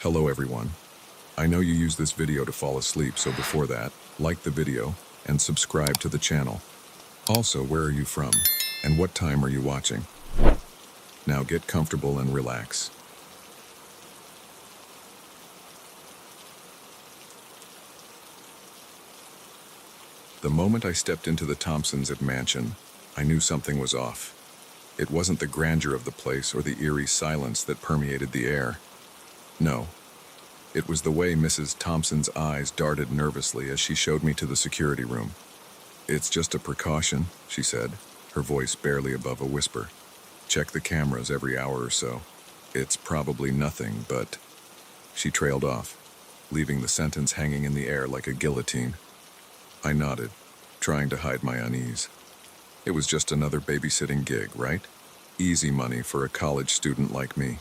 Hello everyone. I know you use this video to fall asleep, so before that, like the video and subscribe to the channel. Also, where are you from? And what time are you watching? Now get comfortable and relax. The moment I stepped into the Thompsons' mansion, I knew something was off. It wasn't the grandeur of the place or the eerie silence that permeated the air. No. It was the way Mrs. Thompson's eyes darted nervously as she showed me to the security room. "It's just a precaution," she said, her voice barely above a whisper. "Check the cameras every hour or so. It's probably nothing, but..." She trailed off, leaving the sentence hanging in the air like a guillotine. I nodded, trying to hide my unease. It was just another babysitting gig, right? Easy money for a college student like me.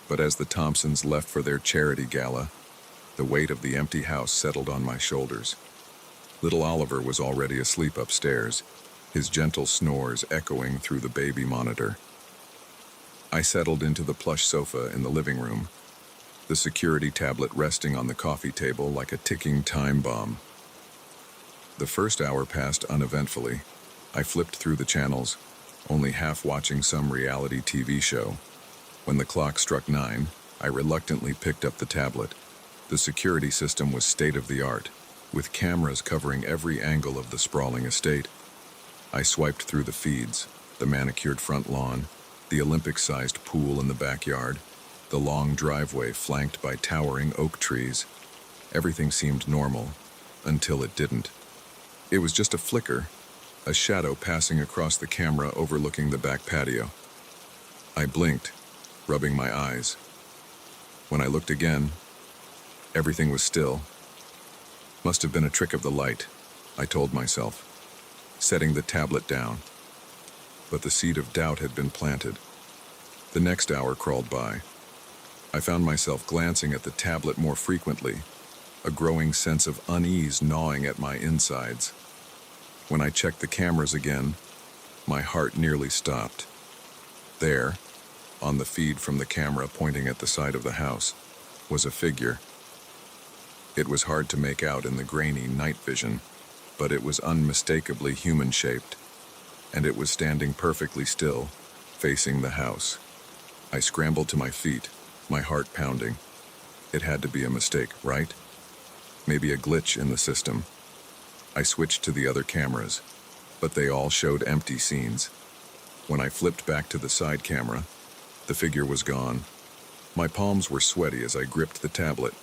But as the Thompsons left for their charity gala, the weight of the empty house settled on my shoulders. Little Oliver was already asleep upstairs, his gentle snores echoing through the baby monitor. I settled into the plush sofa in the living room, the security tablet resting on the coffee table like a ticking time bomb. The first hour passed uneventfully. I flipped through the channels, only half watching some reality TV show. When the clock struck 9, I reluctantly picked up the tablet. The security system was state-of-the-art, with cameras covering every angle of the sprawling estate. I swiped through the feeds, the manicured front lawn, the Olympic-sized pool in the backyard, the long driveway flanked by towering oak trees. Everything seemed normal, until it didn't. It was just a flicker, a shadow passing across the camera overlooking the back patio. I blinked, rubbing my eyes. When I looked again, everything was still. Must have been a trick of the light, I told myself, setting the tablet down. But the seed of doubt had been planted. The next hour crawled by. I found myself glancing at the tablet more frequently, a growing sense of unease gnawing at my insides. When I checked the cameras again, my heart nearly stopped. There, on the feed from the camera pointing at the side of the house, was a figure. It was hard to make out in the grainy night vision, but it was unmistakably human-shaped, and it was standing perfectly still, facing the house. I scrambled to my feet, my heart pounding. It had to be a mistake, right? Maybe a glitch in the system. I switched to the other cameras, but they all showed empty scenes. When I flipped back to the side camera, the figure was gone. My palms were sweaty as I gripped the tablet.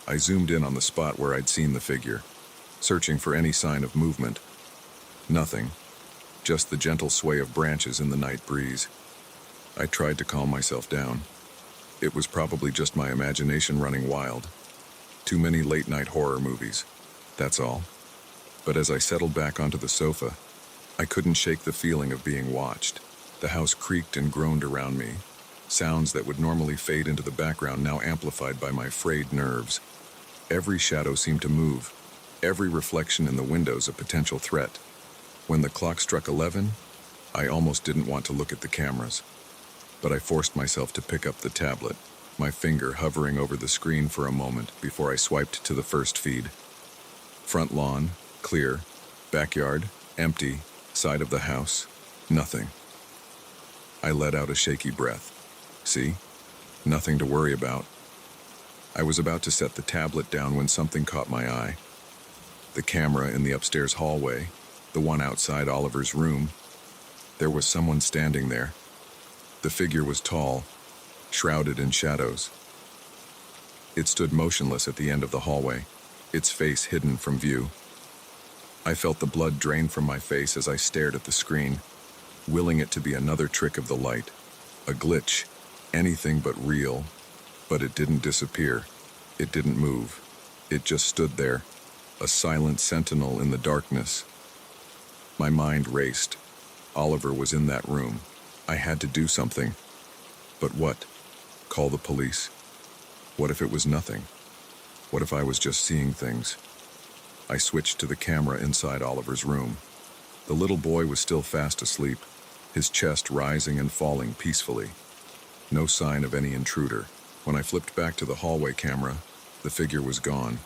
I zoomed in on the spot where I'd seen the figure, searching for any sign of movement. Nothing, just the gentle sway of branches in the night breeze. I tried to calm myself down. It was probably just my imagination running wild. Too many late-night horror movies, that's all. But as I settled back onto the sofa, I couldn't shake the feeling of being watched. The house creaked and groaned around me, sounds that would normally fade into the background now amplified by my frayed nerves. Every shadow seemed to move, every reflection in the windows a potential threat. When the clock struck 11, I almost didn't want to look at the cameras. But I forced myself to pick up the tablet, my finger hovering over the screen for a moment before I swiped to the first feed. Front lawn, clear. Backyard, empty. Side of the house, nothing. I let out a shaky breath. See? Nothing to worry about. I was about to set the tablet down when something caught my eye. The camera in the upstairs hallway, the one outside Oliver's room. There was someone standing there. The figure was tall, shrouded in shadows. It stood motionless at the end of the hallway, its face hidden from view. I felt the blood drain from my face as I stared at the screen, willing it to be another trick of the light, a glitch, anything but real. But it didn't disappear. It didn't move. It just stood there, a silent sentinel in the darkness. My mind raced. Oliver was in that room. I had to do something. But what? Call the police? What if it was nothing? What if I was just seeing things? I switched to the camera inside Oliver's room. The little boy was still fast asleep, his chest rising and falling peacefully. No sign of any intruder. When I flipped back to the hallway camera, the figure was gone.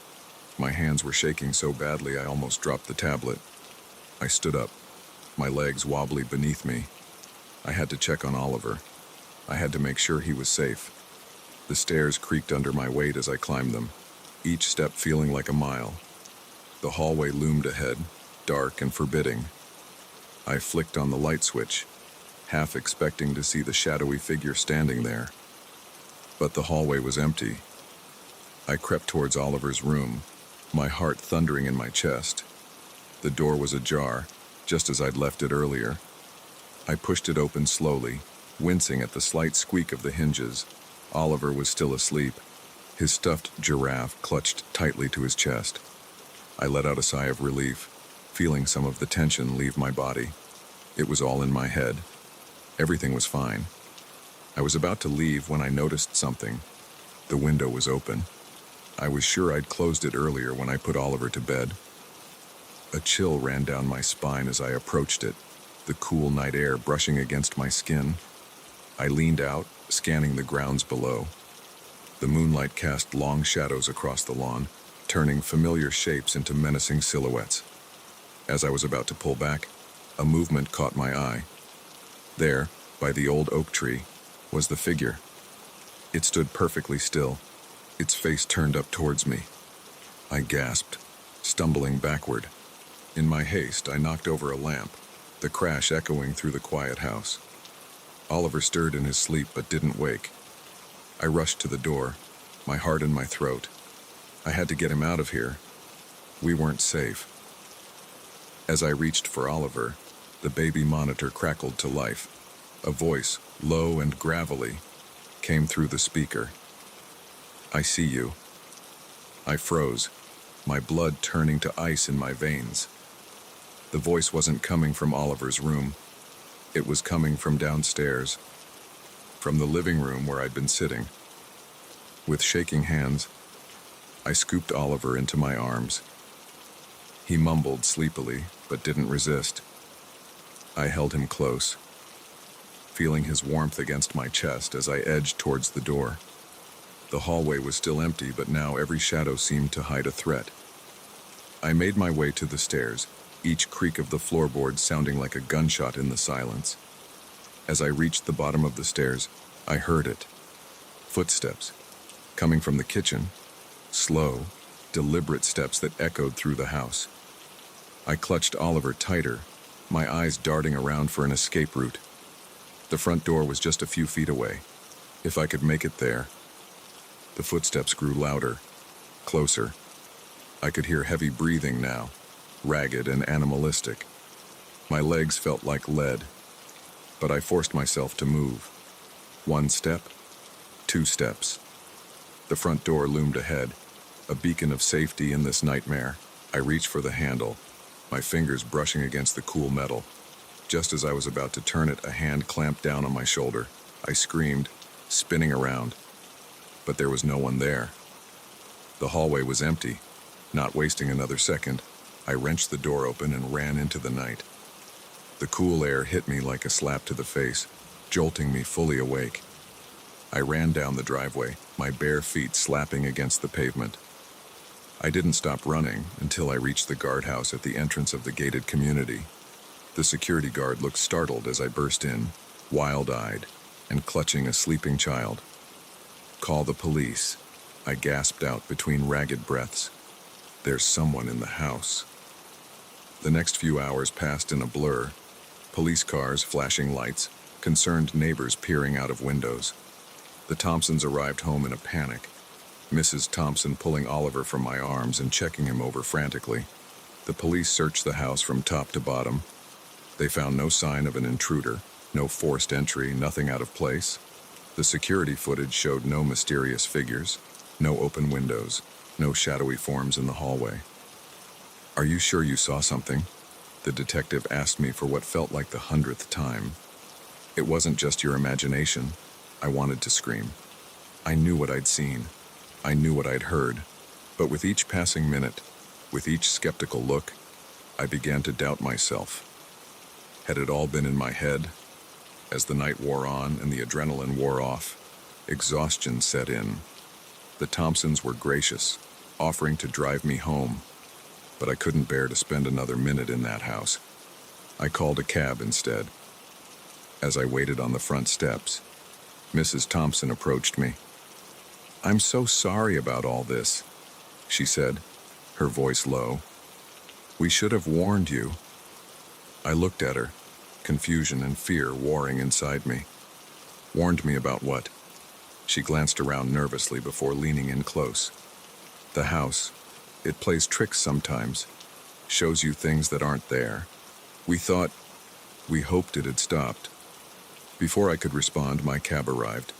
My hands were shaking so badly I almost dropped the tablet. I stood up, my legs wobbly beneath me. I had to check on Oliver. I had to make sure he was safe. The stairs creaked under my weight as I climbed them, each step feeling like a mile. The hallway loomed ahead, dark and forbidding. I flicked on the light switch, half expecting to see the shadowy figure standing there. But the hallway was empty. I crept towards Oliver's room, my heart thundering in my chest. The door was ajar, just as I'd left it earlier. I pushed it open slowly, wincing at the slight squeak of the hinges. Oliver was still asleep, his stuffed giraffe clutched tightly to his chest. I let out a sigh of relief, feeling some of the tension leave my body. It was all in my head. Everything was fine. I was about to leave when I noticed something. The window was open. I was sure I'd closed it earlier when I put Oliver to bed. A chill ran down my spine as I approached it, the cool night air brushing against my skin. I leaned out, scanning the grounds below. The moonlight cast long shadows across the lawn, turning familiar shapes into menacing silhouettes. As I was about to pull back, a movement caught my eye. There, by the old oak tree, was the figure. It stood perfectly still, its face turned up towards me. I gasped, stumbling backward. In my haste, I knocked over a lamp, the crash echoing through the quiet house. Oliver stirred in his sleep but didn't wake. I rushed to the door, my heart in my throat. I had to get him out of here. We weren't safe. As I reached for Oliver, the baby monitor crackled to life. A voice, low and gravelly, came through the speaker. "I see you." I froze, my blood turning to ice in my veins. The voice wasn't coming from Oliver's room. It was coming from downstairs, from the living room where I'd been sitting. With shaking hands, I scooped Oliver into my arms. He mumbled sleepily, but didn't resist. I held him close, feeling his warmth against my chest as I edged towards the door. The hallway was still empty, but now every shadow seemed to hide a threat. I made my way to the stairs, each creak of the floorboards sounding like a gunshot in the silence. As I reached the bottom of the stairs, I heard it. Footsteps, coming from the kitchen. Slow, deliberate steps that echoed through the house. I clutched Oliver tighter, my eyes darting around for an escape route. The front door was just a few feet away. If I could make it there. The footsteps grew louder, closer. I could hear heavy breathing now, ragged and animalistic. My legs felt like lead, but I forced myself to move. 1 step, 2 steps. The front door loomed ahead, a beacon of safety in this nightmare. I reached for the handle, my fingers brushing against the cool metal. Just as I was about to turn it, a hand clamped down on my shoulder. I screamed, spinning around, but there was no one there. The hallway was empty. Not wasting another second, I wrenched the door open and ran into the night. The cool air hit me like a slap to the face, jolting me fully awake. I ran down the driveway, my bare feet slapping against the pavement. I didn't stop running until I reached the guardhouse at the entrance of the gated community. The security guard looked startled as I burst in, wild-eyed and clutching a sleeping child. "Call the police," I gasped out between ragged breaths. "There's someone in the house." The next few hours passed in a blur. Police cars, flashing lights, concerned neighbors peering out of windows. The Thompsons arrived home in a panic, Mrs. Thompson pulling Oliver from my arms and checking him over frantically. The police searched the house from top to bottom. They found no sign of an intruder, no forced entry, nothing out of place. The security footage showed no mysterious figures, no open windows, no shadowy forms in the hallway. "Are you sure you saw something?" The detective asked me for what felt like the 100th time. "It wasn't just your imagination," I wanted to scream. I knew what I'd seen. I knew what I'd heard. But with each passing minute, with each skeptical look, I began to doubt myself. Had it all been in my head? As the night wore on and the adrenaline wore off, Exhaustion set in. The Thompsons were gracious, offering to drive me home, but I couldn't bear to spend another minute in that house. I called a cab instead. As I waited on the front steps, Mrs. Thompson approached me. "I'm so sorry about all this," she said, her voice low. "We should have warned you." I looked at her, confusion and fear warring inside me. "Warned me about what?" She glanced around nervously before leaning in close. "The house. It plays tricks sometimes. Shows you things that aren't there. We hoped it had stopped." Before I could respond, my cab arrived.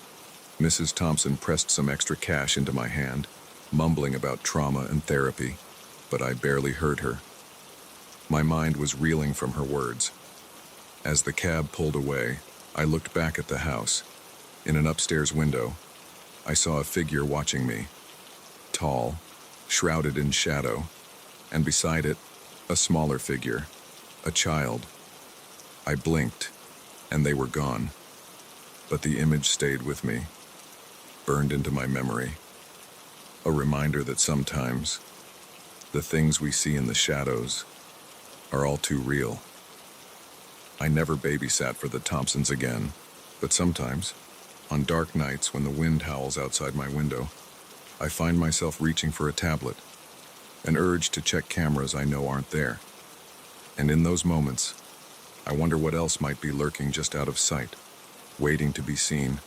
Mrs. Thompson pressed some extra cash into my hand, mumbling about trauma and therapy, but I barely heard her. My mind was reeling from her words. As the cab pulled away, I looked back at the house. In an upstairs window, I saw a figure watching me. Tall, shrouded in shadow, and beside it, a smaller figure, a child. I blinked, and they were gone. But the image stayed with me, burned into my memory. A reminder that sometimes, the things we see in the shadows are all too real. I never babysat for the Thompsons again, but sometimes, on dark nights when the wind howls outside my window, I find myself reaching for a tablet, an urge to check cameras I know aren't there. And in those moments, I wonder what else might be lurking just out of sight, waiting to be seen.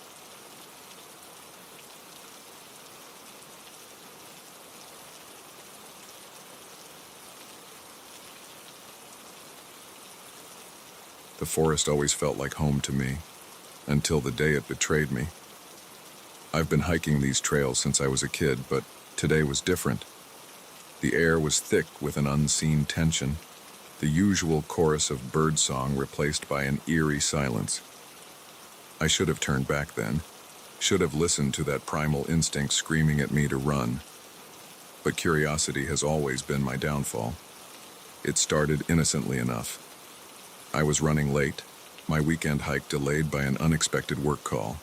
The forest always felt like home to me, until the day it betrayed me. I've been hiking these trails since I was a kid, but today was different. The air was thick with an unseen tension, the usual chorus of birdsong replaced by an eerie silence. I should have turned back then, should have listened to that primal instinct screaming at me to run. But curiosity has always been my downfall. It started innocently enough. I was running late, my weekend hike delayed by an unexpected work call.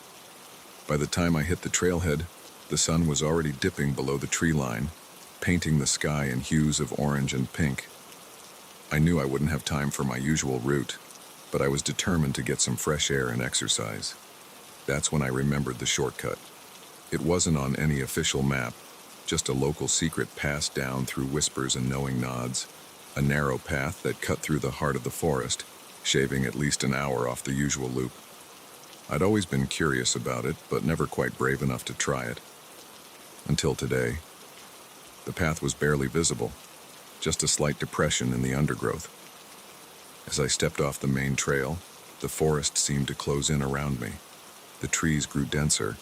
By the time I hit the trailhead, the sun was already dipping below the tree line, painting the sky in hues of orange and pink. I knew I wouldn't have time for my usual route, but I was determined to get some fresh air and exercise. That's when I remembered the shortcut. It wasn't on any official map, just a local secret passed down through whispers and knowing nods, a narrow path that cut through the heart of the forest, shaving at least an hour off the usual loop. I'd always been curious about it, but never quite brave enough to try it. Until today. The path was barely visible, just a slight depression in the undergrowth. As I stepped off the main trail, the forest seemed to close in around me. The trees grew denser,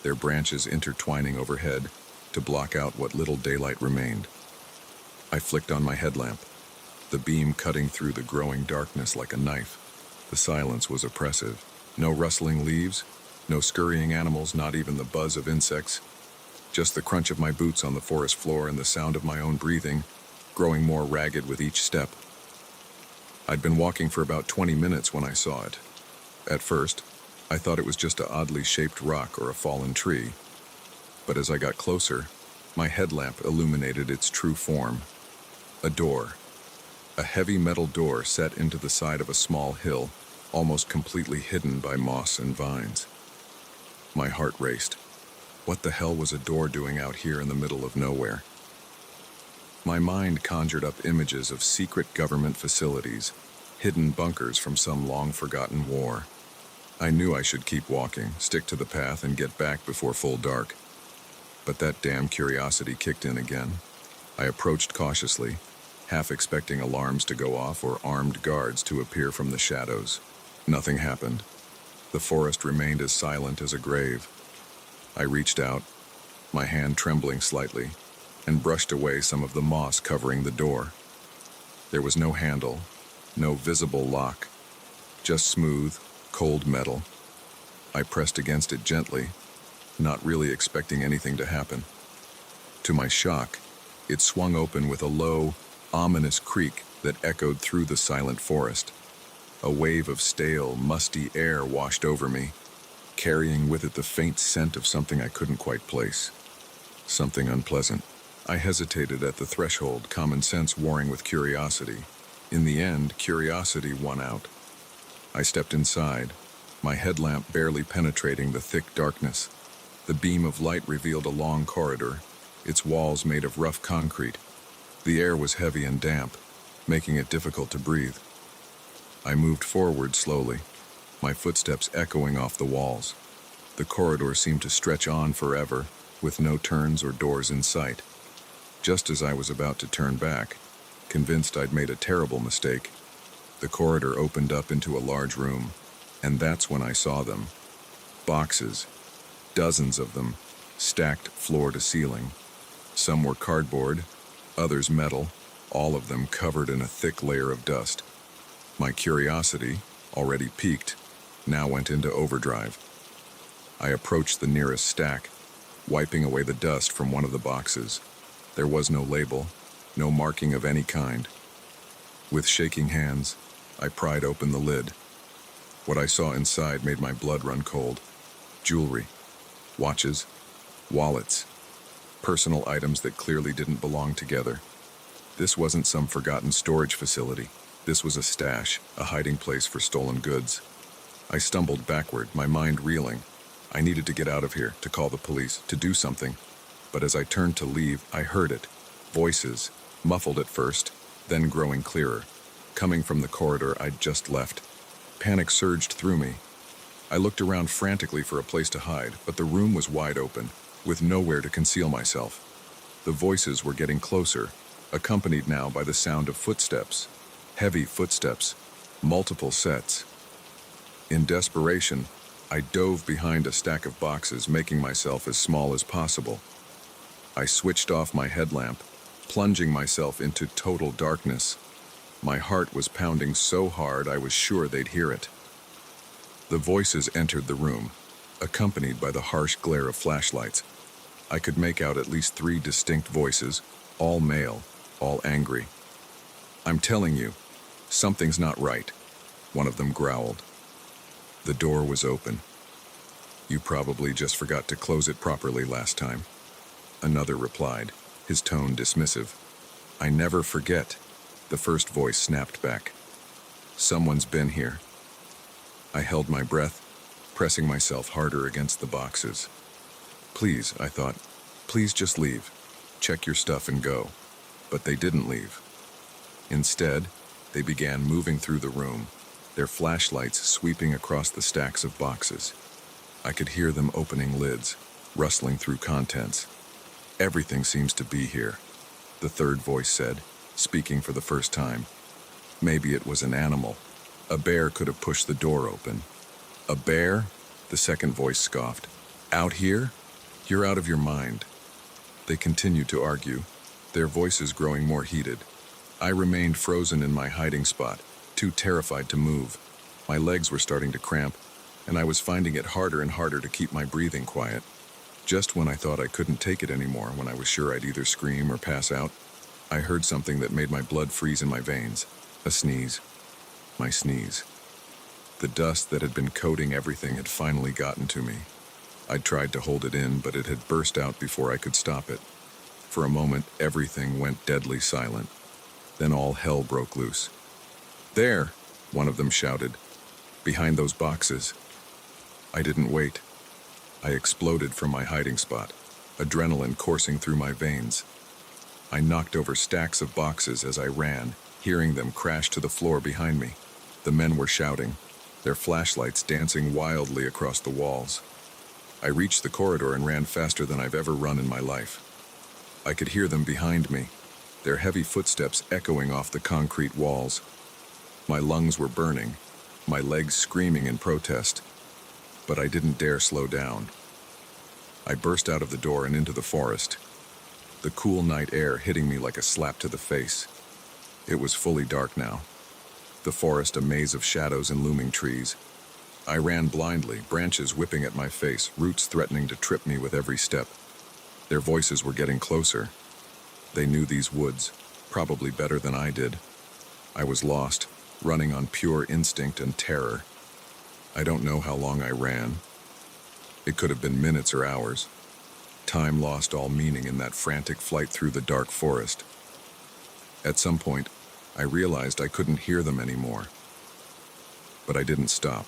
their branches intertwining overhead to block out what little daylight remained. I flicked on my headlamp, the beam cutting through the growing darkness like a knife. The silence was oppressive. No rustling leaves, no scurrying animals, not even the buzz of insects. Just the crunch of my boots on the forest floor and the sound of my own breathing, growing more ragged with each step. I'd been walking for about 20 minutes when I saw it. At first, I thought it was just an oddly shaped rock or a fallen tree. But as I got closer, my headlamp illuminated its true form. A door. A heavy metal door set into the side of a small hill, almost completely hidden by moss and vines. My heart raced. What the hell was a door doing out here in the middle of nowhere? My mind conjured up images of secret government facilities, hidden bunkers from some long-forgotten war. I knew I should keep walking, stick to the path, and get back before full dark. But that damn curiosity kicked in again. I approached cautiously, half expecting alarms to go off or armed guards to appear from the shadows. Nothing happened. The forest remained as silent as a grave. I reached out, my hand trembling slightly, and brushed away some of the moss covering the door. There was no handle, no visible lock, just smooth, cold metal. I pressed against it gently, not really expecting anything to happen. To my shock, it swung open with a low, ominous creak that echoed through the silent forest. A wave of stale, musty air washed over me, carrying with it the faint scent of something I couldn't quite place. Something unpleasant. I hesitated at the threshold, common sense warring with curiosity. In the end, curiosity won out. I stepped inside, my headlamp barely penetrating the thick darkness. The beam of light revealed a long corridor, its walls made of rough concrete. The air was heavy and damp, making it difficult to breathe. I moved forward slowly, my footsteps echoing off the walls. The corridor seemed to stretch on forever, with no turns or doors in sight. Just as I was about to turn back, convinced I'd made a terrible mistake, the corridor opened up into a large room, and that's when I saw them. Boxes, dozens of them, stacked floor to ceiling. Some were cardboard, others metal, all of them covered in a thick layer of dust. My curiosity, already piqued, now went into overdrive. I approached the nearest stack, wiping away the dust from one of the boxes. There was no label, no marking of any kind. With shaking hands, I pried open the lid. What I saw inside made my blood run cold. Jewelry, watches, wallets, personal items that clearly didn't belong together. This wasn't some forgotten storage facility. This was a stash, a hiding place for stolen goods. I stumbled backward, my mind reeling. I needed to get out of here, to call the police, to do something. But as I turned to leave, I heard it. Voices, muffled at first, then growing clearer, coming from the corridor I'd just left. Panic surged through me. I looked around frantically for a place to hide, but the room was wide open, with nowhere to conceal myself. The voices were getting closer, accompanied now by the sound of footsteps. Heavy footsteps, multiple sets. In desperation, I dove behind a stack of boxes, making myself as small as possible. I switched off my headlamp, plunging myself into total darkness. My heart was pounding so hard I was sure they'd hear it. The voices entered the room, accompanied by the harsh glare of flashlights. I could make out at least 3 distinct voices, all male, all angry. "I'm telling you, something's not right," one of them growled. The door was open. "You probably just forgot to close it properly last time," another replied, his tone dismissive. "I never forget," the first voice snapped back. "Someone's been here." I held my breath, pressing myself harder against the boxes. Please, I thought, please just leave. Check your stuff and go. But they didn't leave. Instead, they began moving through the room, their flashlights sweeping across the stacks of boxes. I could hear them opening lids, rustling through contents. "Everything seems to be here," the third voice said, speaking for the first time. Maybe it was an animal. A bear could have pushed the door open. "A bear?" the second voice scoffed. "Out here? You're out of your mind." They continued to argue, their voices growing more heated. I remained frozen in my hiding spot, too terrified to move. My legs were starting to cramp, and I was finding it harder and harder to keep my breathing quiet. Just when I thought I couldn't take it anymore, when I was sure I'd either scream or pass out, I heard something that made my blood freeze in my veins. A sneeze. My sneeze. The dust that had been coating everything had finally gotten to me. I'd tried to hold it in, but it had burst out before I could stop it. For a moment, everything went deadly silent. Then all hell broke loose. "There!" one of them shouted. "Behind those boxes." I didn't wait. I exploded from my hiding spot, adrenaline coursing through my veins. I knocked over stacks of boxes as I ran, hearing them crash to the floor behind me. The men were shouting, their flashlights dancing wildly across the walls. I reached the corridor and ran faster than I've ever run in my life. I could hear them behind me, their heavy footsteps echoing off the concrete walls. My lungs were burning, my legs screaming in protest. But I didn't dare slow down. I burst out of the door and into the forest, the cool night air hitting me like a slap to the face. It was fully dark now, the forest a maze of shadows and looming trees. I ran blindly, branches whipping at my face, roots threatening to trip me with every step. Their voices were getting closer. They knew these woods, probably better than I did. I was lost, running on pure instinct and terror. I don't know how long I ran. It could have been minutes or hours. Time lost all meaning in that frantic flight through the dark forest. At some point, I realized I couldn't hear them anymore. But I didn't stop.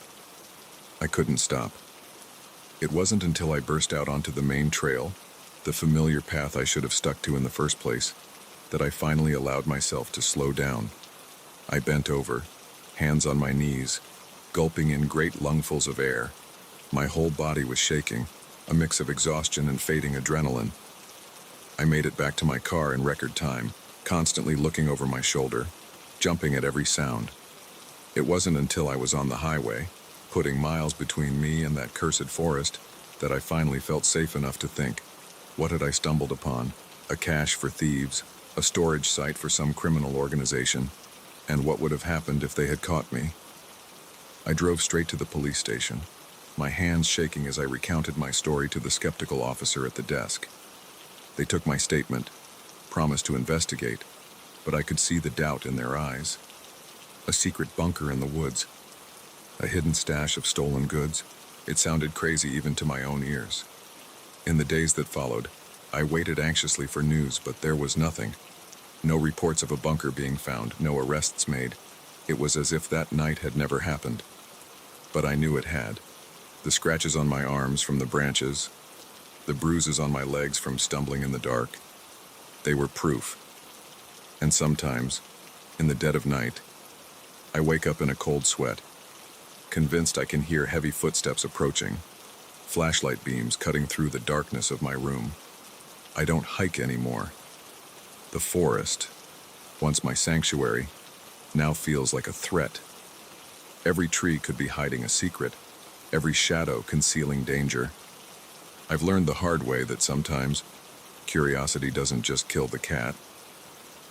I couldn't stop. It wasn't until I burst out onto the main trail, the familiar path I should have stuck to in the first place, that I finally allowed myself to slow down. I bent over, hands on my knees, gulping in great lungfuls of air. My whole body was shaking, a mix of exhaustion and fading adrenaline. I made it back to my car in record time, constantly looking over my shoulder, jumping at every sound. It wasn't until I was on the highway, putting miles between me and that cursed forest, that I finally felt safe enough to think, what had I stumbled upon? A cache for thieves, a storage site for some criminal organization, and what would have happened if they had caught me? I drove straight to the police station, my hands shaking as I recounted my story to the skeptical officer at the desk. They took my statement, promised to investigate, but I could see the doubt in their eyes. A secret bunker in the woods, a hidden stash of stolen goods. It sounded crazy even to my own ears. In the days that followed, I waited anxiously for news, but there was nothing. No reports of a bunker being found, no arrests made. It was as if that night had never happened. But I knew it had. The scratches on my arms from the branches, the bruises on my legs from stumbling in the dark, they were proof. And sometimes, in the dead of night, I wake up in a cold sweat, convinced I can hear heavy footsteps approaching, flashlight beams cutting through the darkness of my room. I don't hike anymore. The forest, once my sanctuary, now feels like a threat. Every tree could be hiding a secret, every shadow concealing danger. I've learned the hard way that sometimes curiosity doesn't just kill the cat.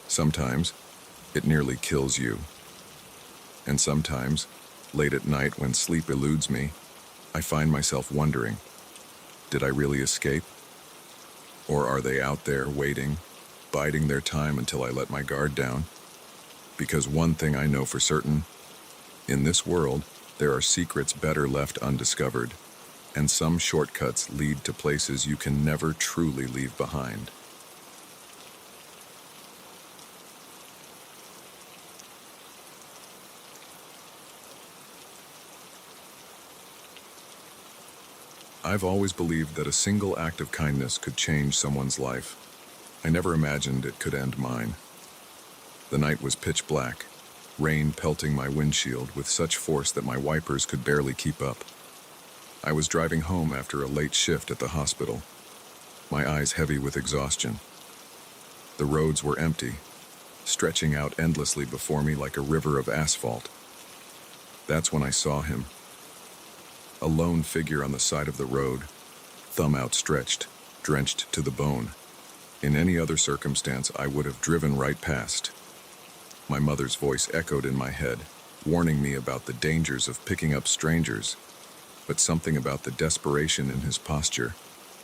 Sometimes it nearly kills you. And sometimes, late at night when sleep eludes me, I find myself wondering, did I really escape? Or are they out there waiting, biding their time until I let my guard down? Because one thing I know for certain, in this world, there are secrets better left undiscovered, and some shortcuts lead to places you can never truly leave behind. I've always believed that a single act of kindness could change someone's life. I never imagined it could end mine. The night was pitch black, rain pelting my windshield with such force that my wipers could barely keep up. I was driving home after a late shift at the hospital, my eyes heavy with exhaustion. The roads were empty, stretching out endlessly before me like a river of asphalt. That's when I saw him. A lone figure on the side of the road, thumb outstretched, drenched to the bone. In any other circumstance, I would have driven right past. My mother's voice echoed in my head, warning me about the dangers of picking up strangers. But something about the desperation in his posture,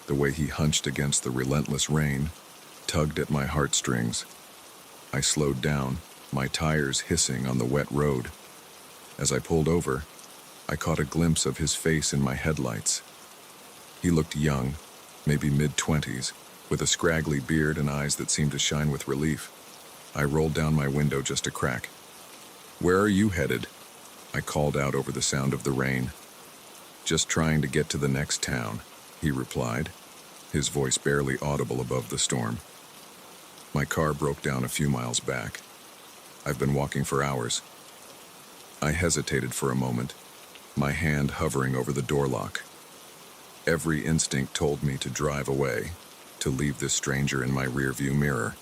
the way he hunched against the relentless rain, tugged at my heartstrings. I slowed down, my tires hissing on the wet road. As I pulled over, I caught a glimpse of his face in my headlights. He looked young, maybe mid-20s, with a scraggly beard and eyes that seemed to shine with relief. I rolled down my window just a crack. "Where are you headed?" I called out over the sound of the rain. "Just trying to get to the next town," he replied, his voice barely audible above the storm. My car broke down a few miles back. I've been walking for hours. I hesitated for a moment, my hand hovering over the door lock. Every instinct told me to drive away, to leave this stranger in my rearview mirror.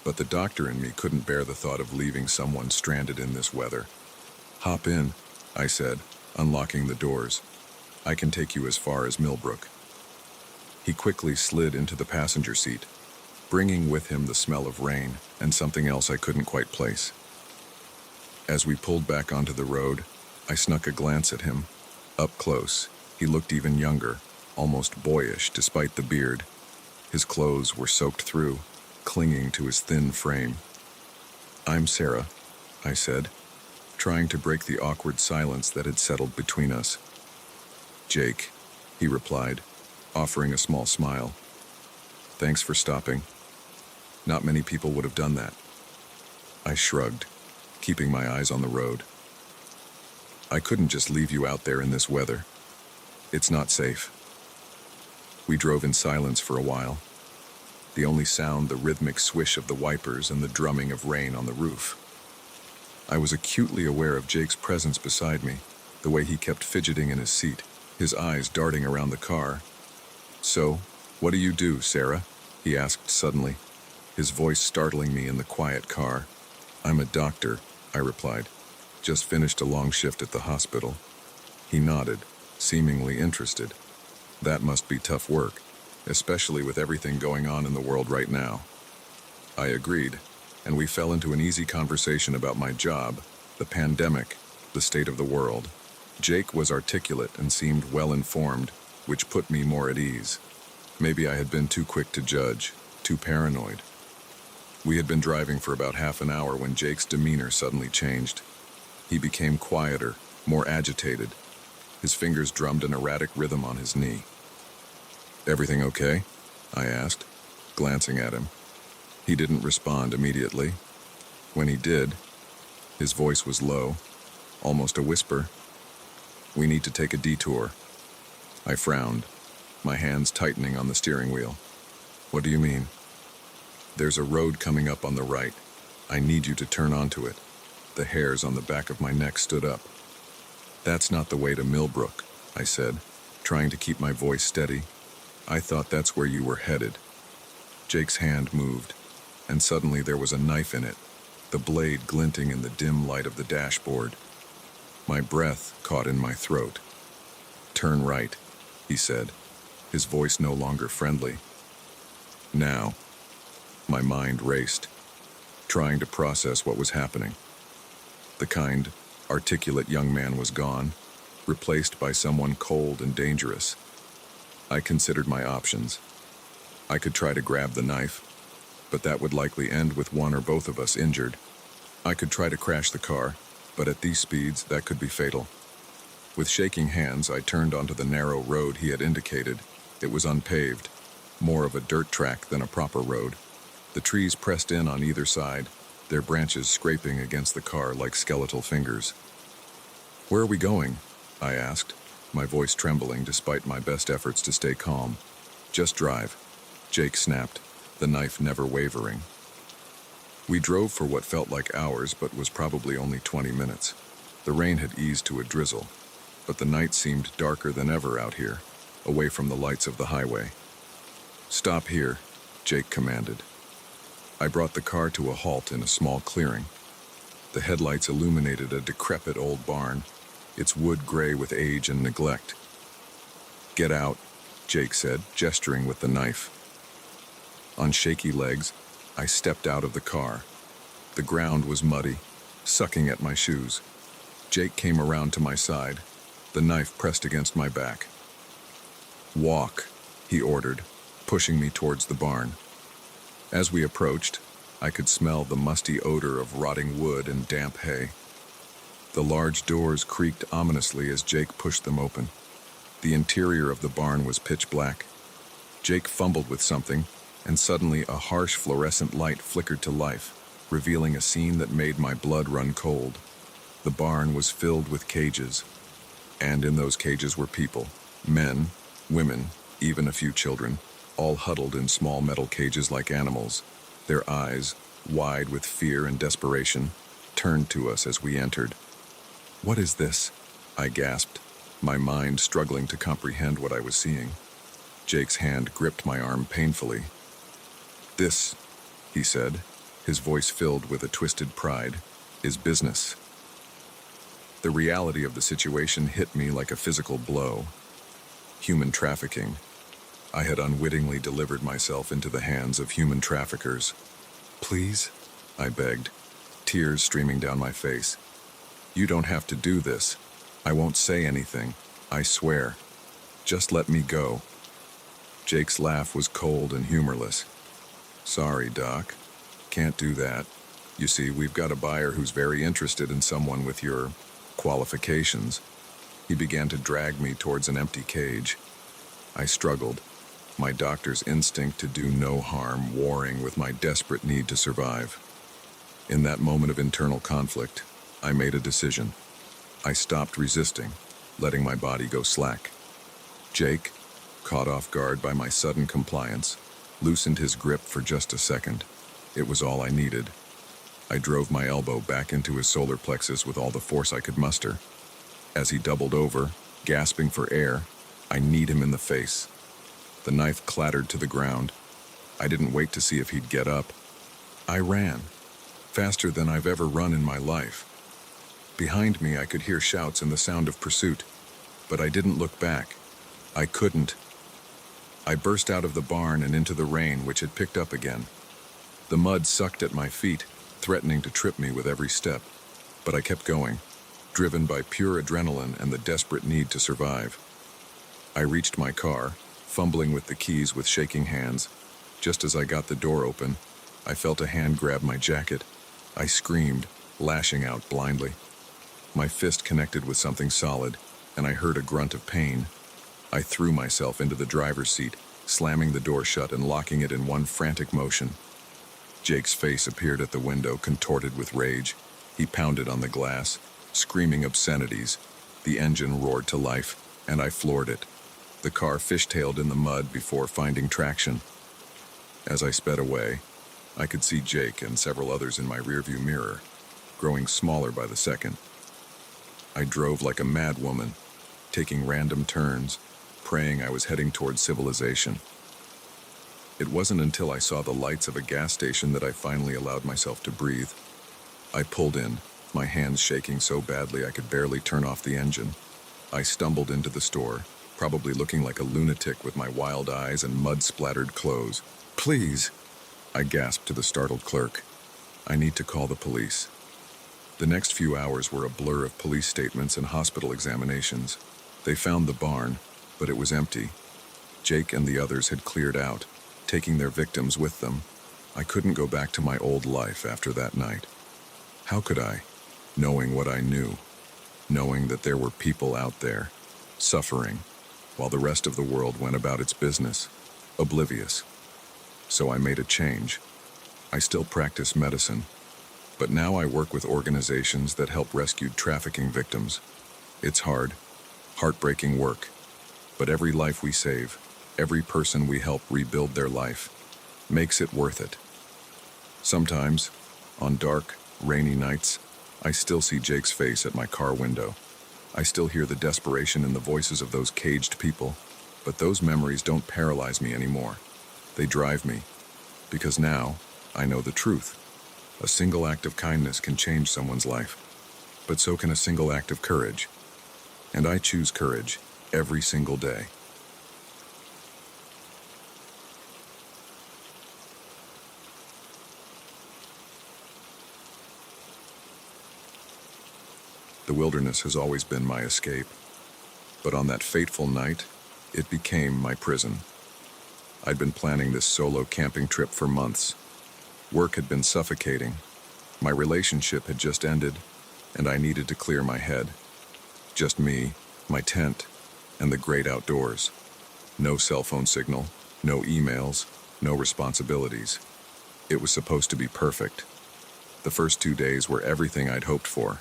But the doctor in me couldn't bear the thought of leaving someone stranded in this weather. "Hop in," I said, unlocking the doors. "I can take you as far as Millbrook." He quickly slid into the passenger seat, bringing with him the smell of rain and something else I couldn't quite place. As we pulled back onto the road, I snuck a glance at him. Up close, he looked even younger, almost boyish despite the beard. His clothes were soaked through, clinging to his thin frame. "I'm Sarah," I said, trying to break the awkward silence that had settled between us. "Jake," he replied, offering a small smile. Thanks for stopping. Not many people would have done that. I shrugged, keeping my eyes on the road. I couldn't just leave you out there in this weather. It's not safe. We drove in silence for a while. The only sound, the rhythmic swish of the wipers and the drumming of rain on the roof. I was acutely aware of Jake's presence beside me, the way he kept fidgeting in his seat, his eyes darting around the car. So, what do you do, Sarah? He asked suddenly, his voice startling me in the quiet car. I'm a doctor, I replied. Just finished a long shift at the hospital. He nodded, seemingly interested. That must be tough work, especially with everything going on in the world right now. I agreed, and we fell into an easy conversation about my job, the pandemic, the state of the world. Jake was articulate and seemed well-informed, which put me more at ease. Maybe I had been too quick to judge, too paranoid. We had been driving for about half an hour when Jake's demeanor suddenly changed. He became quieter, more agitated. His fingers drummed an erratic rhythm on his knee. Everything okay? I asked, glancing at him. He didn't respond immediately. When he did, his voice was low, almost a whisper. We need to take a detour. I frowned, my hands tightening on the steering wheel. What do you mean? There's a road coming up on the right. I need you to turn onto it. The hairs on the back of my neck stood up. That's not the way to Millbrook, I said, trying to keep my voice steady. I thought that's where you were headed. Jake's hand moved, and suddenly there was a knife in it, the blade glinting in the dim light of the dashboard. My breath caught in my throat. Turn right, he said, his voice no longer friendly. Now. My mind raced, trying to process what was happening. The kind, articulate young man was gone, replaced by someone cold and dangerous. I considered my options. I could try to grab the knife, but that would likely end with one or both of us injured. I could try to crash the car, but at these speeds, that could be fatal. With shaking hands, I turned onto the narrow road he had indicated. It was unpaved, more of a dirt track than a proper road. The trees pressed in on either side, their branches scraping against the car like skeletal fingers. Where are we going? I asked, my voice trembling despite my best efforts to stay calm. Just drive, Jake snapped, the knife never wavering. We drove for what felt like hours but was probably only 20 minutes. The rain had eased to a drizzle, but the night seemed darker than ever out here, away from the lights of the highway. Stop here, Jake commanded. I brought the car to a halt in a small clearing. The headlights illuminated a decrepit old barn, its wood gray with age and neglect. Get out, Jake said, gesturing with the knife. On shaky legs, I stepped out of the car. The ground was muddy, sucking at my shoes. Jake came around to my side, the knife pressed against my back. Walk, he ordered, pushing me towards the barn. As we approached, I could smell the musty odor of rotting wood and damp hay. The large doors creaked ominously as Jake pushed them open. The interior of the barn was pitch black. Jake fumbled with something, and suddenly a harsh fluorescent light flickered to life, revealing a scene that made my blood run cold. The barn was filled with cages, and in those cages were people, men, women, even a few children, all huddled in small metal cages like animals, their eyes, wide with fear and desperation, turned to us as we entered. What is this? I gasped, my mind struggling to comprehend what I was seeing. Jake's hand gripped my arm painfully. This, he said, his voice filled with a twisted pride, is business. The reality of the situation hit me like a physical blow. Human trafficking. I had unwittingly delivered myself into the hands of human traffickers. Please, I begged, tears streaming down my face. You don't have to do this. I won't say anything, I swear. Just let me go. Jake's laugh was cold and humorless. Sorry, Doc. Can't do that. You see, we've got a buyer who's very interested in someone with your qualifications. He began to drag me towards an empty cage. I struggled, my doctor's instinct to do no harm warring with my desperate need to survive. In that moment of internal conflict, I made a decision. I stopped resisting, letting my body go slack. Jake, caught off guard by my sudden compliance, loosened his grip for just a second. It was all I needed. I drove my elbow back into his solar plexus with all the force I could muster. As he doubled over, gasping for air, I kneed him in the face. The knife clattered to the ground. I didn't wait to see if he'd get up. I ran, faster than I've ever run in my life. Behind me, I could hear shouts and the sound of pursuit, but I didn't look back. I couldn't. I burst out of the barn and into the rain, which had picked up again. The mud sucked at my feet, threatening to trip me with every step, but I kept going, driven by pure adrenaline and the desperate need to survive. I reached my car, fumbling with the keys with shaking hands. Just as I got the door open, I felt a hand grab my jacket. I screamed, lashing out blindly. My fist connected with something solid, and I heard a grunt of pain. I threw myself into the driver's seat, slamming the door shut and locking it in one frantic motion. Jake's face appeared at the window, contorted with rage. He pounded on the glass, screaming obscenities. The engine roared to life, and I floored it. The car fishtailed in the mud before finding traction. As I sped away, I could see Jake and several others in my rearview mirror, growing smaller by the second. I drove like a mad woman, taking random turns, praying I was heading toward civilization. It wasn't until I saw the lights of a gas station that I finally allowed myself to breathe. I pulled in, my hands shaking so badly I could barely turn off the engine. I stumbled into the store, probably looking like a lunatic with my wild eyes and mud-splattered clothes. "Please," I gasped to the startled clerk. "I need to call the police." The next few hours were a blur of police statements and hospital examinations. They found the barn, but it was empty. Jake and the others had cleared out, taking their victims with them. I couldn't go back to my old life after that night. How could I, knowing what I knew, knowing that there were people out there, suffering, while the rest of the world went about its business, oblivious? So I made a change. I still practice medicine, but now I work with organizations that help rescued trafficking victims. It's hard, heartbreaking work, but every life we save, every person we help rebuild their life, makes it worth it. Sometimes, on dark, rainy nights, I still see Jake's face at my car window. I still hear the desperation in the voices of those caged people, but those memories don't paralyze me anymore. They drive me, because now I know the truth. A single act of kindness can change someone's life, but so can a single act of courage. And I choose courage every single day. The wilderness has always been my escape, but on that fateful night, it became my prison. I'd been planning this solo camping trip for months. Work had been suffocating. My relationship had just ended, and I needed to clear my head. Just me, my tent, and the great outdoors. No cell phone signal, no emails, no responsibilities. It was supposed to be perfect. The first 2 days were everything I'd hoped for.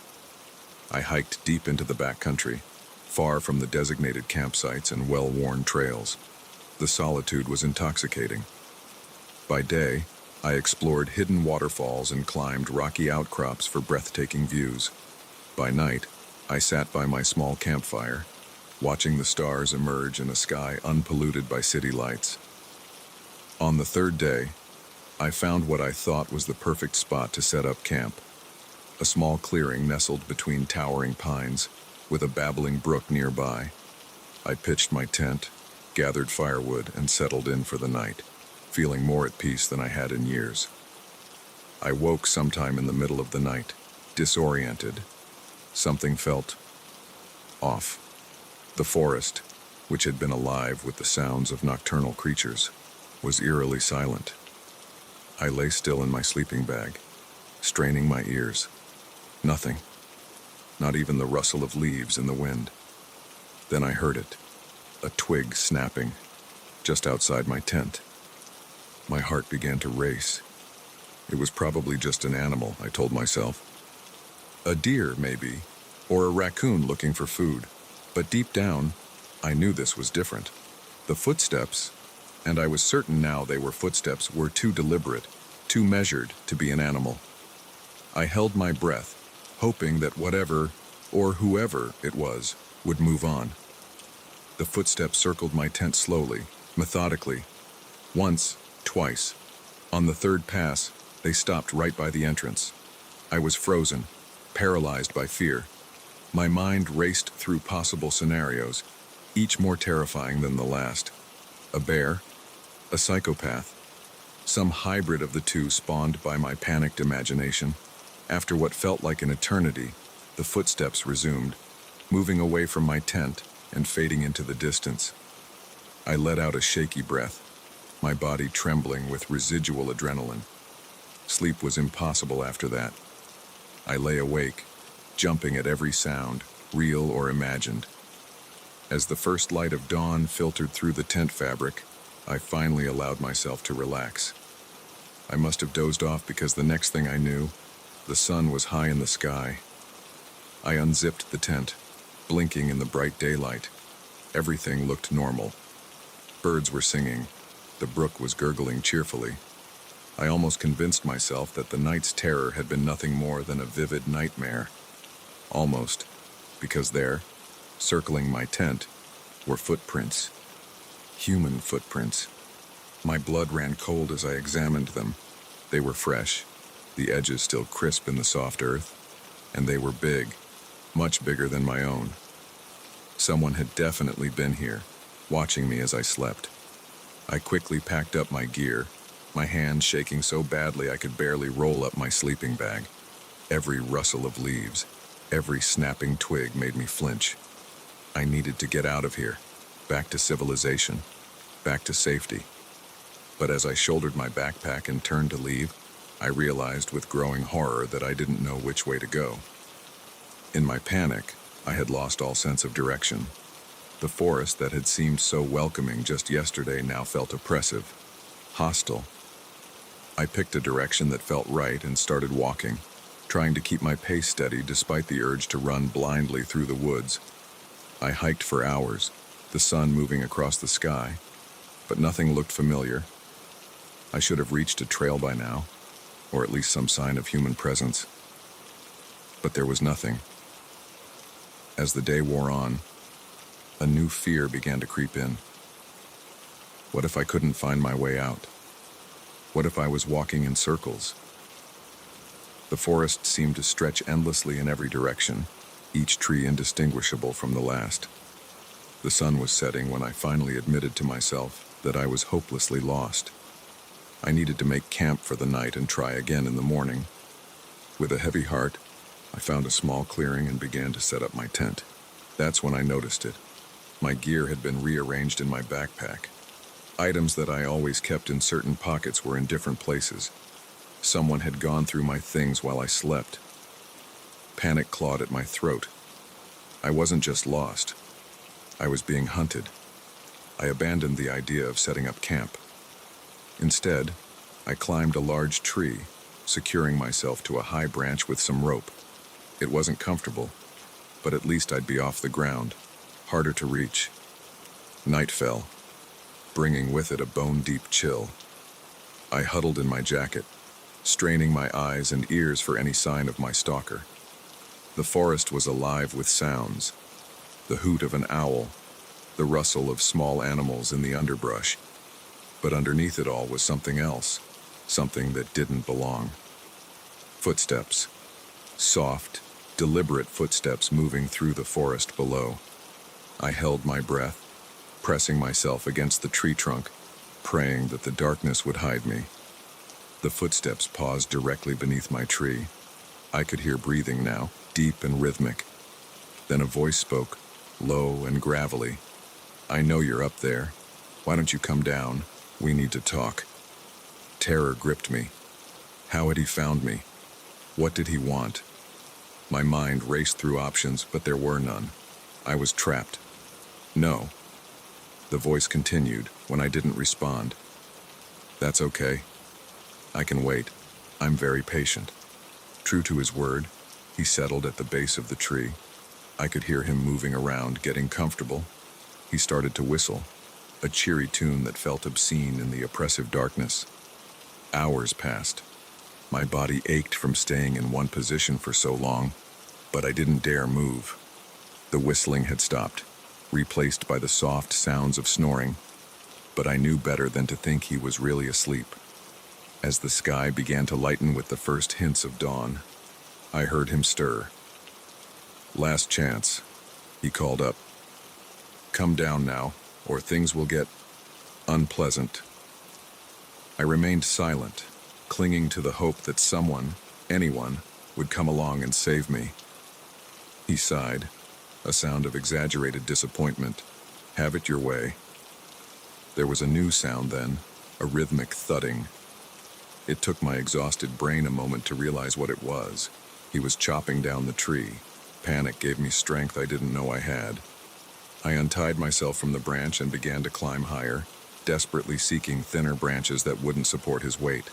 I hiked deep into the backcountry, far from the designated campsites and well-worn trails. The solitude was intoxicating. By day, I explored hidden waterfalls and climbed rocky outcrops for breathtaking views. By night, I sat by my small campfire, watching the stars emerge in a sky unpolluted by city lights. On the third day, I found what I thought was the perfect spot to set up camp. A small clearing nestled between towering pines, with a babbling brook nearby. I pitched my tent, gathered firewood, and settled in for the night, feeling more at peace than I had in years. I woke sometime in the middle of the night, disoriented. Something felt off. The forest, which had been alive with the sounds of nocturnal creatures, was eerily silent. I lay still in my sleeping bag, straining my ears. Nothing. Not even the rustle of leaves in the wind. Then I heard it, a twig snapping, just outside my tent. My heart began to race. It was probably just an animal, I told myself. A deer, maybe, or a raccoon looking for food. But deep down, I knew this was different. The footsteps, and I was certain now they were footsteps, were too deliberate, too measured to be an animal. I held my breath, hoping that whatever, or whoever it was, would move on. The footsteps circled my tent slowly, methodically. Once, twice. On the third pass, they stopped right by the entrance. I was frozen, paralyzed by fear. My mind raced through possible scenarios, each more terrifying than the last. A bear? A psychopath? Some hybrid of the two spawned by my panicked imagination. After what felt like an eternity, the footsteps resumed, moving away from my tent and fading into the distance. I let out a shaky breath, my body trembling with residual adrenaline. Sleep was impossible after that. I lay awake, jumping at every sound, real or imagined. As the first light of dawn filtered through the tent fabric, I finally allowed myself to relax. I must have dozed off because the next thing I knew, the sun was high in the sky. I unzipped the tent, blinking in the bright daylight. Everything looked normal. Birds were singing. The brook was gurgling cheerfully. I almost convinced myself that the night's terror had been nothing more than a vivid nightmare. Almost, because there, circling my tent, were footprints. Human footprints. My blood ran cold as I examined them. They were fresh, the edges still crisp in the soft earth, and they were big, much bigger than my own. Someone had definitely been here, watching me as I slept. I quickly packed up my gear, my hands shaking so badly I could barely roll up my sleeping bag. Every rustle of leaves, every snapping twig made me flinch. I needed to get out of here, back to civilization, back to safety. But as I shouldered my backpack and turned to leave, I realized with growing horror that I didn't know which way to go. In my panic, I had lost all sense of direction. The forest that had seemed so welcoming just yesterday now felt oppressive, hostile. I picked a direction that felt right and started walking, trying to keep my pace steady despite the urge to run blindly through the woods. I hiked for hours, the sun moving across the sky, but nothing looked familiar. I should have reached a trail by now, or at least some sign of human presence. But there was nothing. As the day wore on, a new fear began to creep in. What if I couldn't find my way out? What if I was walking in circles? The forest seemed to stretch endlessly in every direction, each tree indistinguishable from the last. The sun was setting when I finally admitted to myself that I was hopelessly lost. I needed to make camp for the night and try again in the morning. With a heavy heart, I found a small clearing and began to set up my tent. That's when I noticed it. My gear had been rearranged in my backpack. Items that I always kept in certain pockets were in different places. Someone had gone through my things while I slept. Panic clawed at my throat. I wasn't just lost. I was being hunted. I abandoned the idea of setting up camp. Instead, I climbed a large tree, securing myself to a high branch with some rope. It wasn't comfortable, but at least I'd be off the ground, harder to reach. Night fell, bringing with it a bone-deep chill. I huddled in my jacket, straining my eyes and ears for any sign of my stalker. The forest was alive with sounds, the hoot of an owl, the rustle of small animals in the underbrush. But underneath it all was something else, something that didn't belong. Footsteps. Soft, deliberate footsteps moving through the forest below. I held my breath, pressing myself against the tree trunk, praying that the darkness would hide me. The footsteps paused directly beneath my tree. I could hear breathing now, deep and rhythmic. Then a voice spoke, low and gravelly. "I know you're up there. Why don't you come down? We need to talk." Terror gripped me. How had he found me? What did he want? My mind raced through options, but there were none. I was trapped. No. The voice continued when I didn't respond. "That's okay. I can wait. I'm very patient." True to his word, he settled at the base of the tree. I could hear him moving around, getting comfortable. He started to whistle, a cheery tune that felt obscene in the oppressive darkness. Hours passed. My body ached from staying in one position for so long, but I didn't dare move. The whistling had stopped, replaced by the soft sounds of snoring, but I knew better than to think he was really asleep. As the sky began to lighten with the first hints of dawn, I heard him stir. "Last chance," he called up. "Come down now, or things will get unpleasant." I remained silent, clinging to the hope that someone, anyone, would come along and save me. He sighed, a sound of exaggerated disappointment. "Have it your way." There was a new sound then, a rhythmic thudding. It took my exhausted brain a moment to realize what it was. He was chopping down the tree. Panic gave me strength I didn't know I had. I untied myself from the branch and began to climb higher, desperately seeking thinner branches that wouldn't support his weight.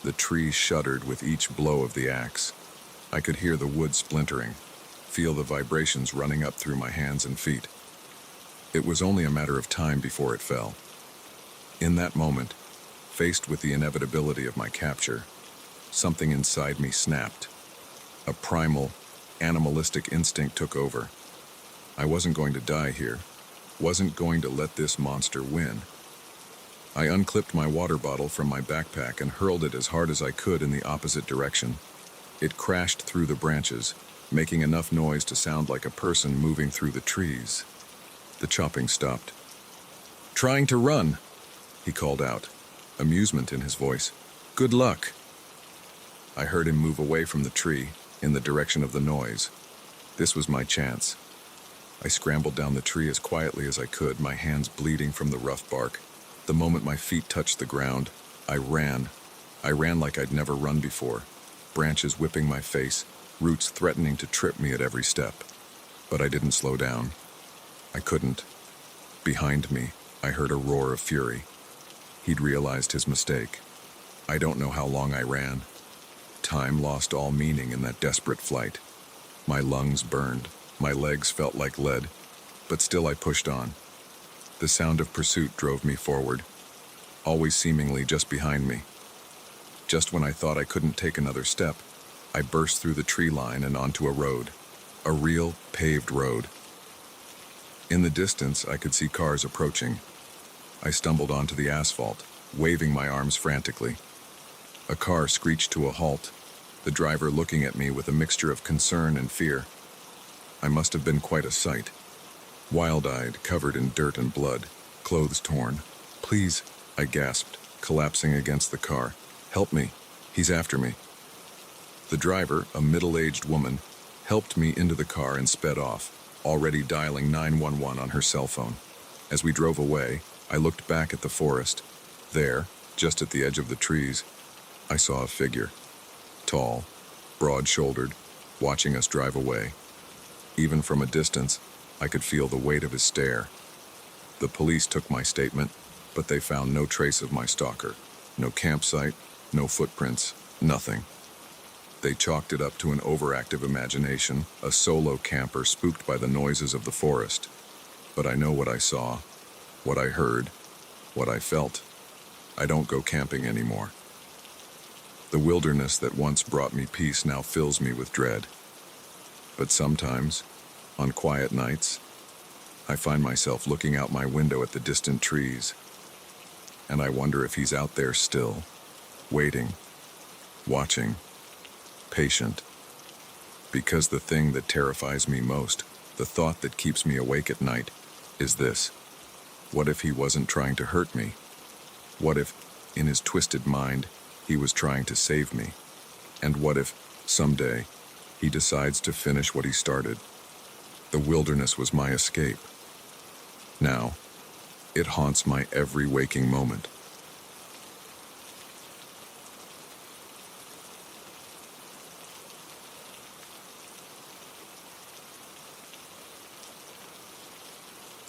The tree shuddered with each blow of the axe. I could hear the wood splintering, feel the vibrations running up through my hands and feet. It was only a matter of time before it fell. In that moment, faced with the inevitability of my capture, something inside me snapped. A primal, animalistic instinct took over. I wasn't going to die here, wasn't going to let this monster win. I unclipped my water bottle from my backpack and hurled it as hard as I could in the opposite direction. It crashed through the branches, making enough noise to sound like a person moving through the trees. The chopping stopped. "Trying to run," he called out, amusement in his voice. "Good luck." I heard him move away from the tree, in the direction of the noise. This was my chance. I scrambled down the tree as quietly as I could, my hands bleeding from the rough bark. The moment my feet touched the ground, I ran. I ran like I'd never run before, branches whipping my face, roots threatening to trip me at every step. But I didn't slow down. I couldn't. Behind me, I heard a roar of fury. He'd realized his mistake. I don't know how long I ran. Time lost all meaning in that desperate flight. My lungs burned, my legs felt like lead, but still I pushed on. The sound of pursuit drove me forward, always seemingly just behind me. Just when I thought I couldn't take another step, I burst through the tree line and onto a road, a real paved road. In the distance, I could see cars approaching. I stumbled onto the asphalt, waving my arms frantically. A car screeched to a halt, the driver looking at me with a mixture of concern and fear. I must have been quite a sight. Wild-eyed, covered in dirt and blood, clothes torn. "Please," I gasped, collapsing against the car. "Help me. He's after me." The driver, a middle-aged woman, helped me into the car and sped off, already dialing 911 on her cell phone. As we drove away, I looked back at the forest. There, just at the edge of the trees, I saw a figure. Tall, broad-shouldered, watching us drive away. Even from a distance, I could feel the weight of his stare. The police took my statement, but they found no trace of my stalker. No campsite, no footprints, nothing. They chalked it up to an overactive imagination, a solo camper spooked by the noises of the forest. But I know what I saw, what I heard, what I felt. I don't go camping anymore. The wilderness that once brought me peace now fills me with dread. But sometimes, on quiet nights, I find myself looking out my window at the distant trees, and I wonder if he's out there still, waiting, watching, patient. Because the thing that terrifies me most, the thought that keeps me awake at night, is this: what if he wasn't trying to hurt me? What if, in his twisted mind, he was trying to save me? And what if, someday, he decides to finish what he started? The wilderness was my escape. Now, it haunts my every waking moment.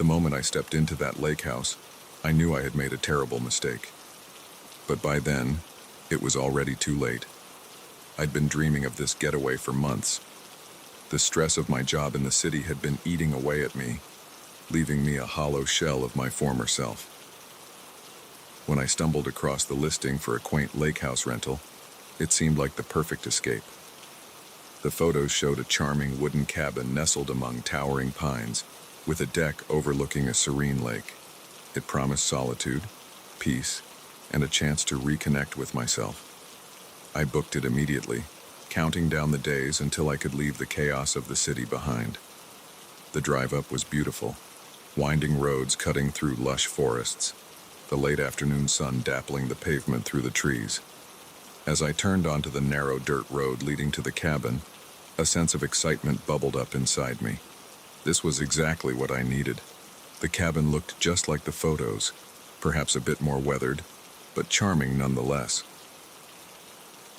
The moment I stepped into that lake house, I knew I had made a terrible mistake. But by then, it was already too late. I'd been dreaming of this getaway for months. The stress of my job in the city had been eating away at me, leaving me a hollow shell of my former self. When I stumbled across the listing for a quaint lake house rental, it seemed like the perfect escape. The photos showed a charming wooden cabin nestled among towering pines, with a deck overlooking a serene lake. It promised solitude, peace, and a chance to reconnect with myself. I booked it immediately, counting down the days until I could leave the chaos of the city behind. The drive up was beautiful, winding roads cutting through lush forests, the late afternoon sun dappling the pavement through the trees. As I turned onto the narrow dirt road leading to the cabin, a sense of excitement bubbled up inside me. This was exactly what I needed. The cabin looked just like the photos, perhaps a bit more weathered, but charming nonetheless.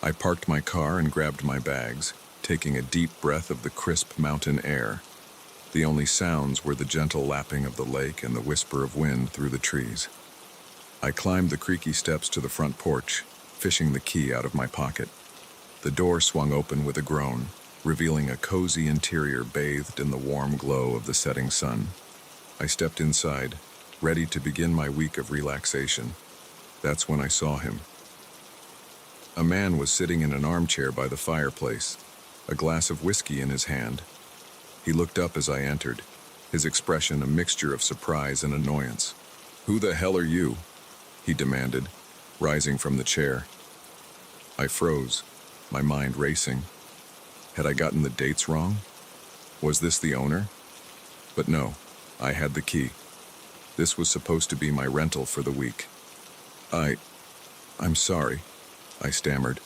I parked my car and grabbed my bags, taking a deep breath of the crisp mountain air. The only sounds were the gentle lapping of the lake and the whisper of wind through the trees. I climbed the creaky steps to the front porch, fishing the key out of my pocket. The door swung open with a groan, revealing a cozy interior bathed in the warm glow of the setting sun. I stepped inside, ready to begin my week of relaxation. That's when I saw him. A man was sitting in an armchair by the fireplace, a glass of whiskey in his hand. He looked up as I entered, his expression a mixture of surprise and annoyance. "Who the hell are you?" he demanded, rising from the chair. I froze, my mind racing. Had I gotten the dates wrong? Was this the owner? But no, I had the key. This was supposed to be my rental for the week. I'm sorry, I stammered.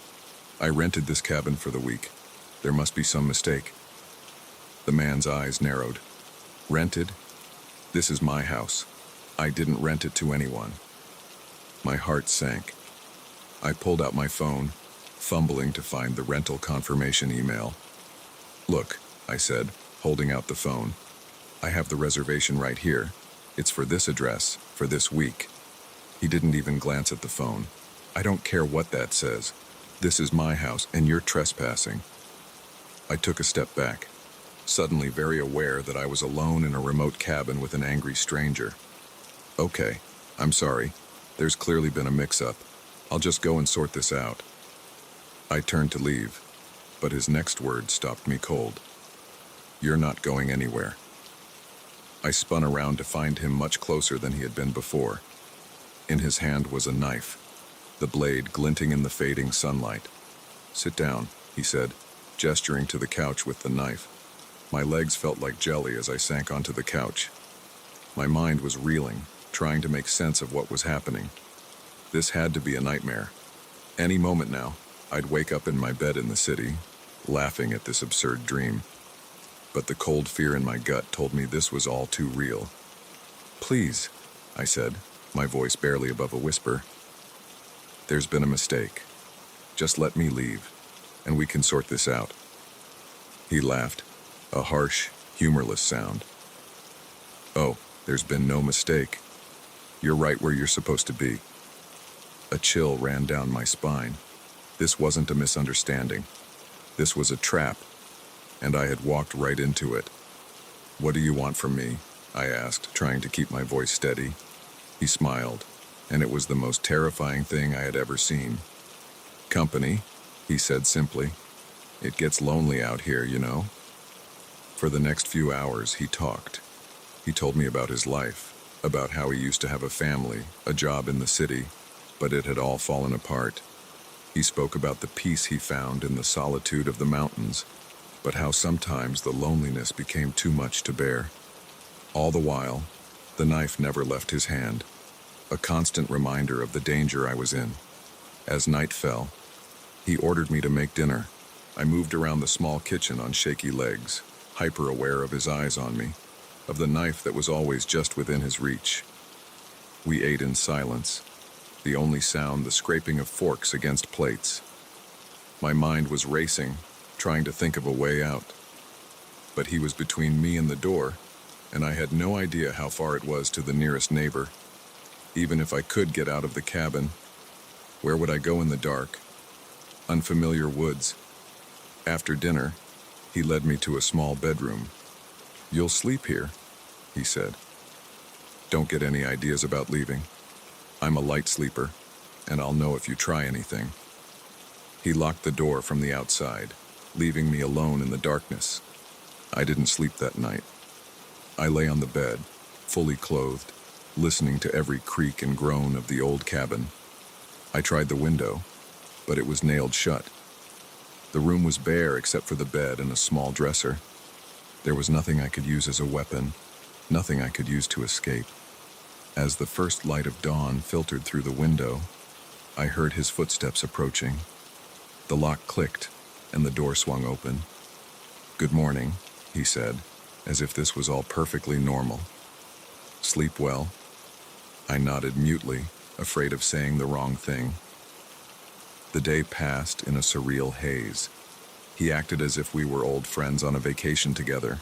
I rented this cabin for the week. There must be some mistake. The man's eyes narrowed. Rented? This is my house. I didn't rent it to anyone. My heart sank. I pulled out my phone, fumbling to find the rental confirmation email. "Look," I said, holding out the phone. "I have the reservation right here. It's for this address, for this week." He didn't even glance at the phone. "I don't care what that says. This is my house, and you're trespassing." I took a step back, suddenly very aware that I was alone in a remote cabin with an angry stranger. "Okay, I'm sorry. There's clearly been a mix-up. I'll just go and sort this out." I turned to leave, but his next word stopped me cold. "You're not going anywhere." I spun around to find him much closer than he had been before. In his hand was a knife, the blade glinting in the fading sunlight. "Sit down," he said, gesturing to the couch with the knife. My legs felt like jelly as I sank onto the couch. My mind was reeling, trying to make sense of what was happening. This had to be a nightmare. Any moment now, I'd wake up in my bed in the city, laughing at this absurd dream. But the cold fear in my gut told me this was all too real. "Please," I said, my voice barely above a whisper. "There's been a mistake. Just let me leave, and we can sort this out." He laughed, a harsh, humorless sound. "Oh, there's been no mistake. You're right where you're supposed to be." A chill ran down my spine. This wasn't a misunderstanding. This was a trap, and I had walked right into it. "What do you want from me?" I asked, trying to keep my voice steady. He smiled, and it was the most terrifying thing I had ever seen. "Company," he said simply. "It gets lonely out here, you know." For the next few hours, he talked. He told me about his life, about how he used to have a family, a job in the city, but it had all fallen apart. He spoke about the peace he found in the solitude of the mountains, but how sometimes the loneliness became too much to bear. All the while, the knife never left his hand, a constant reminder of the danger I was in. As night fell, he ordered me to make dinner. I moved around the small kitchen on shaky legs, hyper-aware of his eyes on me, of the knife that was always just within his reach. We ate in silence, the only sound the scraping of forks against plates. My mind was racing, trying to think of a way out. But he was between me and the door, and I had no idea how far it was to the nearest neighbor. Even if I could get out of the cabin, where would I go in the dark? Unfamiliar woods. After dinner, he led me to a small bedroom. "You'll sleep here," he said. "Don't get any ideas about leaving. I'm a light sleeper, and I'll know if you try anything." He locked the door from the outside, leaving me alone in the darkness. I didn't sleep that night. I lay on the bed, fully clothed, listening to every creak and groan of the old cabin. I tried the window, but it was nailed shut. The room was bare except for the bed and a small dresser. There was nothing I could use as a weapon, nothing I could use to escape. As the first light of dawn filtered through the window, I heard his footsteps approaching. The lock clicked, and the door swung open. "Good morning," he said, as if this was all perfectly normal. "Sleep well?" I nodded mutely, afraid of saying the wrong thing. The day passed in a surreal haze. He acted as if we were old friends on a vacation together,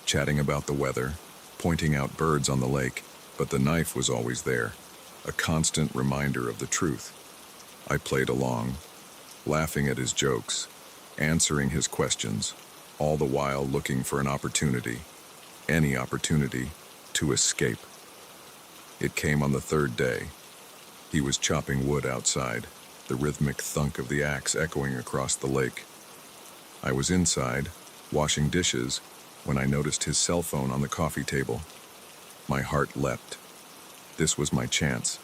chatting about the weather, pointing out birds on the lake, but the knife was always there, a constant reminder of the truth. I played along, laughing at his jokes, answering his questions, all the while looking for an opportunity, any opportunity, to escape. It came on the third day. He was chopping wood outside, the rhythmic thunk of the axe echoing across the lake. I was inside, washing dishes, when I noticed his cell phone on the coffee table. My heart leapt. This was my chance.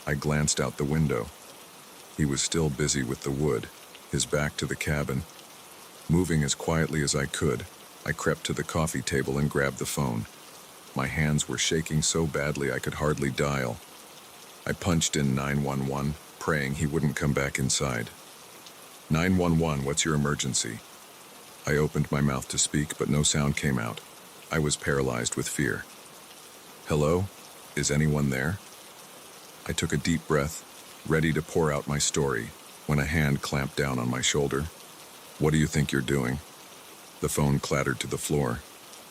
I glanced out the window. He was still busy with the wood, his back to the cabin. Moving as quietly as I could, I crept to the coffee table and grabbed the phone. My hands were shaking so badly I could hardly dial. I punched in 911, praying he wouldn't come back inside. 911, what's your emergency?" I opened my mouth to speak, but no sound came out. I was paralyzed with fear. "Hello? Is anyone there?" I took a deep breath, ready to pour out my story, when a hand clamped down on my shoulder. "What do you think you're doing?" The phone clattered to the floor.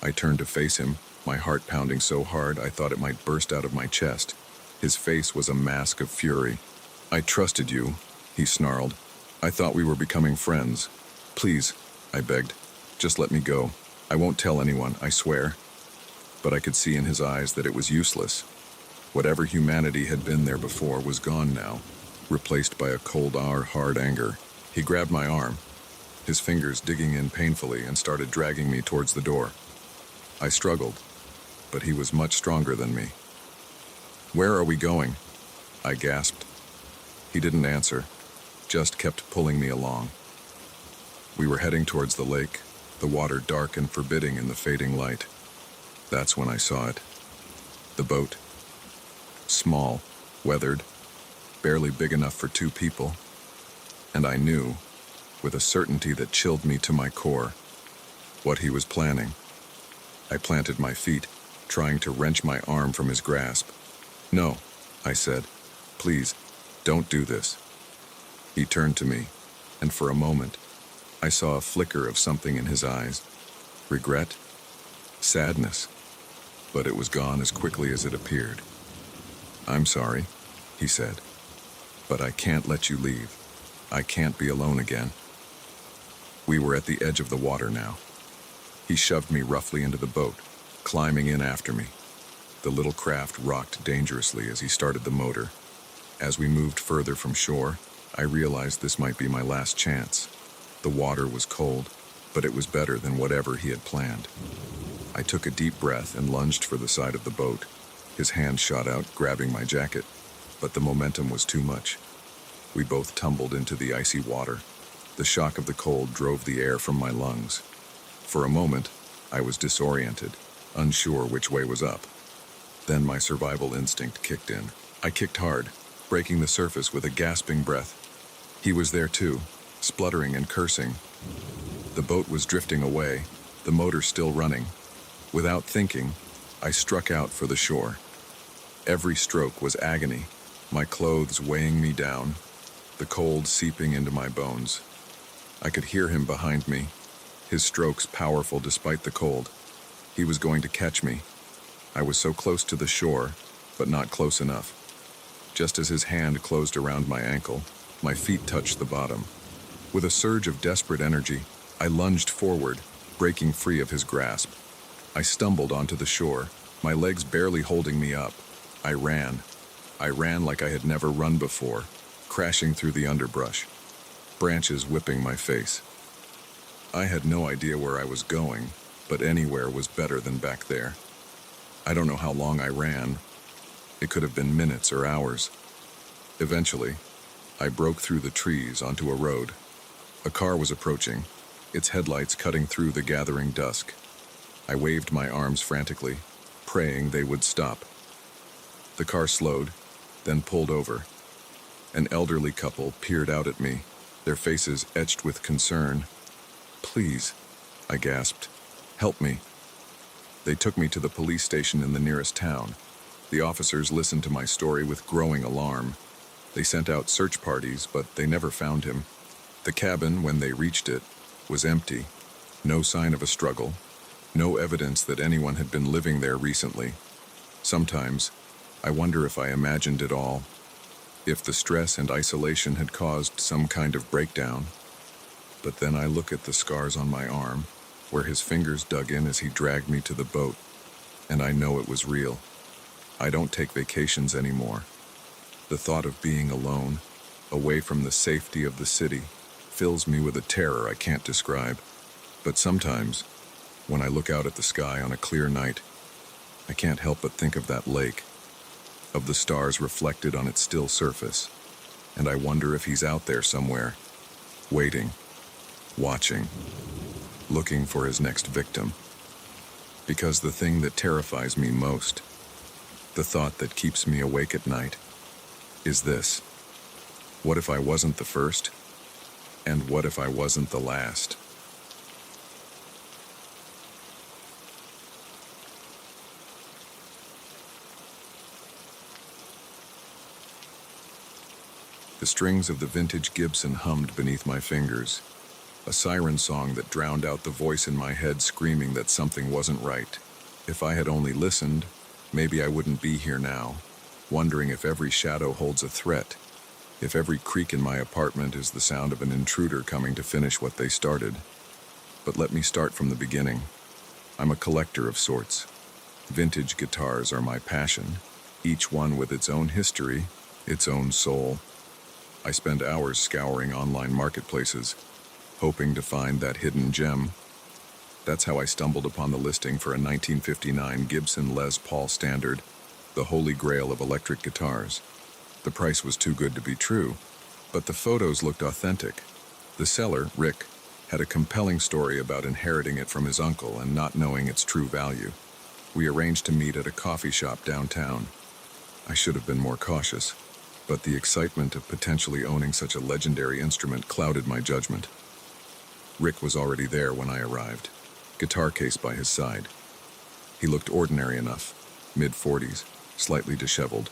I turned to face him, my heart pounding so hard I thought it might burst out of my chest. His face was a mask of fury. "I trusted you," he snarled. "I thought we were becoming friends. Please," I begged, "just let me go. I won't tell anyone, I swear." But I could see in his eyes that it was useless. Whatever humanity had been there before was gone now, replaced by a cold, hard anger. He grabbed my arm, his fingers digging in painfully, and started dragging me towards the door. I struggled, but he was much stronger than me. "Where are we going?" I gasped. He didn't answer, just kept pulling me along. We were heading towards the lake, the water dark and forbidding in the fading light. That's when I saw it. The boat. Small, weathered, barely big enough for two people. And I knew, with a certainty that chilled me to my core, what he was planning. I planted my feet, trying to wrench my arm from his grasp. "No," I said. "Please, don't do this." He turned to me, and for a moment, I saw a flicker of something in his eyes. Regret? Sadness. But it was gone as quickly as it appeared. "I'm sorry," he said, "but I can't let you leave. I can't be alone again." We were at the edge of the water now. He shoved me roughly into the boat, climbing in after me. The little craft rocked dangerously as he started the motor. As we moved further from shore, I realized this might be my last chance. The water was cold, but it was better than whatever he had planned. I took a deep breath and lunged for the side of the boat. His hand shot out, grabbing my jacket, but the momentum was too much. We both tumbled into the icy water. The shock of the cold drove the air from my lungs. For a moment, I was disoriented, unsure which way was up. Then my survival instinct kicked in. I kicked hard, breaking the surface with a gasping breath. He was there too, spluttering and cursing. The boat was drifting away, the motor still running. Without thinking, I struck out for the shore. Every stroke was agony, my clothes weighing me down, the cold seeping into my bones. I could hear him behind me, his strokes powerful despite the cold. He was going to catch me. I was so close to the shore, but not close enough. Just as his hand closed around my ankle, my feet touched the bottom. With a surge of desperate energy, I lunged forward, breaking free of his grasp. I stumbled onto the shore, my legs barely holding me up. I ran. I ran like I had never run before, crashing through the underbrush, branches whipping my face. I had no idea where I was going, but anywhere was better than back there. I don't know how long I ran. It could have been minutes or hours. Eventually, I broke through the trees onto a road. A car was approaching, its headlights cutting through the gathering dusk. I waved my arms frantically, praying they would stop. The car slowed, then pulled over. An elderly couple peered out at me, their faces etched with concern. "Please," I gasped, "help me." They took me to the police station in the nearest town. The officers listened to my story with growing alarm. They sent out search parties, but they never found him. The cabin, when they reached it, was empty. No sign of a struggle. No evidence that anyone had been living there recently. Sometimes, I wonder if I imagined it all. If the stress and isolation had caused some kind of breakdown. But then I look at the scars on my arm, where his fingers dug in as he dragged me to the boat, and I know it was real. I don't take vacations anymore. The thought of being alone, away from the safety of the city, fills me with a terror I can't describe. But sometimes, when I look out at the sky on a clear night, I can't help but think of that lake, of the stars reflected on its still surface, and I wonder if he's out there somewhere, waiting, watching, looking for his next victim. Because the thing that terrifies me most, the thought that keeps me awake at night, is this: what if I wasn't the first? And what if I wasn't the last? The strings of the vintage Gibson hummed beneath my fingers, a siren song that drowned out the voice in my head screaming that something wasn't right. If I had only listened, maybe I wouldn't be here now, wondering if every shadow holds a threat, if every creak in my apartment is the sound of an intruder coming to finish what they started. But let me start from the beginning. I'm a collector of sorts. Vintage guitars are my passion, each one with its own history, its own soul. I spend hours scouring online marketplaces, hoping to find that hidden gem. That's how I stumbled upon the listing for a 1959 Gibson Les Paul Standard, the holy grail of electric guitars. The price was too good to be true, but the photos looked authentic. The seller, Rick, had a compelling story about inheriting it from his uncle and not knowing its true value. We arranged to meet at a coffee shop downtown. I should have been more cautious, but the excitement of potentially owning such a legendary instrument clouded my judgment. Rick was already there when I arrived, guitar case by his side. He looked ordinary enough, mid-40s, slightly disheveled,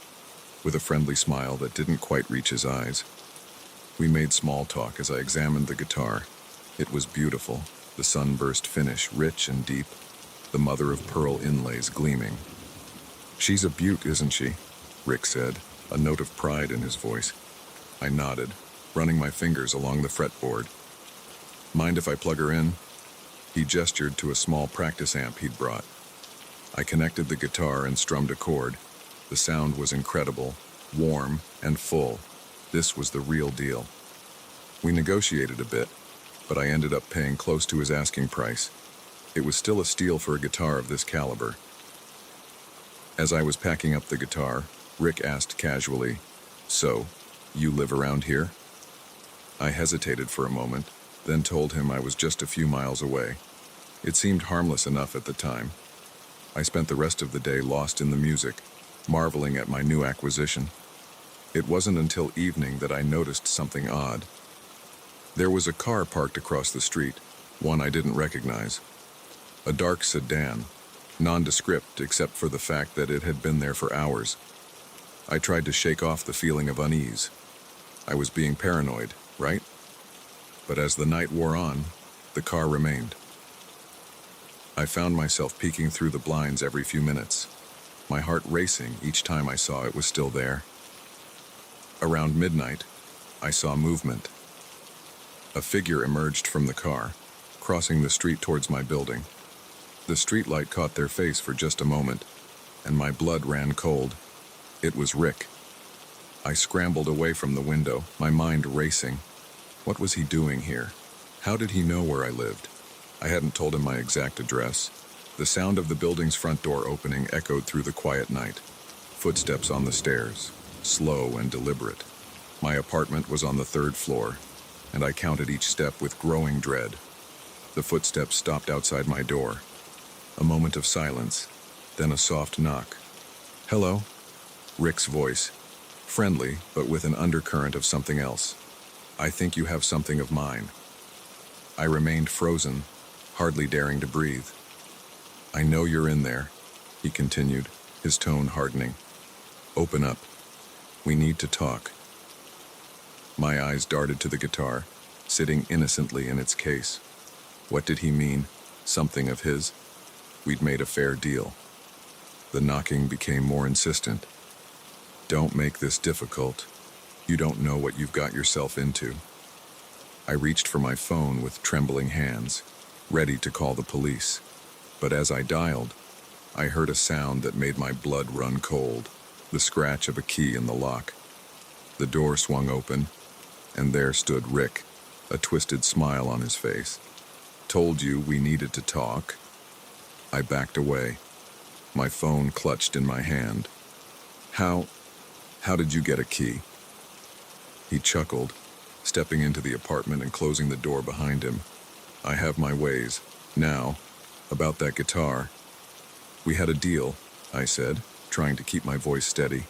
with a friendly smile that didn't quite reach his eyes. We made small talk as I examined the guitar. It was beautiful, the sunburst finish rich and deep, the mother-of-pearl inlays gleaming. "She's a beaut, isn't she?" Rick said, a note of pride in his voice. I nodded, running my fingers along the fretboard. "Mind if I plug her in?" He gestured to a small practice amp he'd brought. I connected the guitar and strummed a chord. The sound was incredible, warm, and full. This was the real deal. We negotiated a bit, but I ended up paying close to his asking price. It was still a steal for a guitar of this caliber. As I was packing up the guitar, Rick asked casually, "So, you live around here?" I hesitated for a moment, then told him I was just a few miles away. It seemed harmless enough at the time. I spent the rest of the day lost in the music, marveling at my new acquisition. It wasn't until evening that I noticed something odd. There was a car parked across the street, one I didn't recognize. A dark sedan, nondescript except for the fact that it had been there for hours. I tried to shake off the feeling of unease. I was being paranoid, right? But as the night wore on, the car remained. I found myself peeking through the blinds every few minutes, my heart racing each time I saw it was still there. Around midnight, I saw movement. A figure emerged from the car, crossing the street towards my building. The streetlight caught their face for just a moment, and my blood ran cold. It was Rick. I scrambled away from the window, my mind racing. What was he doing here? How did he know where I lived? I hadn't told him my exact address. The sound of the building's front door opening echoed through the quiet night. Footsteps on the stairs, slow and deliberate. My apartment was on the 3rd floor, and I counted each step with growing dread. The footsteps stopped outside my door. A moment of silence, then a soft knock. "Hello?" Rick's voice, friendly, but with an undercurrent of something else. "I think you have something of mine." I remained frozen, hardly daring to breathe. "I know you're in there," he continued, his tone hardening. "Open up. We need to talk." My eyes darted to the guitar, sitting innocently in its case. What did he mean? Something of his? We'd made a fair deal. The knocking became more insistent. "Don't make this difficult. You don't know what you've got yourself into." I reached for my phone with trembling hands, ready to call the police. But as I dialed, I heard a sound that made my blood run cold, the scratch of a key in the lock. The door swung open, and there stood Rick, a twisted smile on his face. "Told you we needed to talk." I backed away, my phone clutched in my hand. How did you get a key?" He chuckled, stepping into the apartment and closing the door behind him. "I have my ways. Now, about that guitar." "We had a deal," I said, trying to keep my voice steady.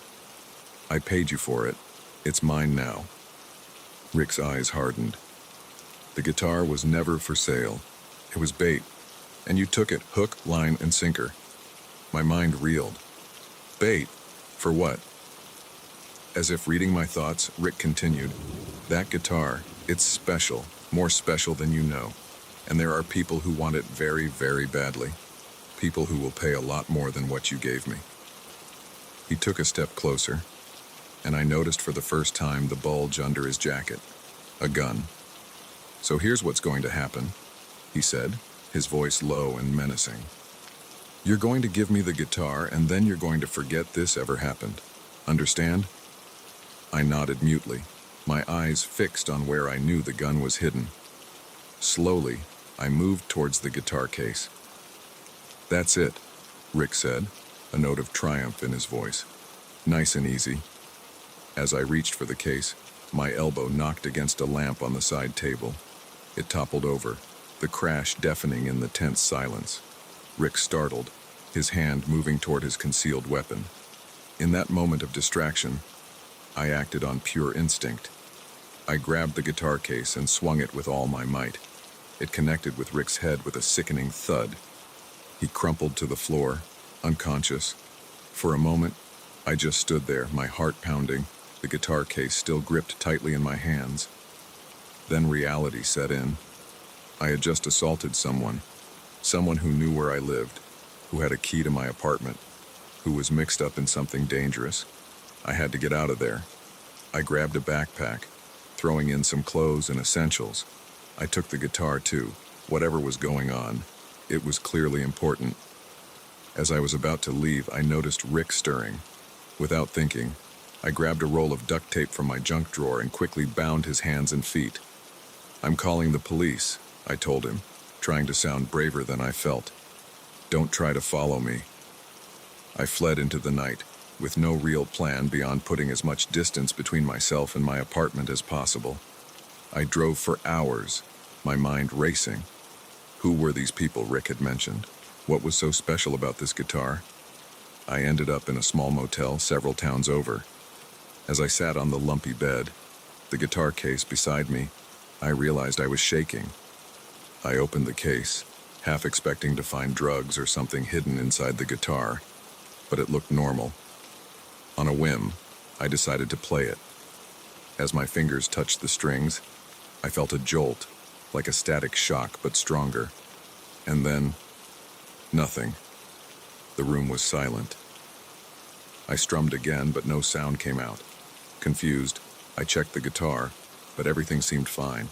"I paid you for it. It's mine now." Rick's eyes hardened. "The guitar was never for sale. It was bait, and you took it hook, line, and sinker." My mind reeled. "Bait? For what?" As if reading my thoughts, Rick continued, "That guitar, it's special, more special than you know. And there are people who want it very, very badly. People who will pay a lot more than what you gave me." He took a step closer, and I noticed for the first time the bulge under his jacket. A gun. "So here's what's going to happen," he said, his voice low and menacing. "You're going to give me the guitar, and then you're going to forget this ever happened. Understand?" I nodded mutely, my eyes fixed on where I knew the gun was hidden. Slowly, I moved towards the guitar case. "That's it," Rick said, a note of triumph in his voice. "Nice and easy." As I reached for the case, my elbow knocked against a lamp on the side table. It toppled over, the crash deafening in the tense silence. Rick startled, his hand moving toward his concealed weapon. In that moment of distraction, I acted on pure instinct. I grabbed the guitar case and swung it with all my might. It connected with Rick's head with a sickening thud. He crumpled to the floor, unconscious. For a moment, I just stood there, my heart pounding, the guitar case still gripped tightly in my hands. Then reality set in. I had just assaulted someone who knew where I lived, who had a key to my apartment, who was mixed up in something dangerous. I had to get out of there. I grabbed a backpack, throwing in some clothes and essentials. I took the guitar too. Whatever was going on, it was clearly important. As I was about to leave, I noticed Rick stirring. Without thinking, I grabbed a roll of duct tape from my junk drawer and quickly bound his hands and feet. "I'm calling the police," I told him, trying to sound braver than I felt. "Don't try to follow me." I fled into the night, with no real plan beyond putting as much distance between myself and my apartment as possible. I drove for hours, my mind racing. Who were these people Rick had mentioned? What was so special about this guitar? I ended up in a small motel several towns over. As I sat on the lumpy bed, the guitar case beside me, I realized I was shaking. I opened the case, half expecting to find drugs or something hidden inside the guitar, but it looked normal. On a whim, I decided to play it. As my fingers touched the strings, I felt a jolt, like a static shock but stronger. And then, Nothing. The room was silent. I strummed again, but no sound came out. Confused, I checked the guitar, but everything seemed fine.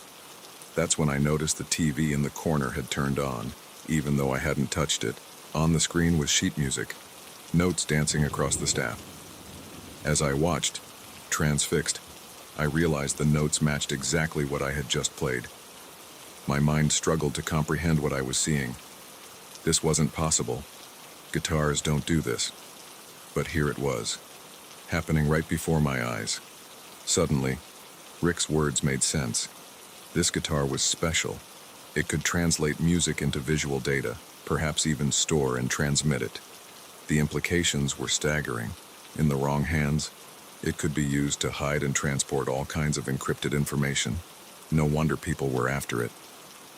That's when I noticed the TV in the corner had turned on, even though I hadn't touched it. On the screen was sheet music, notes dancing across the staff. As I watched, transfixed, I realized the notes matched exactly what I had just played. My mind struggled to comprehend what I was seeing. This wasn't possible. Guitars don't do this. But here it was, happening right before my eyes. Suddenly, Rick's words made sense. This guitar was special. It could translate music into visual data, perhaps even store and transmit it. The implications were staggering. In the wrong hands, it could be used to hide and transport all kinds of encrypted information. No wonder people were after it.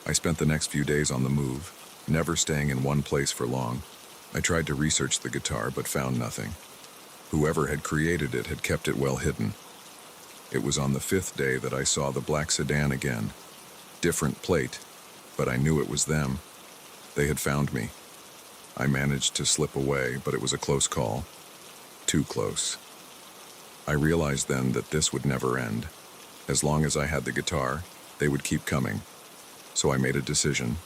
I spent the next few days on the move, never staying in one place for long. I tried to research the guitar, but found nothing. Whoever had created it had kept it well hidden. It was on the 5th day that I saw the black sedan again. Different plate, but I knew it was them. They had found me. I managed to slip away, but it was a close call. Too close. I realized then that this would never end. As long as I had the guitar, they would keep coming. So I made a decision.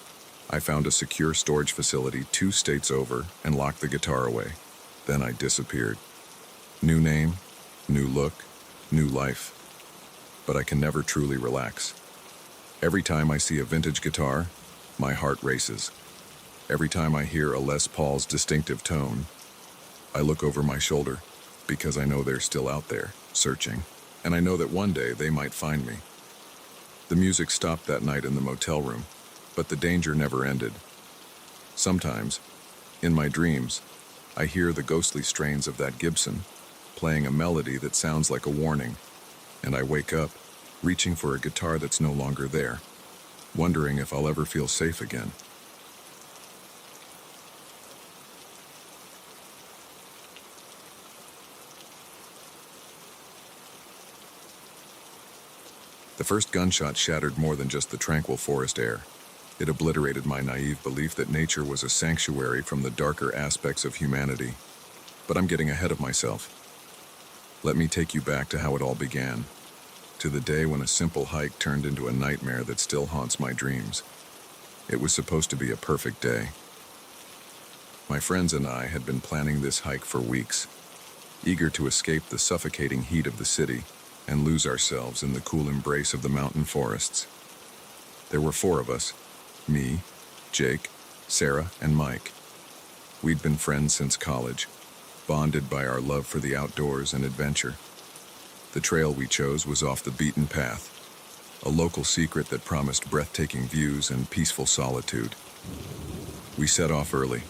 I found a secure storage facility 2 states over and locked the guitar away. Then I disappeared. New name, new look, new life. But I can never truly relax. Every time I see a vintage guitar, my heart races. Every time I hear a Les Paul's distinctive tone, I look over my shoulder because I know they're still out there, searching. And I know that one day they might find me. The music stopped that night in the motel room, but the danger never ended. Sometimes, in my dreams, I hear the ghostly strains of that Gibson, playing a melody that sounds like a warning, and I wake up, reaching for a guitar that's no longer there, wondering if I'll ever feel safe again. The first gunshot shattered more than just the tranquil forest air. It obliterated my naive belief that nature was a sanctuary from the darker aspects of humanity. But I'm getting ahead of myself. Let me take you back to how it all began, to the day when a simple hike turned into a nightmare that still haunts my dreams. It was supposed to be a perfect day. My friends and I had been planning this hike for weeks, eager to escape the suffocating heat of the city and lose ourselves in the cool embrace of the mountain forests. There were 4 of us, me, Jake, Sarah, and Mike. We'd been friends since college, bonded by our love for the outdoors and adventure. The trail we chose was off the beaten path, a local secret that promised breathtaking views and peaceful solitude. We set off early,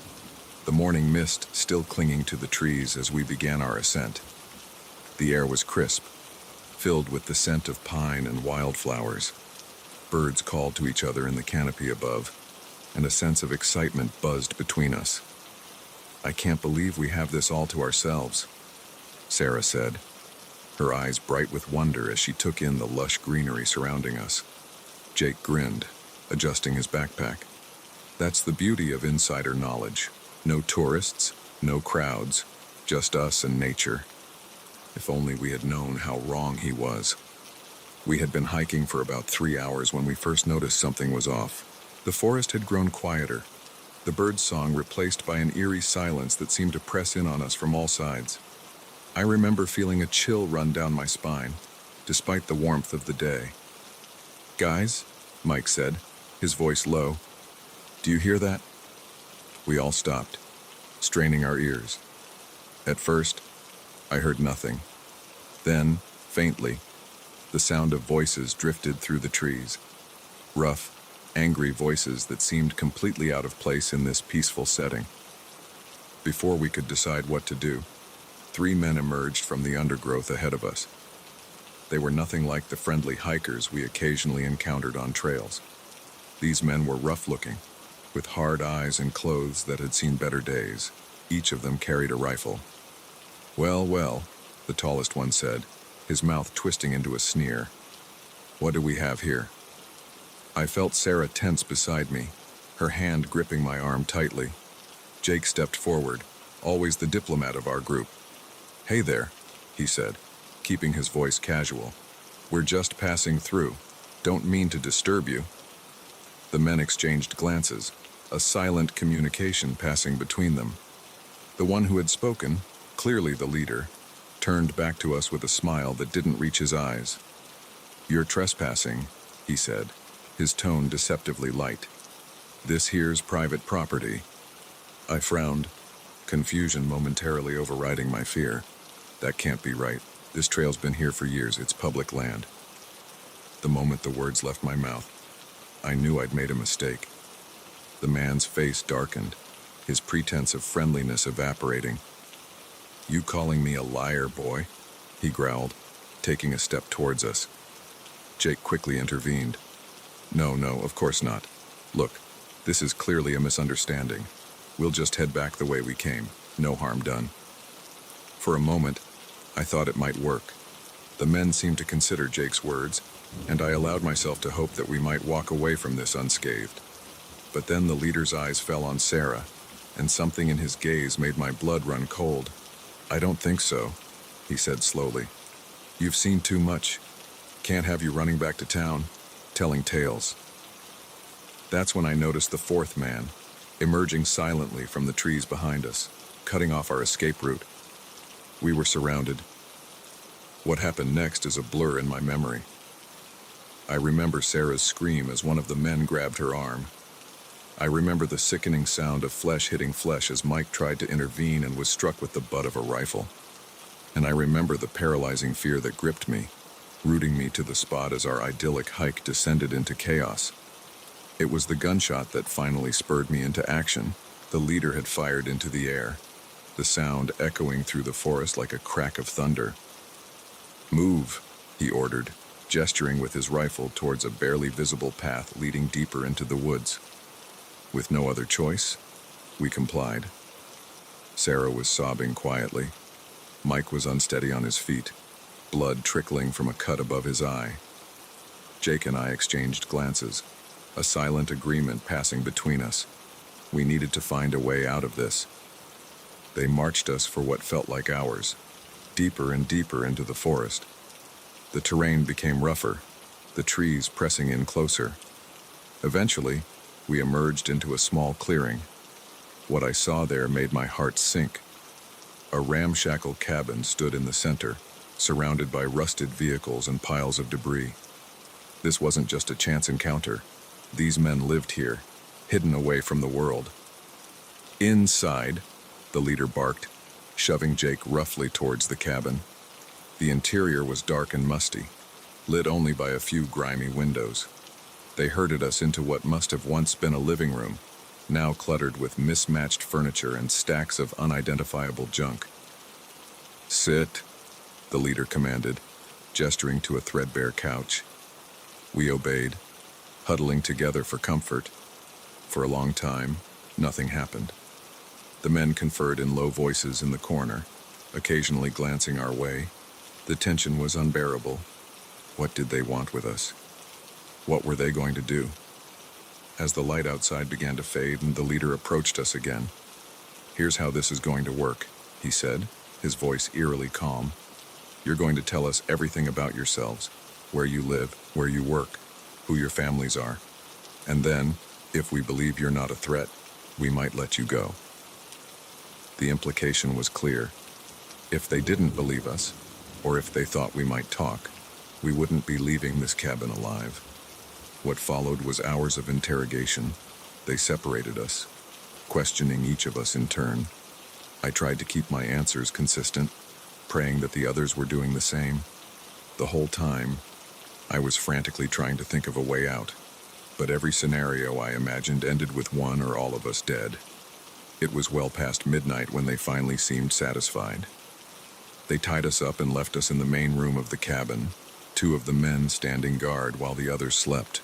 the morning mist still clinging to the trees as we began our ascent. The air was crisp, filled with the scent of pine and wildflowers. Birds called to each other in the canopy above, and a sense of excitement buzzed between us. "I can't believe we have this all to ourselves," Sarah said, her eyes bright with wonder as she took in the lush greenery surrounding us. Jake grinned, adjusting his backpack. That's the beauty of insider knowledge. No tourists, no crowds, just us and nature. If only we had known how wrong he was. We had been hiking for about 3 hours when we first noticed something was off. The forest had grown quieter, the bird's song replaced by an eerie silence that seemed to press in on us from all sides. I remember feeling a chill run down my spine, despite the warmth of the day. "Guys," Mike said, his voice low, "do you hear that?" We all stopped, straining our ears. At first, I heard nothing. Then, faintly, the sound of voices drifted through the trees. Rough, angry voices that seemed completely out of place in this peaceful setting. Before we could decide what to do, 3 men emerged from the undergrowth ahead of us. They were nothing like the friendly hikers we occasionally encountered on trails. These men were rough-looking, with hard eyes and clothes that had seen better days. Each of them carried a rifle. "Well, well," the tallest one said, his mouth twisting into a sneer. "What do we have here?" I felt Sarah tense beside me, her hand gripping my arm tightly. Jake stepped forward, always the diplomat of our group. "Hey there," he said, keeping his voice casual. "We're just passing through. Don't mean to disturb you." The men exchanged glances, a silent communication passing between them. The one who had spoken, clearly the leader, turned back to us with a smile that didn't reach his eyes. "You're trespassing," he said, his tone deceptively light. "This here's private property." I frowned, confusion momentarily overriding my fear. That can't be right. This trail's been here for years. It's public land. The moment the words left my mouth, I knew I'd made a mistake. The man's face darkened, his pretense of friendliness evaporating. "You calling me a liar, boy?" he growled, taking a step towards us. Jake quickly intervened. No, of course not. Look, this is clearly a misunderstanding. We'll just head back the way we came. No harm done." For a moment, I thought it might work. The men seemed to consider Jake's words, and I allowed myself to hope that we might walk away from this unscathed. But then the leader's eyes fell on Sarah, and something in his gaze made my blood run cold. "I don't think so," he said slowly. "You've seen too much. Can't have you running back to town, telling tales." That's when I noticed the fourth man, emerging silently from the trees behind us, cutting off our escape route. We were surrounded. What happened next is a blur in my memory. I remember Sarah's scream as one of the men grabbed her arm. I remember the sickening sound of flesh hitting flesh as Mike tried to intervene and was struck with the butt of a rifle. And I remember the paralyzing fear that gripped me, rooting me to the spot as our idyllic hike descended into chaos. It was the gunshot that finally spurred me into action. The leader had fired into the air, the sound echoing through the forest like a crack of thunder. "Move," he ordered, gesturing with his rifle towards a barely visible path leading deeper into the woods. With no other choice, we complied. Sarah was sobbing quietly. Mike was unsteady on his feet, blood trickling from a cut above his eye. Jake and I exchanged glances, a silent agreement passing between us. We needed to find a way out of this. They marched us for what felt like hours, deeper and deeper into the forest. The terrain became rougher, the trees pressing in closer. Eventually, we emerged into a small clearing. What I saw there made my heart sink. A ramshackle cabin stood in the center, surrounded by rusted vehicles and piles of debris. This wasn't just a chance encounter. These men lived here, hidden away from the world. "Inside," the leader barked, shoving Jake roughly towards the cabin. The interior was dark and musty, lit only by a few grimy windows. They herded us into what must have once been a living room, now cluttered with mismatched furniture and stacks of unidentifiable junk. "Sit," the leader commanded, gesturing to a threadbare couch. We obeyed, huddling together for comfort. For a long time, nothing happened. The men conferred in low voices in the corner, occasionally glancing our way. The tension was unbearable. What did they want with us? What were they going to do? As the light outside began to fade and the leader approached us again, "Here's how this is going to work," he said, his voice eerily calm. "You're going to tell us everything about yourselves, where you live, where you work, who your families are. And then, if we believe you're not a threat, we might let you go." The implication was clear. If they didn't believe us, or if they thought we might talk, we wouldn't be leaving this cabin alive. What followed was hours of interrogation. They separated us, questioning each of us in turn. I tried to keep my answers consistent, praying that the others were doing the same. The whole time, I was frantically trying to think of a way out, but every scenario I imagined ended with one or all of us dead. It was well past midnight when they finally seemed satisfied. They tied us up and left us in the main room of the cabin, two of the men standing guard while the others slept.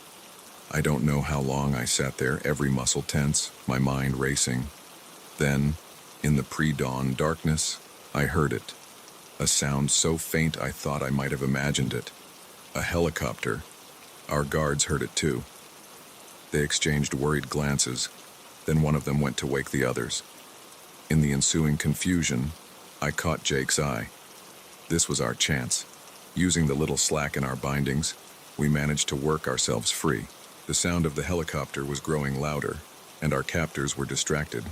I don't know how long I sat there, every muscle tense, my mind racing. Then, in the pre-dawn darkness, I heard it. A sound so faint I thought I might have imagined it. A helicopter. Our guards heard it too. They exchanged worried glances. Then one of them went to wake the others. In the ensuing confusion, I caught Jake's eye. This was our chance. Using the little slack in our bindings, we managed to work ourselves free. The sound of the helicopter was growing louder, and our captors were distracted,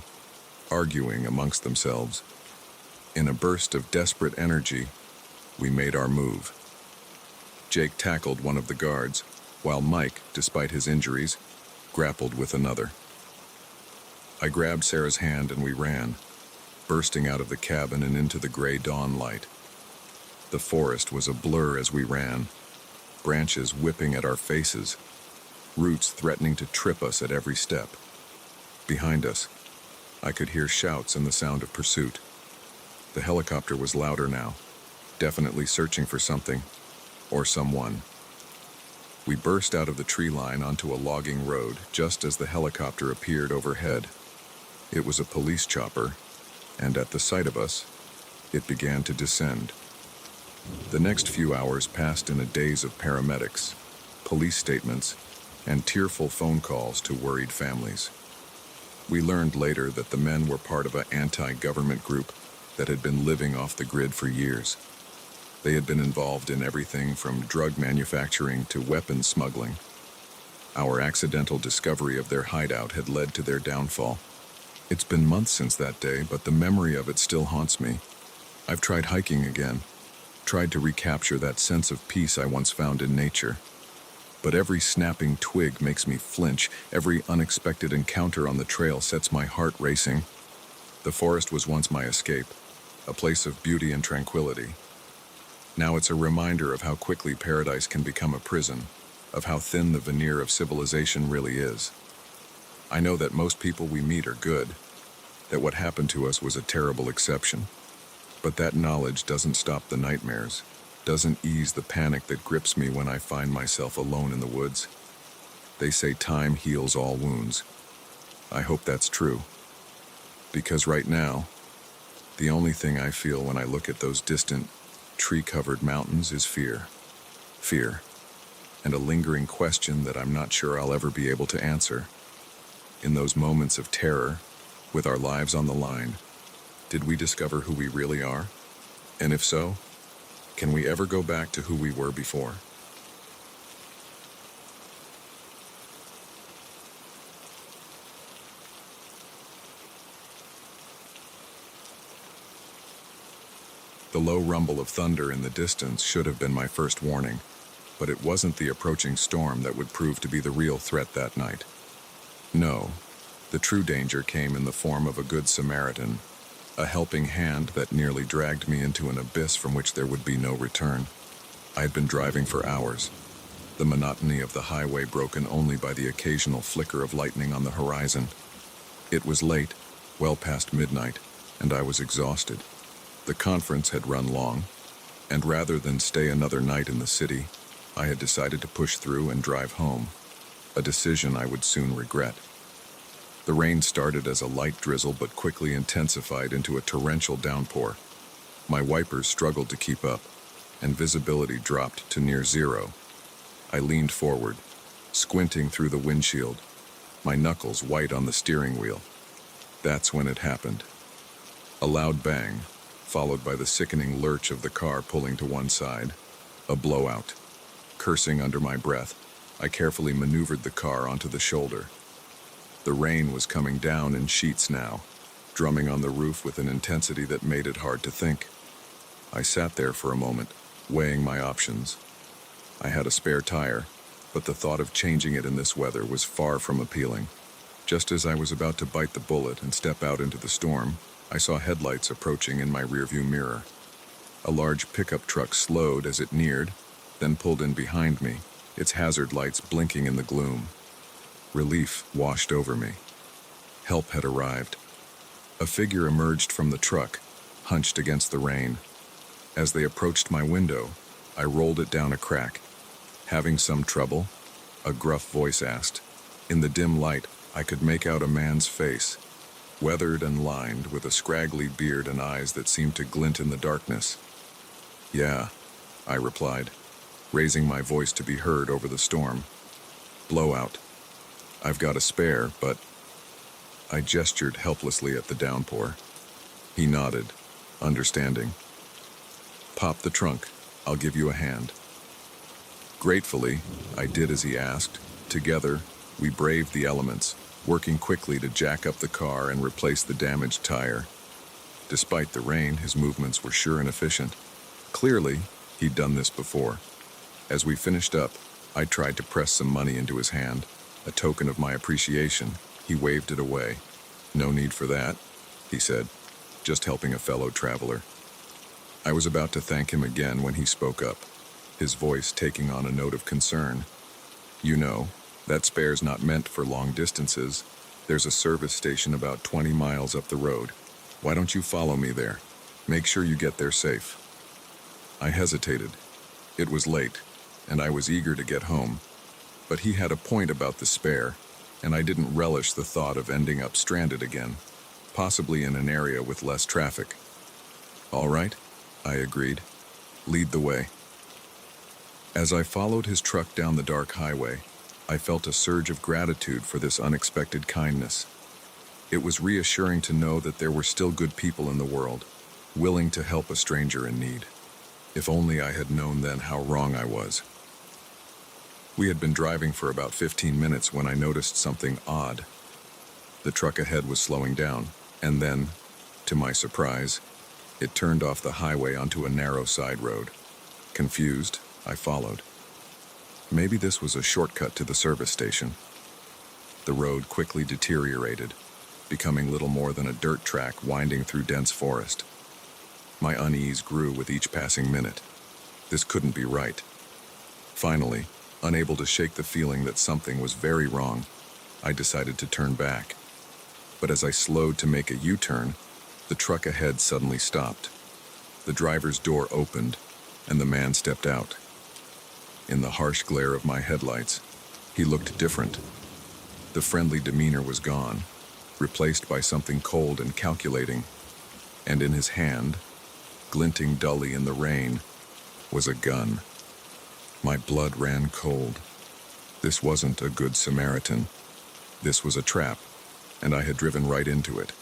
arguing amongst themselves. In a burst of desperate energy, we made our move. Jake tackled one of the guards, while Mike, despite his injuries, grappled with another. I grabbed Sarah's hand and we ran, bursting out of the cabin and into the gray dawn light. The forest was a blur as we ran, branches whipping at our faces, roots threatening to trip us at every step. Behind us, I could hear shouts and the sound of pursuit. The helicopter was louder now, definitely searching for something, or someone. We burst out of the tree line onto a logging road just as the helicopter appeared overhead. It was a police chopper, and at the sight of us, it began to descend. The next few hours passed in a daze of paramedics, police statements, and tearful phone calls to worried families. We learned later that the men were part of an anti-government group that had been living off the grid for years. They had been involved in everything from drug manufacturing to weapons smuggling. Our accidental discovery of their hideout had led to their downfall. It's been months since that day, but the memory of it still haunts me. I've tried hiking again, tried to recapture that sense of peace I once found in nature. But every snapping twig makes me flinch, every unexpected encounter on the trail sets my heart racing. The forest was once my escape, a place of beauty and tranquility. Now it's a reminder of how quickly paradise can become a prison, of how thin the veneer of civilization really is. I know that most people we meet are good, that what happened to us was a terrible exception. But that knowledge doesn't stop the nightmares, doesn't ease the panic that grips me when I find myself alone in the woods. They say time heals all wounds. I hope that's true. Because right now, the only thing I feel when I look at those distant, tree-covered mountains is fear. Fear. And a lingering question that I'm not sure I'll ever be able to answer. In those moments of terror, with our lives on the line, did we discover who we really are? And if so, can we ever go back to who we were before? The low rumble of thunder in the distance should have been my first warning, but it wasn't the approaching storm that would prove to be the real threat that night. No, the true danger came in the form of a good Samaritan, a helping hand that nearly dragged me into an abyss from which there would be no return. I had been driving for hours, the monotony of the highway broken only by the occasional flicker of lightning on the horizon. It was late, well past midnight, and I was exhausted. The conference had run long, and rather than stay another night in the city, I had decided to push through and drive home, a decision I would soon regret. The rain started as a light drizzle but quickly intensified into a torrential downpour. My wipers struggled to keep up, and visibility dropped to near zero. I leaned forward, squinting through the windshield, my knuckles white on the steering wheel. That's when it happened. A loud bang, followed by the sickening lurch of the car pulling to one side. A blowout. Cursing under my breath, I carefully maneuvered the car onto the shoulder. The rain was coming down in sheets now, drumming on the roof with an intensity that made it hard to think. I sat there for a moment, weighing my options. I had a spare tire, but the thought of changing it in this weather was far from appealing. Just as I was about to bite the bullet and step out into the storm, I saw headlights approaching in my rearview mirror. A large pickup truck slowed as it neared, then pulled in behind me, its hazard lights blinking in the gloom. Relief washed over me. Help had arrived. A figure emerged from the truck, hunched against the rain. As they approached my window, I rolled it down a crack. "Having some trouble?" a gruff voice asked. In the dim light, I could make out a man's face, weathered and lined with a scraggly beard and eyes that seemed to glint in the darkness. "Yeah," I replied, raising my voice to be heard over the storm. "Blowout. I've got a spare, but..." I gestured helplessly at the downpour. He nodded, understanding. "Pop the trunk. I'll give you a hand." Gratefully, I did as he asked. Together, we braved the elements, working quickly to jack up the car and replace the damaged tire. Despite the rain, his movements were sure and efficient. Clearly, he'd done this before. As we finished up, I tried to press some money into his hand, a token of my appreciation. He waved it away. "No need for that," he said, "just helping a fellow traveler." I was about to thank him again when he spoke up, his voice taking on a note of concern. "You know, that spare's not meant for long distances. There's a service station about 20 miles up the road. Why don't you follow me there? Make sure you get there safe." I hesitated. It was late, and I was eager to get home. But he had a point about the spare, and I didn't relish the thought of ending up stranded again, possibly in an area with less traffic. "All right," I agreed. "Lead the way." As I followed his truck down the dark highway, I felt a surge of gratitude for this unexpected kindness. It was reassuring to know that there were still good people in the world, willing to help a stranger in need. If only I had known then how wrong I was. We had been driving for about 15 minutes when I noticed something odd. The truck ahead was slowing down, and then, to my surprise, it turned off the highway onto a narrow side road. Confused, I followed. Maybe this was a shortcut to the service station. The road quickly deteriorated, becoming little more than a dirt track winding through dense forest. My unease grew with each passing minute. This couldn't be right. Finally, unable to shake the feeling that something was very wrong, I decided to turn back. But as I slowed to make a U-turn, the truck ahead suddenly stopped. The driver's door opened, and the man stepped out. In the harsh glare of my headlights, he looked different. The friendly demeanor was gone, replaced by something cold and calculating, and in his hand, glinting dully in the rain, was a gun. My blood ran cold. This wasn't a good Samaritan. This was a trap, and I had driven right into it.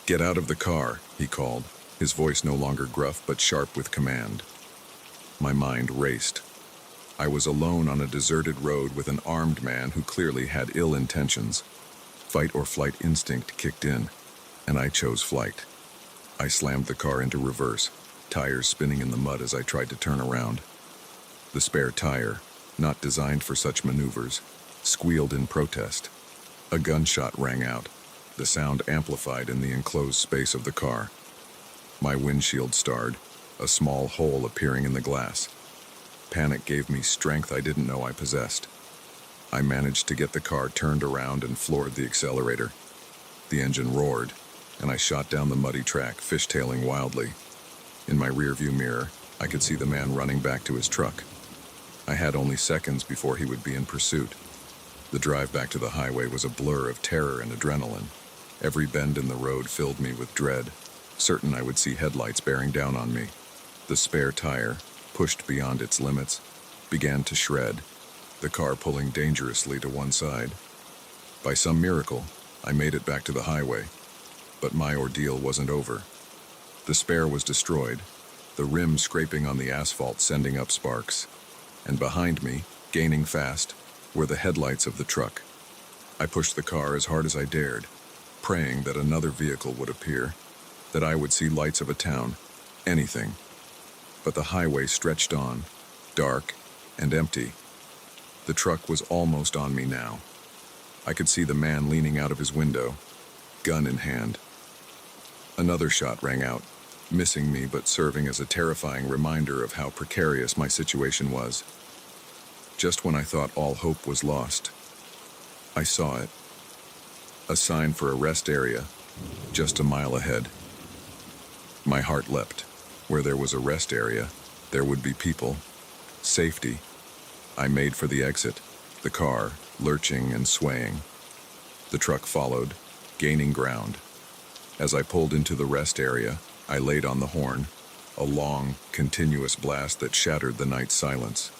"Get out of the car," he called, his voice no longer gruff but sharp with command. My mind raced. I was alone on a deserted road with an armed man who clearly had ill intentions. Fight or flight instinct kicked in, and I chose flight. I slammed the car into reverse, tires spinning in the mud as I tried to turn around. The spare tire, not designed for such maneuvers, squealed in protest. A gunshot rang out, the sound amplified in the enclosed space of the car. My windshield starred, a small hole appearing in the glass. Panic gave me strength I didn't know I possessed. I managed to get the car turned around and floored the accelerator. The engine roared, and I shot down the muddy track, fishtailing wildly. In my rearview mirror, I could see the man running back to his truck. I had only seconds before he would be in pursuit. The drive back to the highway was a blur of terror and adrenaline. Every bend in the road filled me with dread, certain I would see headlights bearing down on me. The spare tire, pushed beyond its limits, began to shred, the car pulling dangerously to one side. By some miracle, I made it back to the highway, but my ordeal wasn't over. The spare was destroyed, the rim scraping on the asphalt sending up sparks, and behind me, gaining fast, were the headlights of the truck. I pushed the car as hard as I dared, praying that another vehicle would appear, that I would see lights of a town, anything. But the highway stretched on, dark and empty. The truck was almost on me now. I could see the man leaning out of his window, gun in hand. Another shot rang out, missing me but serving as a terrifying reminder of how precarious my situation was. Just when I thought all hope was lost, I saw it. A sign for a rest area, just a mile ahead. My heart leapt. Where there was a rest area, there would be people, safety. I made for the exit, the car lurching and swaying. The truck followed, gaining ground. As I pulled into the rest area, I laid on the horn, a long, continuous blast that shattered the night silence.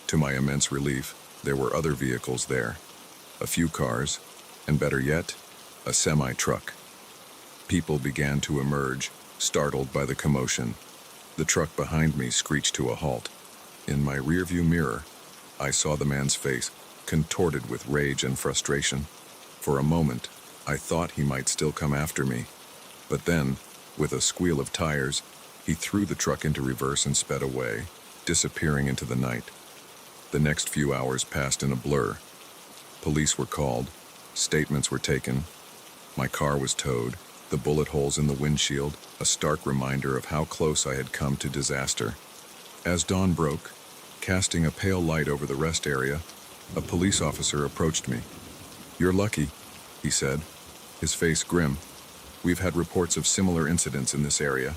To my immense relief, there were other vehicles there. A few cars, and better yet, a semi-truck. People began to emerge, startled by the commotion. The truck behind me screeched to a halt. In my rearview mirror, I saw the man's face, contorted with rage and frustration. For a moment, I thought he might still come after me. But then, with a squeal of tires, he threw the truck into reverse and sped away, disappearing into the night. The next few hours passed in a blur. Police were called, statements were taken, my car was towed, the bullet holes in the windshield, a stark reminder of how close I had come to disaster. As dawn broke, casting a pale light over the rest area, a police officer approached me. "You're lucky," he said, his face grim. "We've had reports of similar incidents in this area.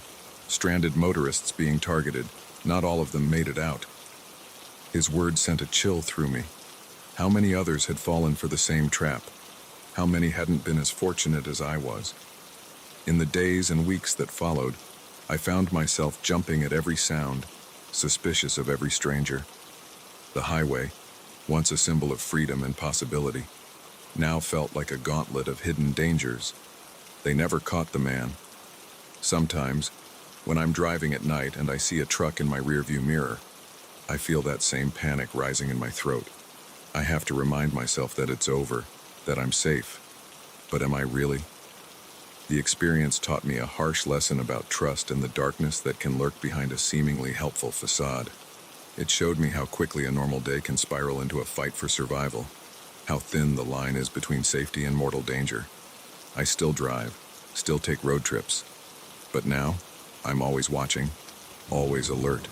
Stranded motorists being targeted. Not all of them made it out." His words sent a chill through me. How many others had fallen for the same trap? How many hadn't been as fortunate as I was? In the days and weeks that followed, I found myself jumping at every sound, suspicious of every stranger. The highway, once a symbol of freedom and possibility, now felt like a gauntlet of hidden dangers. They never caught the man. Sometimes, when I'm driving at night and I see a truck in my rearview mirror, I feel that same panic rising in my throat. I have to remind myself that it's over, that I'm safe. But am I really? The experience taught me a harsh lesson about trust and the darkness that can lurk behind a seemingly helpful facade. It showed me how quickly a normal day can spiral into a fight for survival, how thin the line is between safety and mortal danger. I still drive, still take road trips, but now I'm always watching, always alert,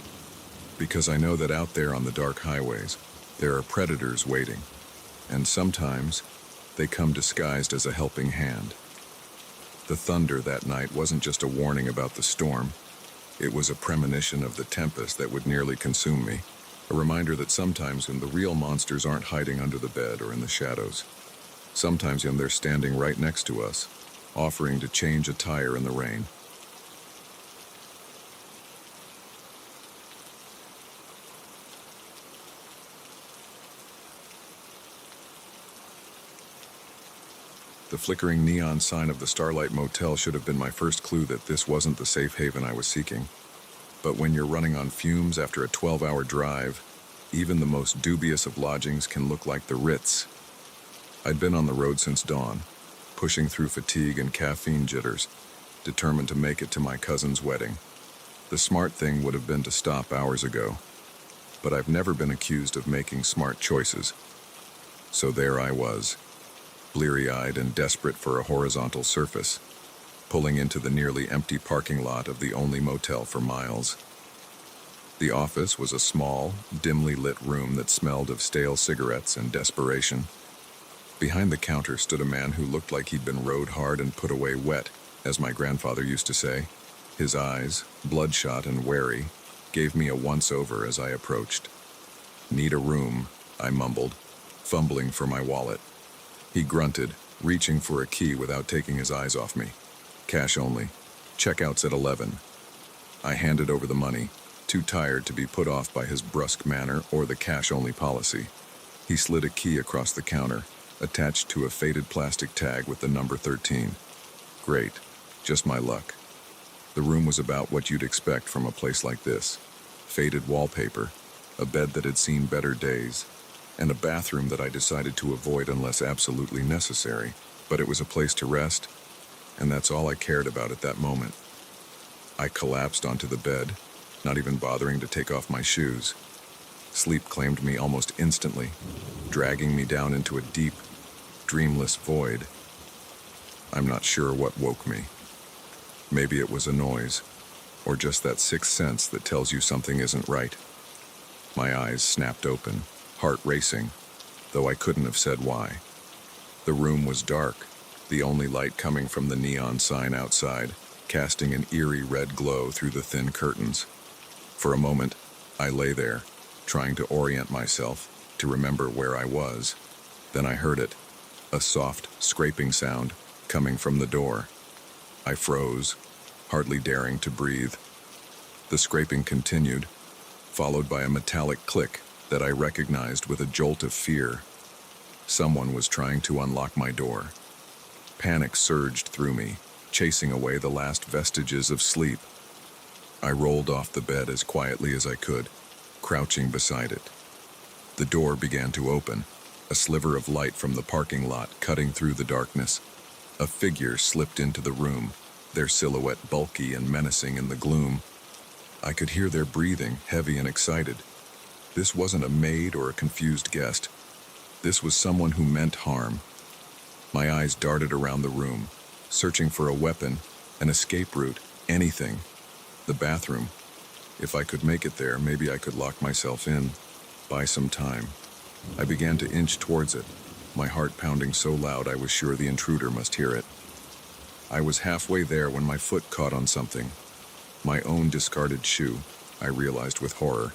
because I know that out there on the dark highways, there are predators waiting, and sometimes they come disguised as a helping hand. The thunder that night wasn't just a warning about the storm. It was a premonition of the tempest that would nearly consume me, a reminder that sometimes when the real monsters aren't hiding under the bed or in the shadows, sometimes when they're standing right next to us, offering to change a tire in the rain. The flickering neon sign of the Starlight Motel should have been my first clue that this wasn't the safe haven I was seeking. But when you're running on fumes after a 12-hour drive, even the most dubious of lodgings can look like the Ritz. I'd been on the road since dawn, pushing through fatigue and caffeine jitters, determined to make it to my cousin's wedding. The smart thing would have been to stop hours ago, but I've never been accused of making smart choices. So there I was, bleary-eyed and desperate for a horizontal surface, pulling into the nearly empty parking lot of the only motel for miles. The office was a small, dimly lit room that smelled of stale cigarettes and desperation. Behind the counter stood a man who looked like he'd been rode hard and put away wet, as my grandfather used to say. His eyes, bloodshot and wary, gave me a once-over as I approached. "Need a room," I mumbled, fumbling for my wallet. He grunted, reaching for a key without taking his eyes off me. "Cash only. Checkout's at 11. I handed over the money, too tired to be put off by his brusque manner or the cash-only policy. He slid a key across the counter, attached to a faded plastic tag with the number 13. Great. Just my luck. The room was about what you'd expect from a place like this. Faded wallpaper, a bed that had seen better days, and a bathroom that I decided to avoid unless absolutely necessary. But it was a place to rest, and that's all I cared about at that moment. I collapsed onto the bed, not even bothering to take off my shoes. Sleep claimed me almost instantly, dragging me down into a deep, dreamless void. I'm not sure what woke me. Maybe it was a noise, or just that sixth sense that tells you something isn't right. My eyes snapped open, heart racing, though I couldn't have said why. The room was dark, the only light coming from the neon sign outside, casting an eerie red glow through the thin curtains. For a moment, I lay there, trying to orient myself, to remember where I was. Then I heard it, a soft, scraping sound coming from the door. I froze, hardly daring to breathe. The scraping continued, followed by a metallic click that I recognized with a jolt of fear. Someone was trying to unlock my door. Panic surged through me, chasing away the last vestiges of sleep. I rolled off the bed as quietly as I could, crouching beside it. The door began to open, a sliver of light from the parking lot cutting through the darkness. A figure slipped into the room, their silhouette bulky and menacing in the gloom. I could hear their breathing, heavy and excited. This wasn't a maid or a confused guest. This was someone who meant harm. My eyes darted around the room, searching for a weapon, an escape route, anything. The bathroom. If I could make it there, maybe I could lock myself in, buy some time. I began to inch towards it, my heart pounding so loud I was sure the intruder must hear it. I was halfway there when my foot caught on something. My own discarded shoe, I realized with horror.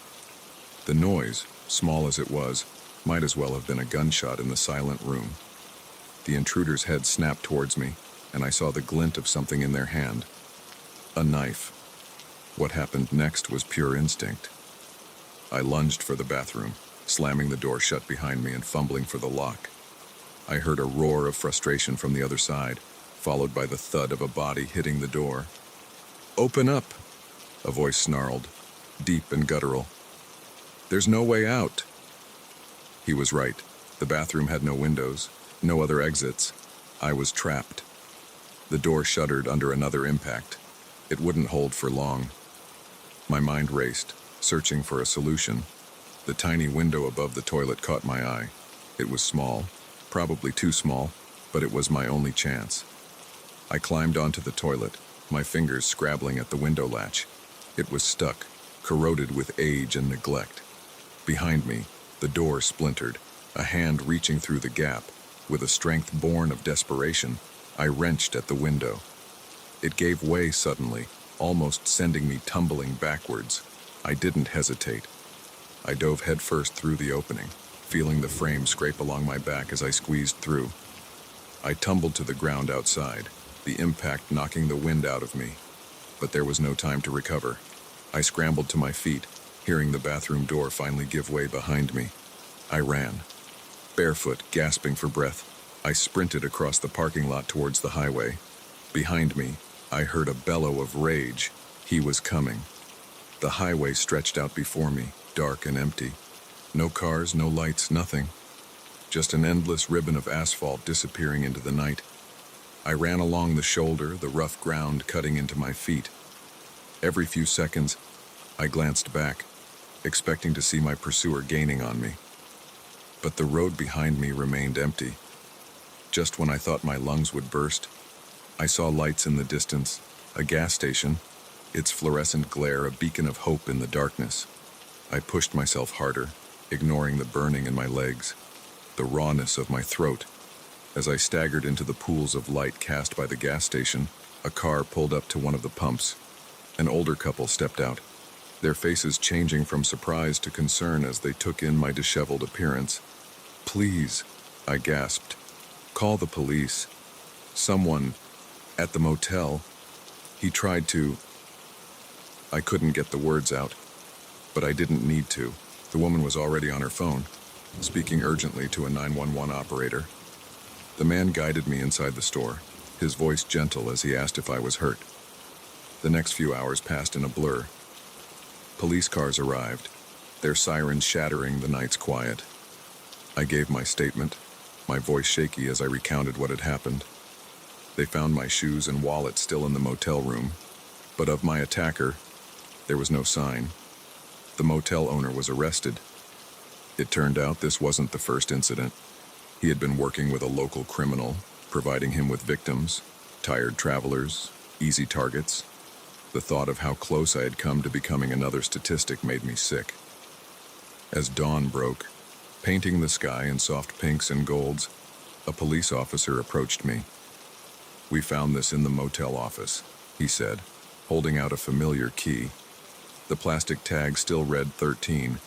The noise, small as it was, might as well have been a gunshot in the silent room. The intruder's head snapped towards me, and I saw the glint of something in their hand. A knife. What happened next was pure instinct. I lunged for the bathroom, slamming the door shut behind me and fumbling for the lock. I heard a roar of frustration from the other side, followed by the thud of a body hitting the door. "Open up!" a voice snarled, deep and guttural. "There's no way out." He was right. The bathroom had no windows, no other exits. I was trapped. The door shuddered under another impact. It wouldn't hold for long. My mind raced, searching for a solution. The tiny window above the toilet caught my eye. It was small, probably too small, but it was my only chance. I climbed onto the toilet, my fingers scrabbling at the window latch. It was stuck, corroded with age and neglect. Behind me, the door splintered, a hand reaching through the gap. With a strength born of desperation, I wrenched at the window. It gave way suddenly, almost sending me tumbling backwards. I didn't hesitate. I dove headfirst through the opening, feeling the frame scrape along my back as I squeezed through. I tumbled to the ground outside, the impact knocking the wind out of me. But there was no time to recover. I scrambled to my feet, hearing the bathroom door finally give way behind me. I ran. Barefoot, gasping for breath, I sprinted across the parking lot towards the highway. Behind me, I heard a bellow of rage. He was coming. The highway stretched out before me, dark and empty. No cars, no lights, nothing. Just an endless ribbon of asphalt disappearing into the night. I ran along the shoulder, the rough ground cutting into my feet. Every few seconds, I glanced back, expecting to see my pursuer gaining on me. But the road behind me remained empty. Just when I thought my lungs would burst, I saw lights in the distance, a gas station, its fluorescent glare a beacon of hope in the darkness. I pushed myself harder, ignoring the burning in my legs, the rawness of my throat. As I staggered into the pools of light cast by the gas station, a car pulled up to one of the pumps. An older couple stepped out, their faces changing from surprise to concern as they took in my disheveled appearance. "Please," I gasped. "Call the police. Someone at the motel. He tried to..." I couldn't get the words out, but I didn't need to. The woman was already on her phone, speaking urgently to a 911 operator. The man guided me inside the store, his voice gentle as he asked if I was hurt. The next few hours passed in a blur. Police cars arrived, their sirens shattering the night's quiet. I gave my statement, my voice shaky as I recounted what had happened. They found my shoes and wallet still in the motel room, but of my attacker, there was no sign. The motel owner was arrested. It turned out this wasn't the first incident. He had been working with a local criminal, providing him with victims, tired travelers, easy targets. The thought of how close I had come to becoming another statistic made me sick. As dawn broke, painting the sky in soft pinks and golds, a police officer approached me. "We found this in the motel office," he said, holding out a familiar key. The plastic tag still read 13,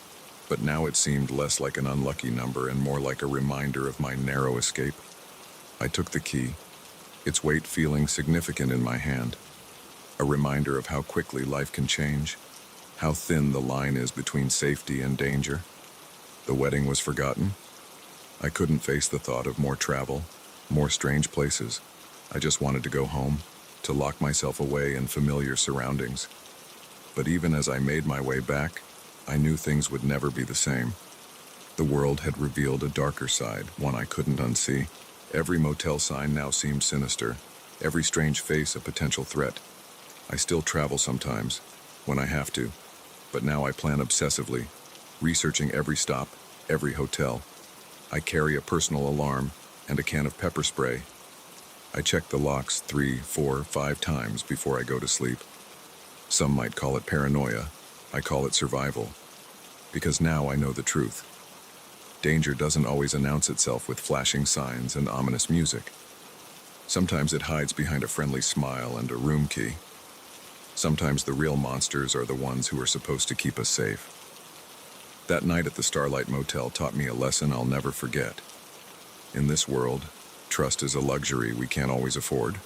but now it seemed less like an unlucky number and more like a reminder of my narrow escape. I took the key, its weight feeling significant in my hand, a reminder of how quickly life can change, how thin the line is between safety and danger. The wedding was forgotten. I couldn't face the thought of more travel, more strange places. I just wanted to go home, to lock myself away in familiar surroundings. But even as I made my way back, I knew things would never be the same. The world had revealed a darker side, one I couldn't unsee. Every motel sign now seemed sinister, every strange face a potential threat. I still travel sometimes, when I have to, but now I plan obsessively, researching every stop, every hotel. I carry a personal alarm and a can of pepper spray. I check the locks 3, 4, 5 times before I go to sleep. Some might call it paranoia. I call it survival. Because now I know the truth. Danger doesn't always announce itself with flashing signs and ominous music. Sometimes it hides behind a friendly smile and a room key. Sometimes the real monsters are the ones who are supposed to keep us safe. That night at the Starlight Motel taught me a lesson I'll never forget. In this world, trust is a luxury we can't always afford.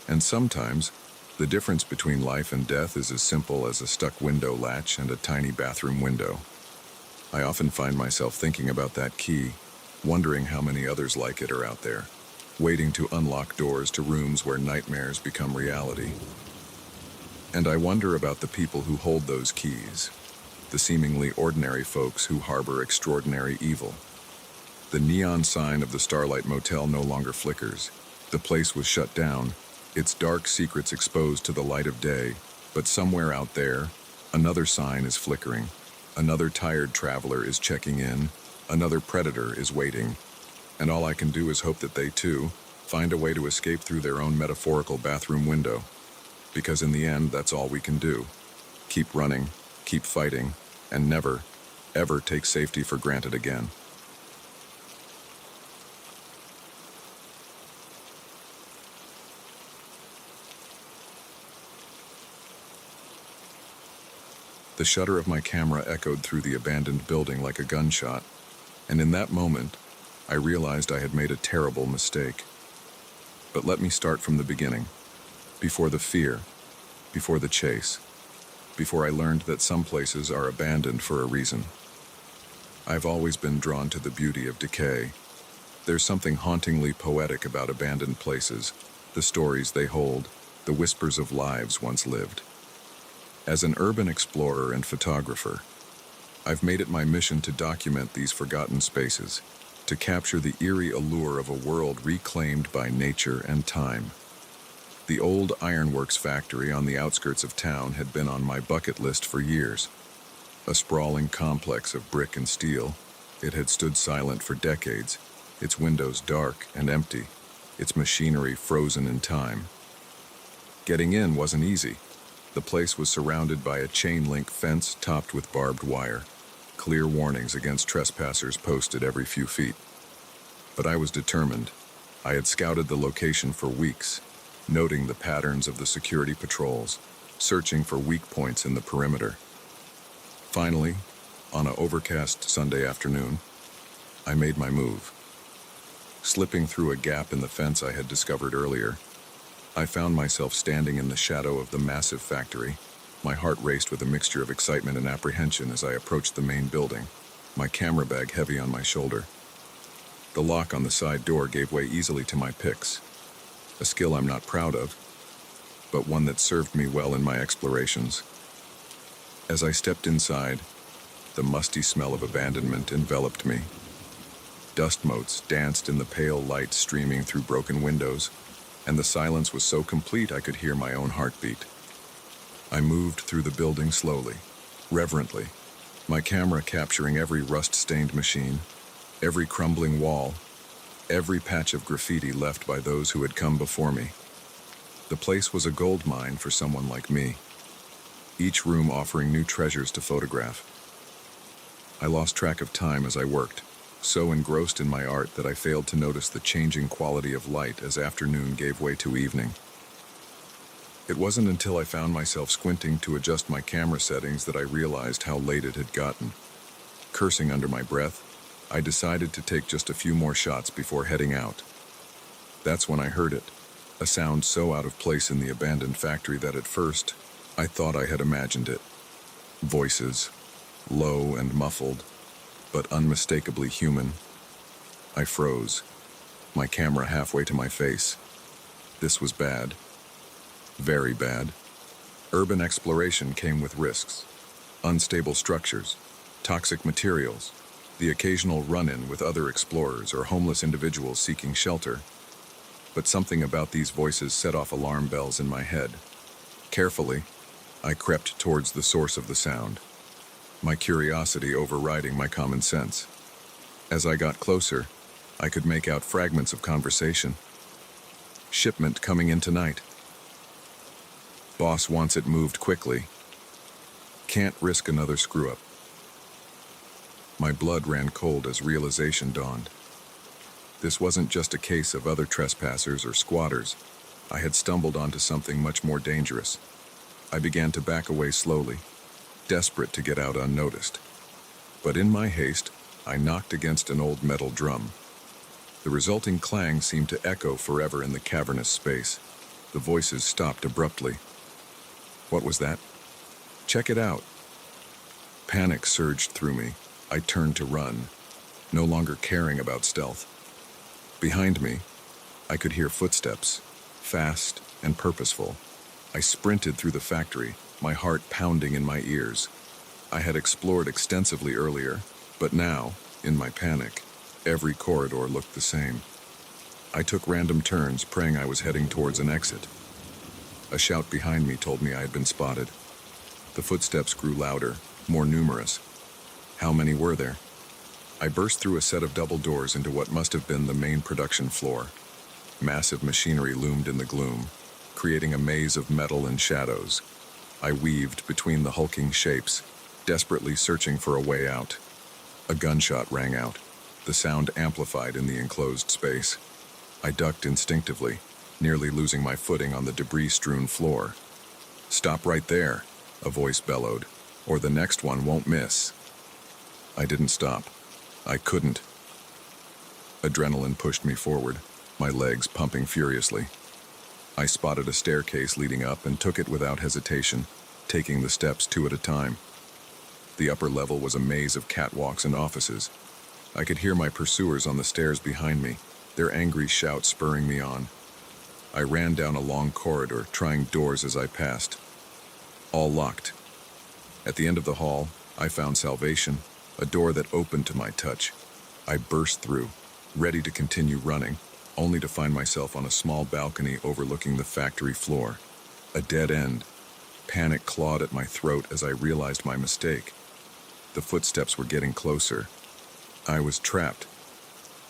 And sometimes, the difference between life and death is as simple as a stuck window latch and a tiny bathroom window. I often find myself thinking about that key, wondering how many others like it are out there, waiting to unlock doors to rooms where nightmares become reality. And I wonder about the people who hold those keys, the seemingly ordinary folks who harbor extraordinary evil. The neon sign of the Starlight Motel no longer flickers. The place was shut down, its dark secrets exposed to the light of day, but somewhere out there, another sign is flickering. Another tired traveler is checking in, another predator is waiting, and all I can do is hope that they, too, find a way to escape through their own metaphorical bathroom window. Because in the end, that's all we can do. Keep running, keep fighting, and never, ever take safety for granted again. The shutter of my camera echoed through the abandoned building like a gunshot, and in that moment, I realized I had made a terrible mistake. But let me start from the beginning, before the fear, before the chase, before I learned that some places are abandoned for a reason. I've always been drawn to the beauty of decay. There's something hauntingly poetic about abandoned places, the stories they hold, the whispers of lives once lived. As an urban explorer and photographer, I've made it my mission to document these forgotten spaces, to capture the eerie allure of a world reclaimed by nature and time. The old ironworks factory on the outskirts of town had been on my bucket list for years. A sprawling complex of brick and steel, it had stood silent for decades, its windows dark and empty, its machinery frozen in time. Getting in wasn't easy. The place was surrounded by a chain-link fence topped with barbed wire, clear warnings against trespassers posted every few feet. But I was determined. I had scouted the location for weeks, noting the patterns of the security patrols, searching for weak points in the perimeter. Finally, on an overcast Sunday afternoon, I made my move. Slipping through a gap in the fence I had discovered earlier, I found myself standing in the shadow of the massive factory. My heart raced with a mixture of excitement and apprehension as I approached the main building, my camera bag heavy on my shoulder. The lock on the side door gave way easily to my picks, a skill I'm not proud of, but one that served me well in my explorations. As I stepped inside, the musty smell of abandonment enveloped me. Dust motes danced in the pale light streaming through broken windows, and the silence was so complete I could hear my own heartbeat. I moved through the building slowly, reverently, my camera capturing every rust-stained machine, every crumbling wall, every patch of graffiti left by those who had come before me. The place was a gold mine for someone like me, each room offering new treasures to photograph. I lost track of time as I worked, so engrossed in my art that I failed to notice the changing quality of light as afternoon gave way to evening. It wasn't until I found myself squinting to adjust my camera settings that I realized how late it had gotten. Cursing under my breath, I decided to take just a few more shots before heading out. That's when I heard it, a sound so out of place in the abandoned factory that at first, I thought I had imagined it. Voices, low and muffled, but unmistakably human. I froze, my camera halfway to my face. This was bad. Very bad. Urban exploration came with risks. Unstable structures, toxic materials, the occasional run-in with other explorers or homeless individuals seeking shelter. But something about these voices set off alarm bells in my head. Carefully, I crept towards the source of the sound, my curiosity overriding my common sense. As I got closer, I could make out fragments of conversation. Shipment coming in tonight. Boss wants it moved quickly. Can't risk another screw-up. My blood ran cold as realization dawned. This wasn't just a case of other trespassers or squatters. I had stumbled onto something much more dangerous. I began to back away slowly, desperate to get out unnoticed. But in my haste, I knocked against an old metal drum. The resulting clang seemed to echo forever in the cavernous space. The voices stopped abruptly. What was that? Check it out. Panic surged through me. I turned to run, no longer caring about stealth. Behind me, I could hear footsteps, fast and purposeful. I sprinted through the factory, my heart pounding in my ears. I had explored extensively earlier, but now, in my panic, every corridor looked the same. I took random turns, praying I was heading towards an exit. A shout behind me told me I had been spotted. The footsteps grew louder, more numerous. How many were there? I burst through a set of double doors into what must have been the main production floor. Massive machinery loomed in the gloom, creating a maze of metal and shadows. I weaved between the hulking shapes, desperately searching for a way out. A gunshot rang out, the sound amplified in the enclosed space. I ducked instinctively, nearly losing my footing on the debris-strewn floor. "Stop right there," a voice bellowed, "or the next one won't miss." I didn't stop. I couldn't. Adrenaline pushed me forward, my legs pumping furiously. I spotted a staircase leading up and took it without hesitation, taking the steps two at a time. The upper level was a maze of catwalks and offices. I could hear my pursuers on the stairs behind me, their angry shouts spurring me on. I ran down a long corridor, trying doors as I passed. All locked. At the end of the hall, I found salvation, a door that opened to my touch. I burst through, ready to continue running, only to find myself on a small balcony overlooking the factory floor. A dead end. Panic clawed at my throat as I realized my mistake. The footsteps were getting closer. I was trapped.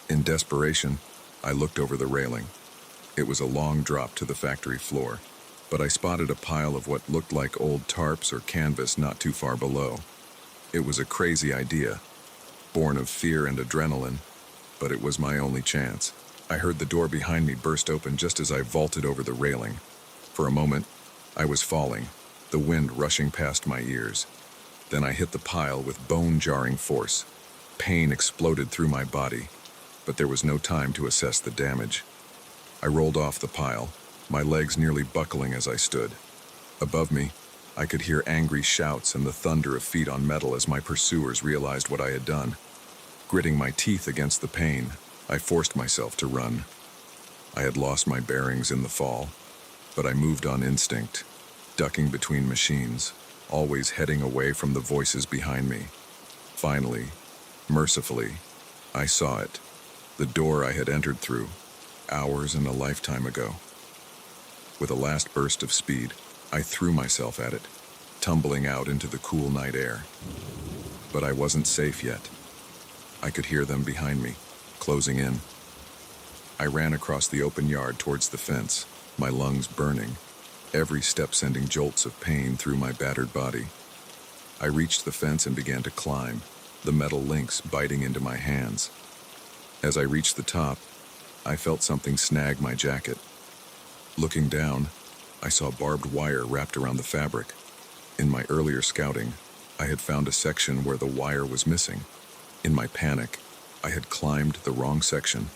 In desperation, I looked over the railing. It was a long drop to the factory floor, but I spotted a pile of what looked like old tarps or canvas not too far below. It was a crazy idea, born of fear and adrenaline, but it was my only chance. I heard the door behind me burst open just as I vaulted over the railing. For a moment, I was falling, the wind rushing past my ears. Then I hit the pile with bone-jarring force. Pain exploded through my body, but there was no time to assess the damage. I rolled off the pile, my legs nearly buckling as I stood. Above me, I could hear angry shouts and the thunder of feet on metal as my pursuers realized what I had done. Gritting my teeth against the pain, I forced myself to run. I had lost my bearings in the fall, but I moved on instinct, ducking between machines, always heading away from the voices behind me. Finally, mercifully, I saw it, the door I had entered through, hours and a lifetime ago. With a last burst of speed, I threw myself at it, tumbling out into the cool night air. But I wasn't safe yet. I could hear them behind me, closing in. I ran across the open yard towards the fence, my lungs burning, every step sending jolts of pain through my battered body. I reached the fence and began to climb, the metal links biting into my hands. As I reached the top, I felt something snag my jacket. Looking down, I saw barbed wire wrapped around the fabric. In my earlier scouting, I had found a section where the wire was missing. In my panic, I had climbed the wrong section.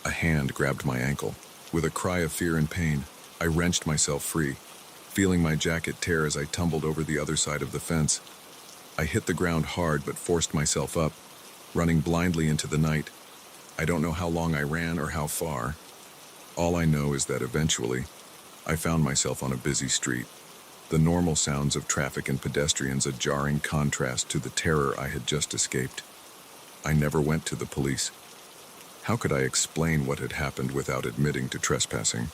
A hand grabbed my ankle. With a cry of fear and pain, I wrenched myself free, feeling my jacket tear as I tumbled over the other side of the fence. I hit the ground hard but forced myself up, running blindly into the night. I don't know how long I ran or how far. All I know is that eventually, I found myself on a busy street, the normal sounds of traffic and pedestrians a jarring contrast to the terror I had just escaped. I never went to the police. How could I explain what had happened without admitting to trespassing?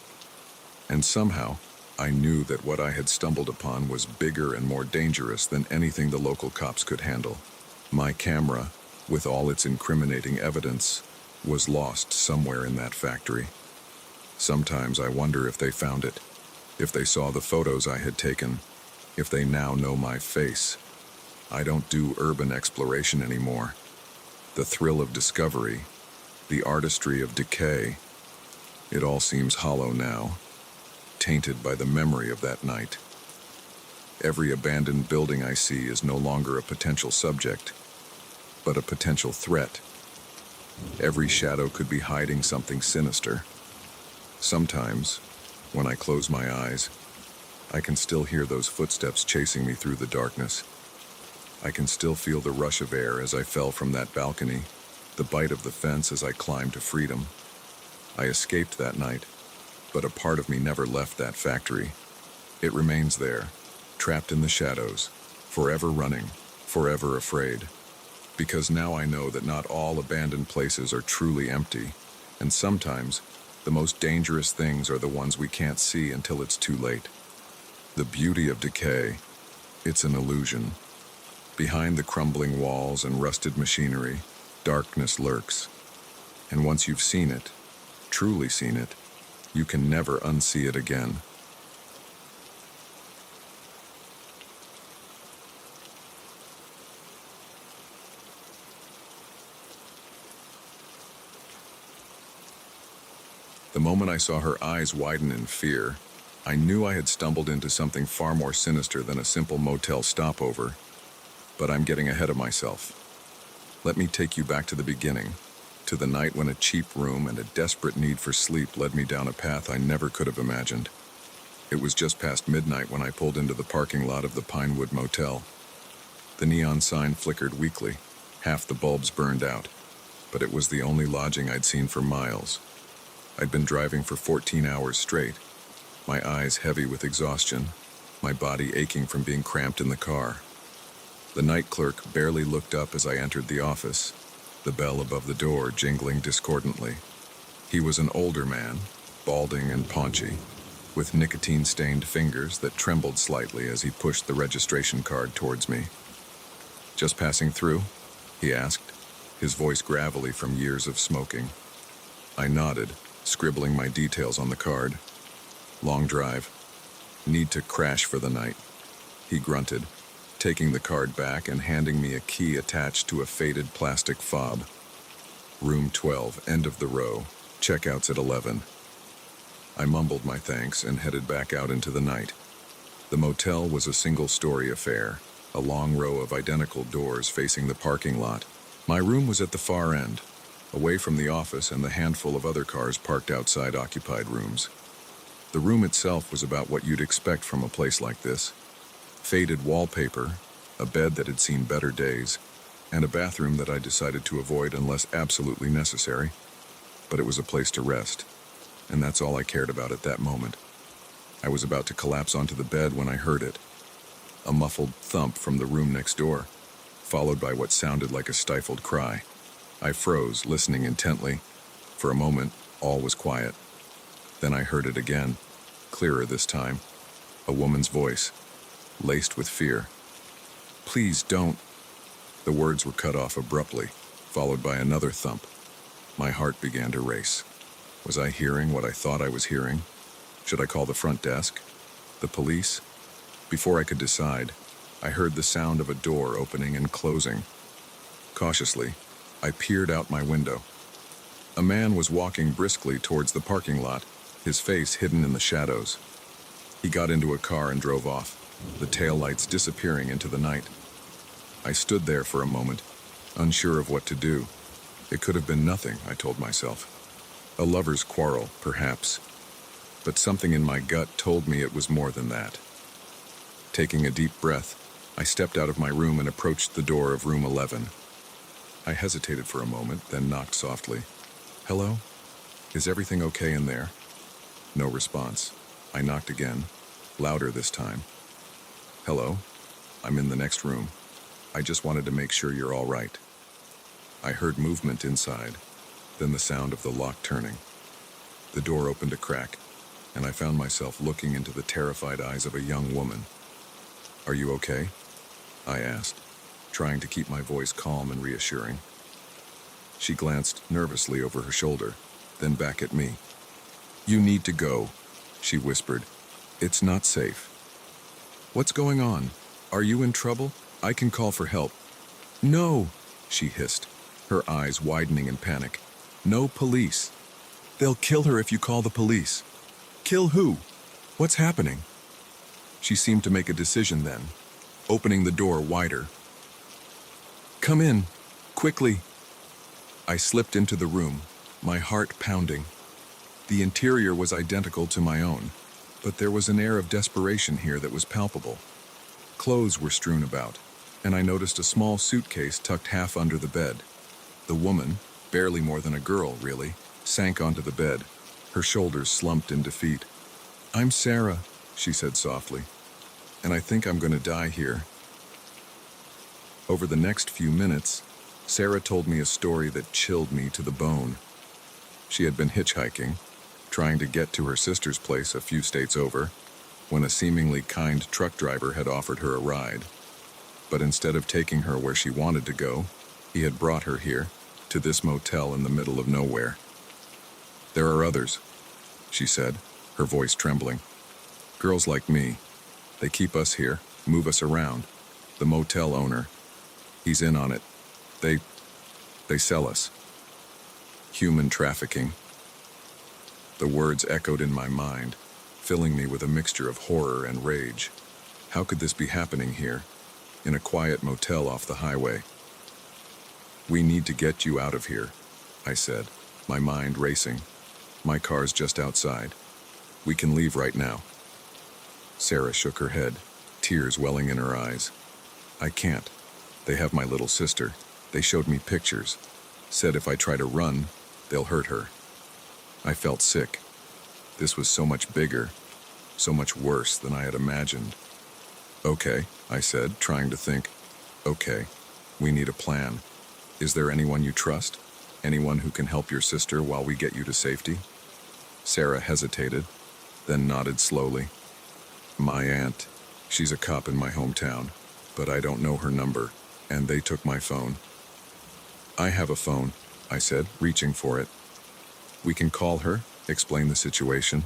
And somehow, I knew that what I had stumbled upon was bigger and more dangerous than anything the local cops could handle. My camera, with all its incriminating evidence, was lost somewhere in that factory. Sometimes I wonder if they found it, if they saw the photos I had taken, if they now know my face. I don't do urban exploration anymore. The thrill of discovery, the artistry of decay, it all seems hollow now, tainted by the memory of that night. Every abandoned building I see is no longer a potential subject, but a potential threat. Every shadow could be hiding something sinister. Sometimes, when I close my eyes, I can still hear those footsteps chasing me through the darkness. I can still feel the rush of air as I fell from that balcony, the bite of the fence as I climbed to freedom. I escaped that night, but a part of me never left that factory. It remains there, trapped in the shadows, forever running, forever afraid. Because now I know that not all abandoned places are truly empty, and sometimes the most dangerous things are the ones we can't see until it's too late. The beauty of decay, it's an illusion. Behind the crumbling walls and rusted machinery, darkness lurks. And once you've seen it, truly seen it, you can never unsee it again. The moment I saw her eyes widen in fear, I knew I had stumbled into something far more sinister than a simple motel stopover. But I'm getting ahead of myself. Let me take you back to the beginning, to the night when a cheap room and a desperate need for sleep led me down a path I never could have imagined. It was just past midnight when I pulled into the parking lot of the Pinewood Motel. The neon sign flickered weakly, half the bulbs burned out, but it was the only lodging I'd seen for miles. I'd been driving for 14 hours straight, my eyes heavy with exhaustion, my body aching from being cramped in the car. The night clerk barely looked up as I entered the office, the bell above the door jingling discordantly. He was an older man, balding and paunchy, with nicotine-stained fingers that trembled slightly as he pushed the registration card towards me. "Just passing through?" he asked, his voice gravelly from years of smoking. I nodded, scribbling my details on the card. "Long drive. Need to crash for the night," he grunted, taking the card back and handing me a key attached to a faded plastic fob. "Room 12, end of the row. Checkouts at 11. I mumbled my thanks and headed back out into the night. The motel was a single-story affair, a long row of identical doors facing the parking lot. My room was at the far end, away from the office and the handful of other cars parked outside occupied rooms. The room itself was about what you'd expect from a place like this. Faded wallpaper, a bed that had seen better days, and a bathroom that I decided to avoid unless absolutely necessary. But it was a place to rest, and that's all I cared about at that moment. I was about to collapse onto the bed when I heard it. A muffled thump from the room next door, followed by what sounded like a stifled cry. I froze, listening intently. For a moment, all was quiet. Then I heard it again, clearer this time. A woman's voice, laced with fear. "Please don't." The words were cut off abruptly, followed by another thump. My heart began to race. Was I hearing what I thought I was hearing? Should I call the front desk? The police? Before I could decide, I heard the sound of a door opening and closing. Cautiously, I peered out my window. A man was walking briskly towards the parking lot, his face hidden in the shadows. He got into a car and drove off, the taillights disappearing into the night. I stood there for a moment, unsure of what to do. It could have been nothing, I told myself. A lover's quarrel, perhaps. But something in my gut told me it was more than that. Taking a deep breath, I stepped out of my room and approached the door of room 11. I hesitated for a moment, then knocked softly. "Hello? Is everything okay in there?" No response. I knocked again, louder this time. Hello? I'm in the next room. I just wanted to make sure you're all right. I heard movement inside, then the sound of the lock turning. The door opened a crack, and I found myself looking into the terrified eyes of a young woman. Are you okay? I asked, trying to keep my voice calm and reassuring. She glanced nervously over her shoulder, then back at me. You need to go, she whispered. It's not safe. What's going on? Are you in trouble? I can call for help. No, she hissed, her eyes widening in panic. No police. They'll kill her if you call the police. Kill who? What's happening? She seemed to make a decision then, opening the door wider. Come in, quickly. I slipped into the room, my heart pounding. The interior was identical to my own, but there was an air of desperation here that was palpable. Clothes were strewn about, and I noticed a small suitcase tucked half under the bed. The woman, barely more than a girl, really, sank onto the bed, her shoulders slumped in defeat. I'm Sarah, she said softly, and I think I'm going to die here. Over the next few minutes, Sarah told me a story that chilled me to the bone. She had been hitchhiking, trying to get to her sister's place a few states over, when a seemingly kind truck driver had offered her a ride. But instead of taking her where she wanted to go, he had brought her here, to this motel in the middle of nowhere. There are others, she said, her voice trembling. Girls like me. They keep us here, move us around. The motel owner, he's in on it. They sell us. Human trafficking. The words echoed in my mind, filling me with a mixture of horror and rage. How could this be happening here, in a quiet motel off the highway? We need to get you out of here, I said, my mind racing. My car's just outside. We can leave right now. Sarah shook her head, tears welling in her eyes. I can't. They have my little sister. They showed me pictures. Said if I try to run, they'll hurt her. I felt sick. This was so much bigger, so much worse than I had imagined. Okay, I said, trying to think. Okay, we need a plan. Is there anyone you trust? Anyone who can help your sister while we get you to safety? Sarah hesitated, then nodded slowly. My aunt. She's a cop in my hometown, but I don't know her number, and they took my phone. I have a phone, I said, reaching for it. We can call her, explain the situation.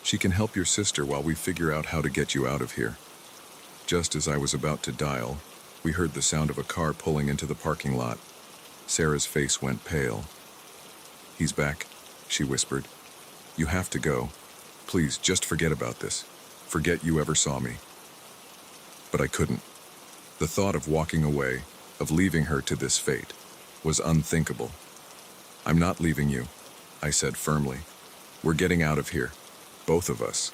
She can help your sister while we figure out how to get you out of here. Just as I was about to dial, we heard the sound of a car pulling into the parking lot. Sarah's face went pale. He's back, she whispered. You have to go. Please, just forget about this. Forget you ever saw me. But I couldn't. The thought of walking away, of leaving her to this fate, was unthinkable. I'm not leaving you, I said firmly. We're getting out of here, both of us.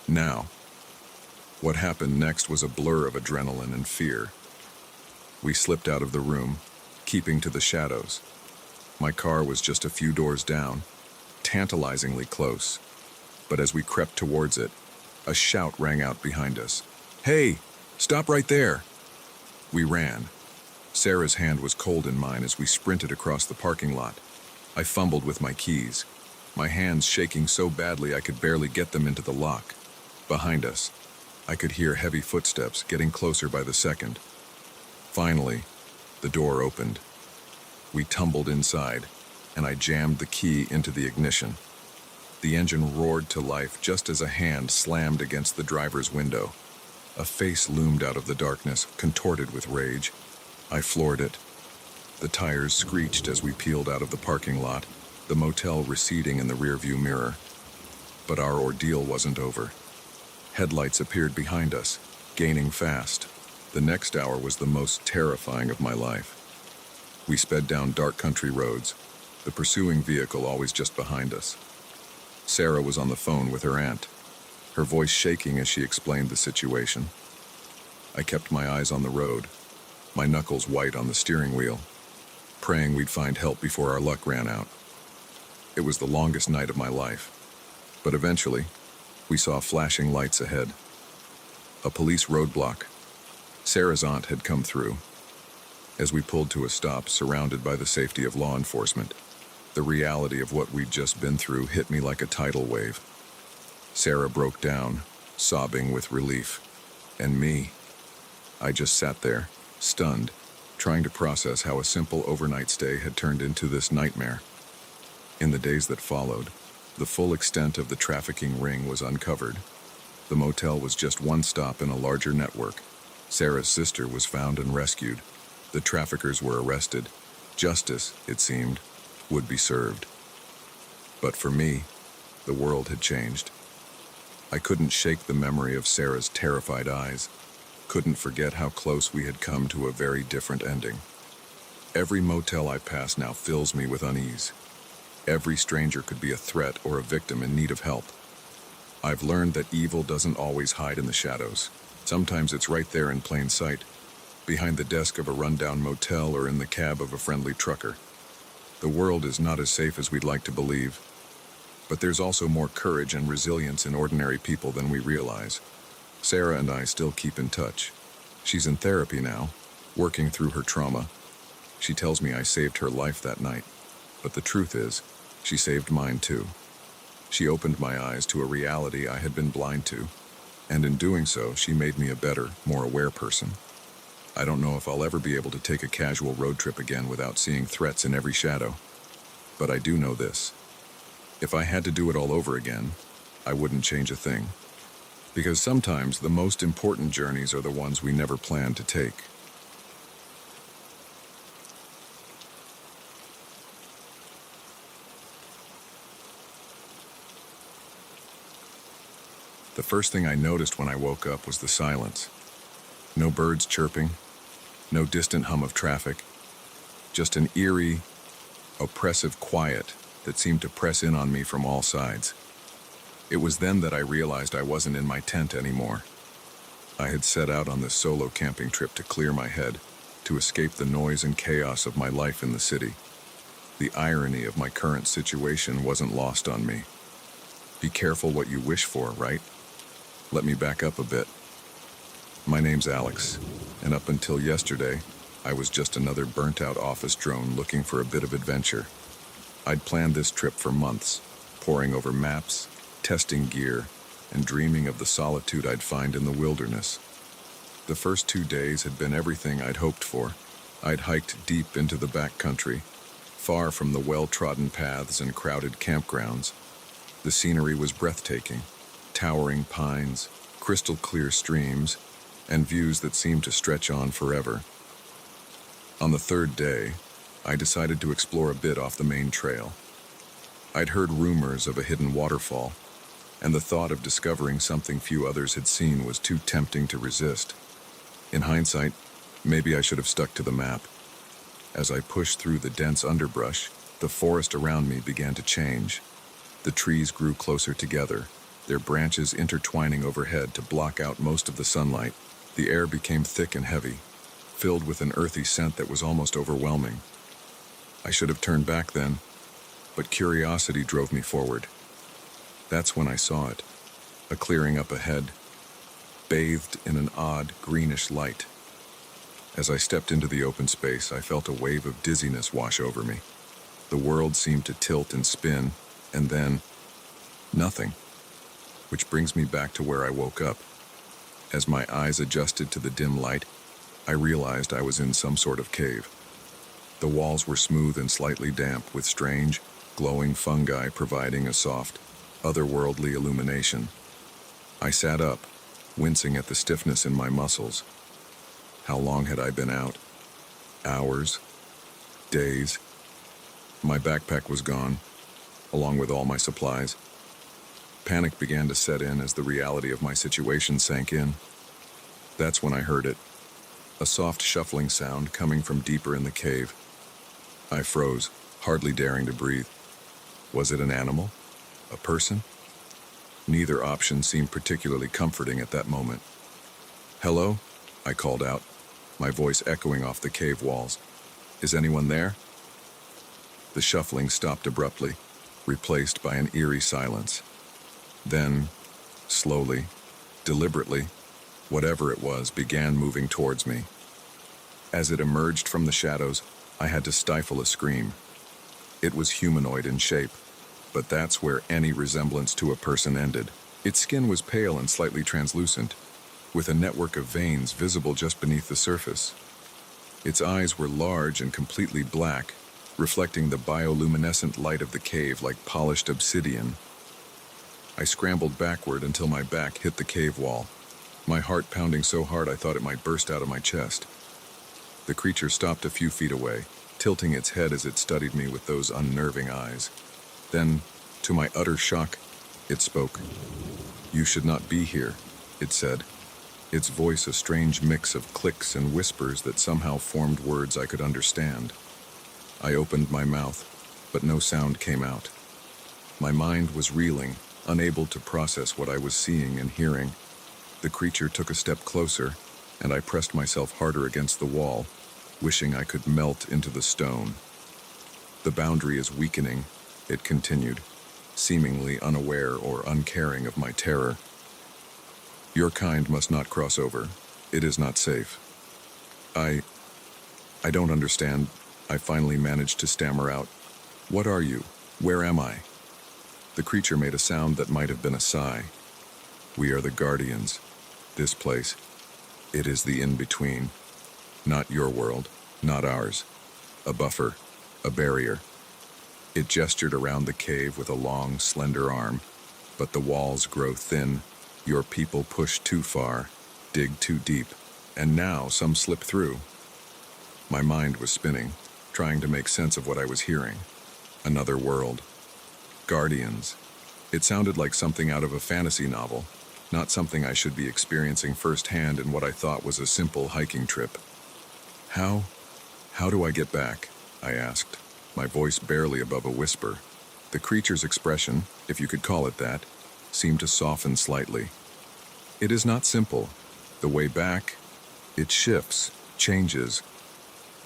Now. What happened next was a blur of adrenaline and fear. We slipped out of the room, keeping to the shadows. My car was just a few doors down, tantalizingly close. But as we crept towards it, a shout rang out behind us. Hey, stop right there! We ran. Sarah's hand was cold in mine as we sprinted across the parking lot. I fumbled with my keys, my hands shaking so badly I could barely get them into the lock. Behind us, I could hear heavy footsteps getting closer by the second. Finally, the door opened. We tumbled inside, and I jammed the key into the ignition. The engine roared to life just as a hand slammed against the driver's window. A face loomed out of the darkness, contorted with rage. I floored it. The tires screeched as we peeled out of the parking lot, the motel receding in the rearview mirror. But our ordeal wasn't over. Headlights appeared behind us, gaining fast. The next hour was the most terrifying of my life. We sped down dark country roads, the pursuing vehicle always just behind us. Sarah was on the phone with her aunt, her voice shaking as she explained the situation. I kept my eyes on the road, my knuckles white on the steering wheel, praying we'd find help before our luck ran out. It was the longest night of my life, but eventually, We saw flashing lights ahead. A police roadblock. Sarah's aunt had come through. As we pulled to a stop, surrounded by the safety of law enforcement, the reality of what we'd just been through hit me like a tidal wave. Sarah broke down, sobbing with relief. And me, I just sat there, stunned, trying to process how a simple overnight stay had turned into this nightmare. In the days that followed, the full extent of the trafficking ring was uncovered. The motel was just one stop in a larger network. Sarah's sister was found and rescued. The traffickers were arrested. Justice, it seemed, would be served. But for me, the world had changed. I couldn't shake the memory of Sarah's terrified eyes, couldn't forget how close we had come to a very different ending. Every motel I pass now fills me with unease. Every stranger could be a threat or a victim in need of help. I've learned that evil doesn't always hide in the shadows. Sometimes it's right there in plain sight, behind the desk of a rundown motel or in the cab of a friendly trucker. The world is not as safe as we'd like to believe, but there's also more courage and resilience in ordinary people than we realize. Sarah and I still keep in touch. She's in therapy now, working through her trauma. She tells me I saved her life that night, but the truth is, she saved mine too. She opened my eyes to a reality I had been blind to, and in doing so, she made me a better, more aware person. I don't know if I'll ever be able to take a casual road trip again without seeing threats in every shadow, but I do know this. If I had to do it all over again, I wouldn't change a thing. Because sometimes the most important journeys are the ones we never planned to take. The first thing I noticed when I woke up was the silence. No birds chirping, no distant hum of traffic, just an eerie, oppressive quiet that seemed to press in on me from all sides. It was then that I realized I wasn't in my tent anymore. I had set out on this solo camping trip to clear my head, to escape the noise and chaos of my life in the city. The irony of my current situation wasn't lost on me. Be careful what you wish for, right? Let me back up a bit. My name's Alex, and up until yesterday, I was just another burnt-out office drone looking for a bit of adventure. I'd planned this trip for months, poring over maps, testing gear, and dreaming of the solitude I'd find in the wilderness. The first 2 days had been everything I'd hoped for. I'd hiked deep into the backcountry, far from the well-trodden paths and crowded campgrounds. The scenery was breathtaking, towering pines, crystal-clear streams, and views that seemed to stretch on forever. On the third day, I decided to explore a bit off the main trail. I'd heard rumors of a hidden waterfall, and the thought of discovering something few others had seen was too tempting to resist. In hindsight, maybe I should have stuck to the map. As I pushed through the dense underbrush, the forest around me began to change. The trees grew closer together, their branches intertwining overhead to block out most of the sunlight. The air became thick and heavy, filled with an earthy scent that was almost overwhelming. I should have turned back then, but curiosity drove me forward. That's when I saw it, a clearing up ahead, bathed in an odd, greenish light. As I stepped into the open space, I felt a wave of dizziness wash over me. The world seemed to tilt and spin, and then, nothing. Which brings me back to where I woke up. As my eyes adjusted to the dim light, I realized I was in some sort of cave. The walls were smooth and slightly damp, with strange, glowing fungi providing a soft, otherworldly illumination. I sat up, wincing at the stiffness in my muscles. How long had I been out? Hours? Days? My backpack was gone, along with all my supplies. Panic began to set in as the reality of my situation sank in. That's when I heard it, a soft shuffling sound coming from deeper in the cave. I froze, hardly daring to breathe. Was it an animal? A person? Neither option seemed particularly comforting at that moment. "Hello?" I called out, my voice echoing off the cave walls. "Is anyone there?" The shuffling stopped abruptly, replaced by an eerie silence. Then, Slowly, deliberately, whatever it was began moving towards me. As it emerged from the shadows, I had to stifle a scream. It was humanoid in shape, but that's where any resemblance to a person ended. Its skin was pale and slightly translucent, with a network of veins visible just beneath the surface. Its eyes were large and completely black, reflecting the bioluminescent light of the cave like polished obsidian. I scrambled backward until my back hit the cave wall, my heart pounding so hard I thought it might burst out of my chest. The creature stopped a few feet away, tilting its head as it studied me with those unnerving eyes. Then, to my utter shock, it spoke. "You should not be here," it said, its voice a strange mix of clicks and whispers that somehow formed words I could understand. I opened my mouth, but no sound came out. My mind was reeling, unable to process what I was seeing and hearing. The creature took a step closer, and I pressed myself harder against the wall, wishing I could melt into the stone. "The boundary is weakening," it continued, seemingly unaware or uncaring of my terror. "Your kind must not cross over. It is not safe." I don't understand," I finally managed to stammer out. "What are you? Where am I?" The creature made a sound that might have been a sigh. "We are the Guardians. This place, it is the in-between. Not your world, not ours. A buffer, a barrier." It gestured around the cave with a long, slender arm. "But the walls grow thin. Your people push too far, dig too deep, and now some slip through." My mind was spinning, trying to make sense of what I was hearing. Another world. Guardians. It sounded like something out of a fantasy novel, not something I should be experiencing firsthand in what I thought was a simple hiking trip. How do I get back?" I asked, my voice barely above a whisper. The creature's expression, if you could call it that, seemed to soften slightly. "It is not simple. The way back, it shifts, changes,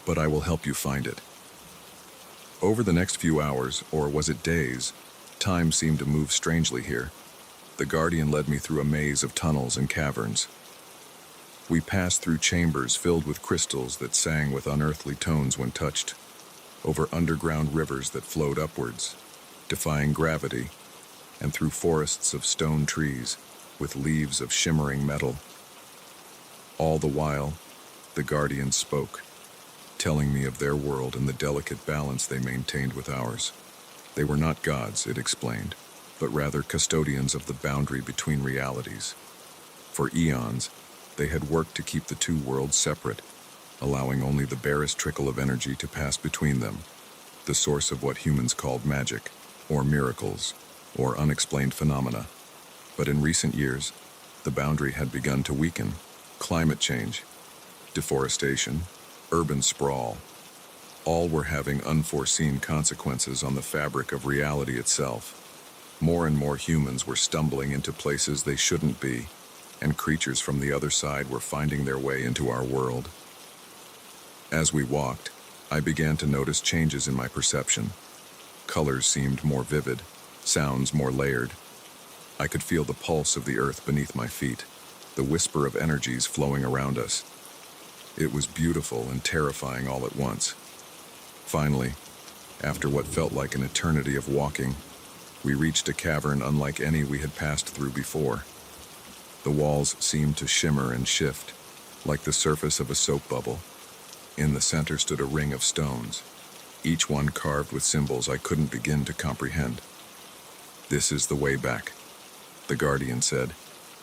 but I will help you find it." Over the next few hours, or was it days, time seemed to move strangely here. The Guardian led me through a maze of tunnels and caverns. We passed through chambers filled with crystals that sang with unearthly tones when touched, over underground rivers that flowed upwards, defying gravity, and through forests of stone trees with leaves of shimmering metal. All the while, the Guardians spoke, telling me of their world and the delicate balance they maintained with ours. They were not gods, it explained, but rather custodians of the boundary between realities. For eons, they had worked to keep the two worlds separate, allowing only the barest trickle of energy to pass between them, the source of what humans called magic, or miracles, or unexplained phenomena. But in recent years, the boundary had begun to weaken. Climate change, deforestation, urban sprawl, all were having unforeseen consequences on the fabric of reality itself. More and more humans were stumbling into places they shouldn't be, and creatures from the other side were finding their way into our world. As we walked, I began to notice changes in my perception. Colors seemed more vivid, sounds more layered. I could feel the pulse of the earth beneath my feet, the whisper of energies flowing around us. It was beautiful and terrifying all at once. Finally, after what felt like an eternity of walking, we reached a cavern unlike any we had passed through before. The walls seemed to shimmer and shift, like the surface of a soap bubble. In the center stood a ring of stones, each one carved with symbols I couldn't begin to comprehend. "This is the way back," the Guardian said,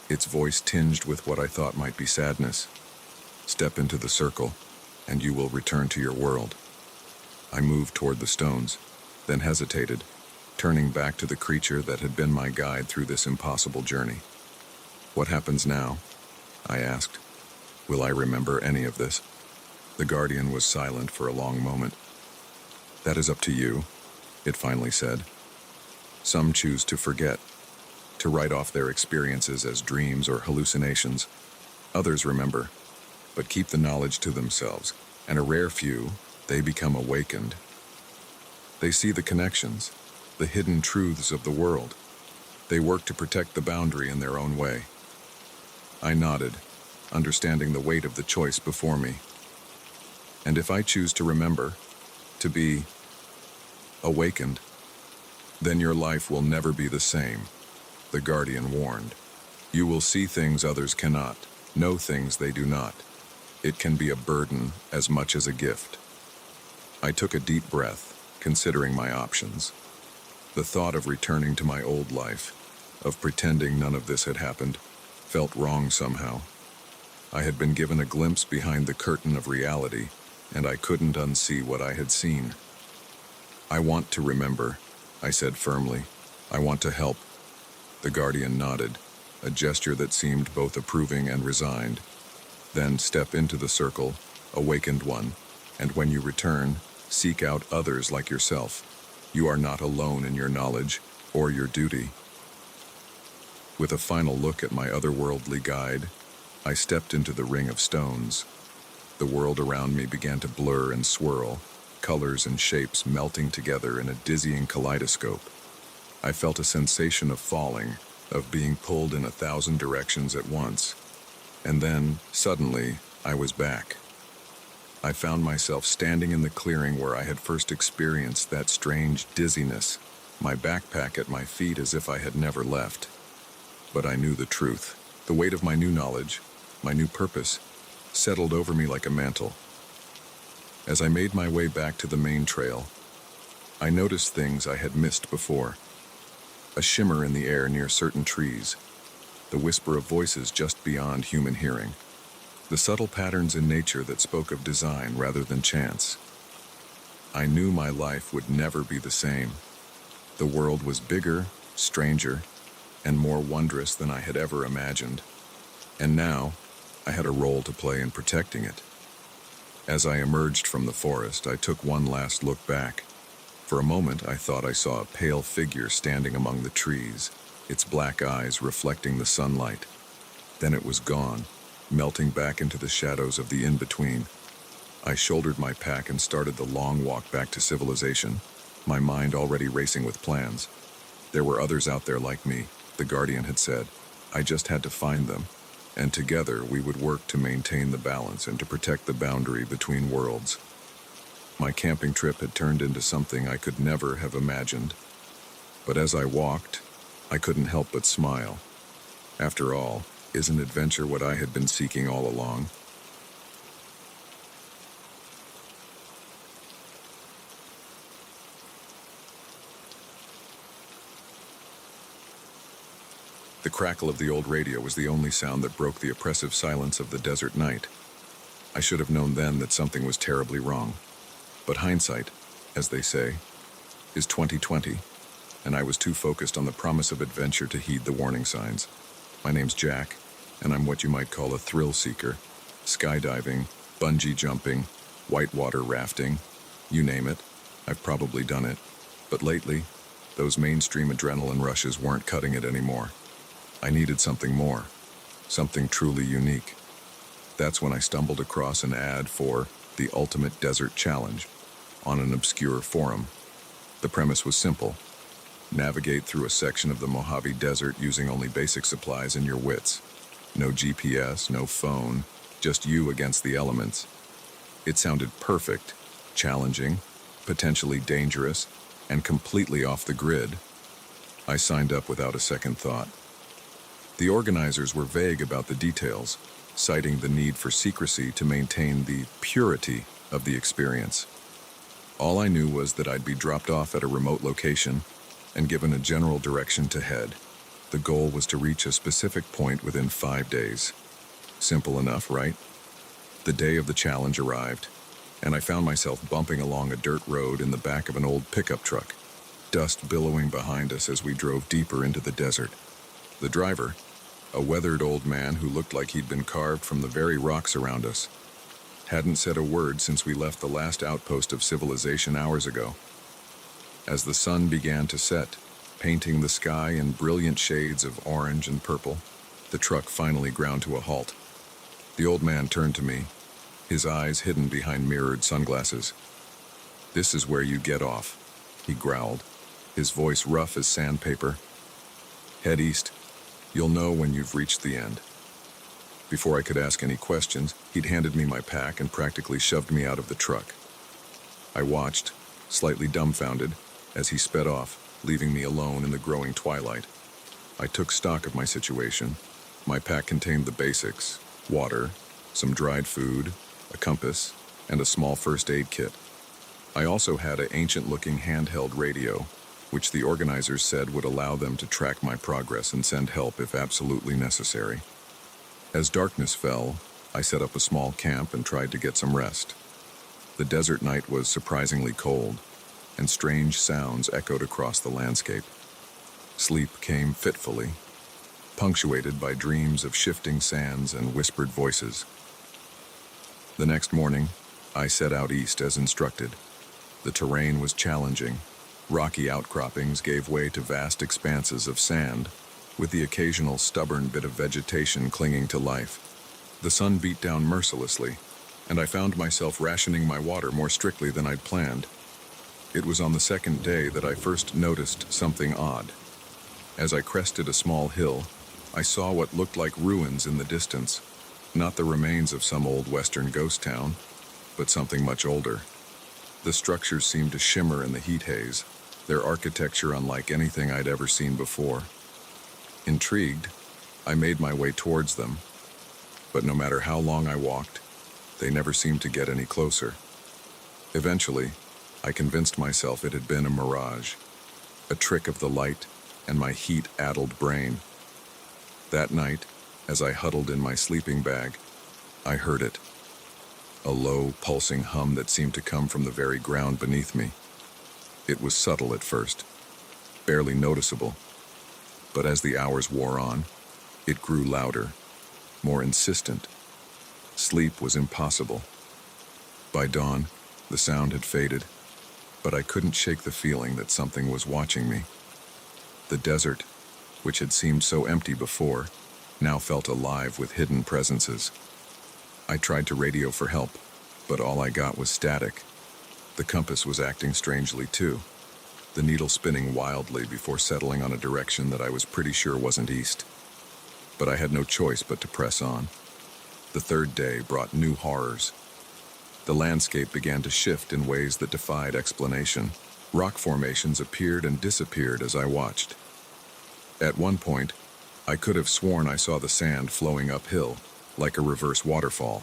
its voice tinged with what I thought might be sadness. "Step into the circle, and you will return to your world." I moved toward the stones, then hesitated, turning back to the creature that had been my guide through this impossible journey. "What happens now?" I asked. "Will I remember any of this?" The Guardian was silent for a long moment. "That is up to you," it finally said. "Some choose to forget, to write off their experiences as dreams or hallucinations. Others remember, but keep the knowledge to themselves, and a rare few, they become awakened. They see the connections, the hidden truths of the world. They work to protect the boundary in their own way. I nodded, understanding the weight of the choice before me. And if I choose to remember, to be awakened, then your life will never be the same, the Guardian warned. You will see things others cannot, know things they do not. It can be a burden as much as a gift. I took a deep breath, considering my options. The thought of returning to my old life, of pretending none of this had happened, felt wrong somehow. I had been given a glimpse behind the curtain of reality, and I couldn't unsee what I had seen. I want to remember, I said firmly. I want to help. The Guardian nodded, a gesture that seemed both approving and resigned. Then step into the circle, awakened one, and when you return, seek out others like yourself. You are not alone in your knowledge or your duty. With a final look at my otherworldly guide, I stepped into the ring of stones. The world around me began to blur and swirl, colors and shapes melting together in a dizzying kaleidoscope. I felt a sensation of falling, of being pulled in 1,000 directions at once. And then, suddenly, I was back. I found myself standing in the clearing where I had first experienced that strange dizziness, my backpack at my feet as if I had never left. But I knew the truth. The weight of my new knowledge, my new purpose, settled over me like a mantle. As I made my way back to the main trail, I noticed things I had missed before. A shimmer in the air near certain trees, the whisper of voices just beyond human hearing, the subtle patterns in nature that spoke of design rather than chance. I knew my life would never be the same. The world was bigger, stranger, and more wondrous than I had ever imagined. And now, I had a role to play in protecting it. As I emerged from the forest, I took one last look back. For a moment, I thought I saw a pale figure standing among the trees, its black eyes reflecting the sunlight. Then it was gone, melting back into the shadows of the in-between. I shouldered my pack and started the long walk back to civilization, my mind already racing with plans. There were others out there like me, the Guardian had said. I just had to find them, and together we would work to maintain the balance and to protect the boundary between worlds. My camping trip had turned into something I could never have imagined. But as I walked, I couldn't help but smile. After all, isn't adventure what I had been seeking all along? The crackle of the old radio was the only sound that broke the oppressive silence of the desert night. I should have known then that something was terribly wrong. But hindsight, as they say, is 20/20, and I was too focused on the promise of adventure to heed the warning signs. My name's Jack, and I'm what you might call a thrill seeker. Skydiving, bungee jumping, whitewater rafting, you name it, I've probably done it. But lately, those mainstream adrenaline rushes weren't cutting it anymore. I needed something more, something truly unique. That's when I stumbled across an ad for the Ultimate Desert Challenge on an obscure forum. The premise was simple. Navigate through a section of the Mojave Desert using only basic supplies and your wits. No GPS, no phone, just you against the elements. It sounded perfect, challenging, potentially dangerous, and completely off the grid. I signed up without a second thought. The organizers were vague about the details, citing the need for secrecy to maintain the purity of the experience. All I knew was that I'd be dropped off at a remote location and given a general direction to head. The goal was to reach a specific point within 5 days. Simple enough, right? The day of the challenge arrived, and I found myself bumping along a dirt road in the back of an old pickup truck, dust billowing behind us as we drove deeper into the desert. The driver, a weathered old man who looked like he'd been carved from the very rocks around us, hadn't said a word since we left the last outpost of civilization hours ago. As the sun began to set, painting the sky in brilliant shades of orange and purple, the truck finally ground to a halt. The old man turned to me, his eyes hidden behind mirrored sunglasses. "This is where you get off," he growled, his voice rough as sandpaper. Head east. You'll know when you've reached the end." Before I could ask any questions, he'd handed me my pack and practically shoved me out of the truck. I watched, slightly dumbfounded, as he sped off, leaving me alone in the growing twilight. I took stock of my situation. My pack contained the basics: water, some dried food, a compass, and a small first aid kit. I also had an ancient-looking handheld radio, which the organizers said would allow them to track my progress and send help if absolutely necessary. As darkness fell, I set up a small camp and tried to get some rest. The desert night was surprisingly cold, and strange sounds echoed across the landscape. Sleep came fitfully, punctuated by dreams of shifting sands and whispered voices. The next morning, I set out east as instructed. The terrain was challenging. Rocky outcroppings gave way to vast expanses of sand, with the occasional stubborn bit of vegetation clinging to life. The sun beat down mercilessly, and I found myself rationing my water more strictly than I'd planned. It was on the second day that I first noticed something odd. As I crested a small hill, I saw what looked like ruins in the distance, not the remains of some old western ghost town, but something much older. The structures seemed to shimmer in the heat haze, their architecture unlike anything I'd ever seen before. Intrigued, I made my way towards them, but no matter how long I walked, they never seemed to get any closer. Eventually, I convinced myself it had been a mirage, a trick of the light and my heat-addled brain. That night, as I huddled in my sleeping bag, I heard it, a low, pulsing hum that seemed to come from the very ground beneath me. It was subtle at first, barely noticeable, but as the hours wore on, it grew louder, more insistent. Sleep was impossible. By dawn, the sound had faded, but I couldn't shake the feeling that something was watching me. The desert, which had seemed so empty before, now felt alive with hidden presences. I tried to radio for help, but all I got was static. The compass was acting strangely too, the needle spinning wildly before settling on a direction that I was pretty sure wasn't east. But I had no choice but to press on. The third day brought new horrors. The landscape began to shift in ways that defied explanation. Rock formations appeared and disappeared as I watched. At one point, I could have sworn I saw the sand flowing uphill, like a reverse waterfall.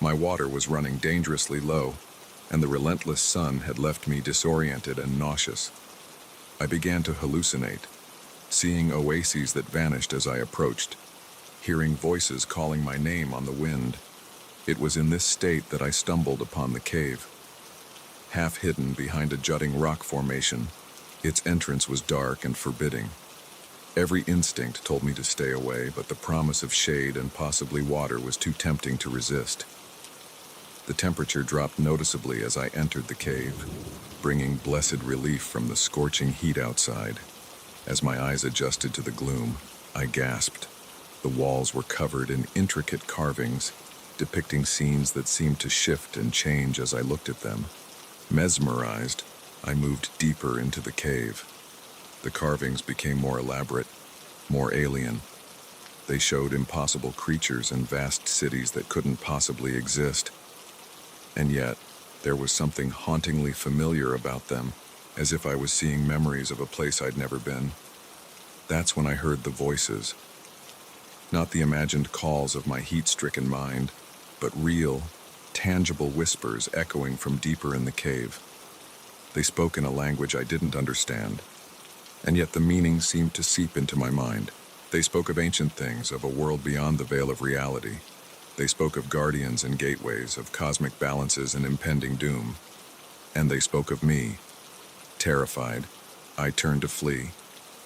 My water was running dangerously low, and the relentless sun had left me disoriented and nauseous. I began to hallucinate, seeing oases that vanished as I approached, hearing voices calling my name on the wind. It was in this state that I stumbled upon the cave. Half hidden behind a jutting rock formation, its entrance was dark and forbidding. Every instinct told me to stay away, but the promise of shade and possibly water was too tempting to resist. The temperature dropped noticeably as I entered the cave, bringing blessed relief from the scorching heat outside. As my eyes adjusted to the gloom, I gasped. The walls were covered in intricate carvings, depicting scenes that seemed to shift and change as I looked at them. Mesmerized, I moved deeper into the cave. The carvings became more elaborate, more alien. They showed impossible creatures and vast cities that couldn't possibly exist. And yet, there was something hauntingly familiar about them, as if I was seeing memories of a place I'd never been. That's when I heard the voices. Not the imagined calls of my heat-stricken mind, but real, tangible whispers echoing from deeper in the cave. They spoke in a language I didn't understand, and yet the meaning seemed to seep into my mind. They spoke of ancient things, of a world beyond the veil of reality. They spoke of guardians and gateways, of cosmic balances and impending doom. And they spoke of me. Terrified, I turned to flee,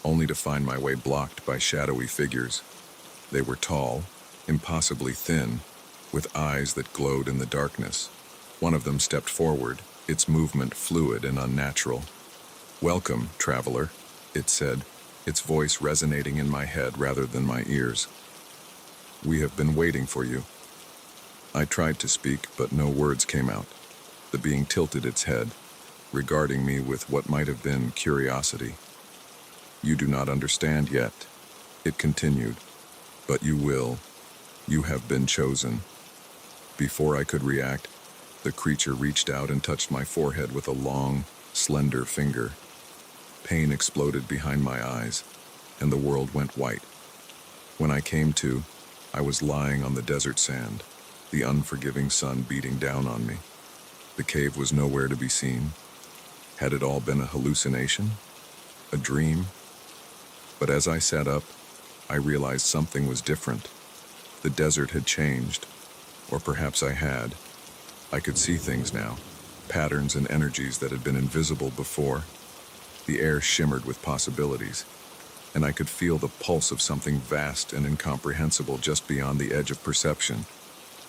only to find my way blocked by shadowy figures. They were tall, impossibly thin, with eyes that glowed in the darkness. One of them stepped forward, its movement fluid and unnatural. "Welcome, traveler," it said, its voice resonating in my head rather than my ears. "We have been waiting for you." I tried to speak, but no words came out. The being tilted its head, regarding me with what might have been curiosity. You do not understand yet, it continued, but you will. You have been chosen. Before I could react, the creature reached out and touched my forehead with a long, slender finger. Pain exploded behind my eyes, and the world went white. When I came to, I was lying on the desert sand, the unforgiving sun beating down on me. The cave was nowhere to be seen. Had it all been a hallucination? A dream? But as I sat up, I realized something was different. The desert had changed, or perhaps I had. I could see things now, patterns and energies that had been invisible before. The air shimmered with possibilities, and I could feel the pulse of something vast and incomprehensible just beyond the edge of perception.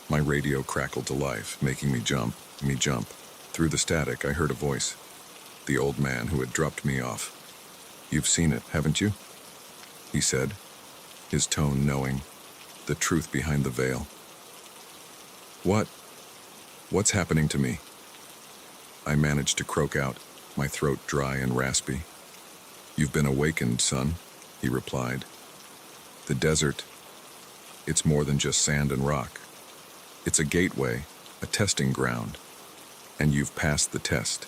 My radio crackled to life, making me jump. Through the static, I heard a voice. The old man who had dropped me off. "You've seen it, haven't you?" he said, his tone knowing, the truth behind the veil. What's happening to me? I managed to croak out, my throat dry and raspy. "You've been awakened, son," he replied. "The desert, it's more than just sand and rock. It's a gateway, a testing ground, and you've passed the test."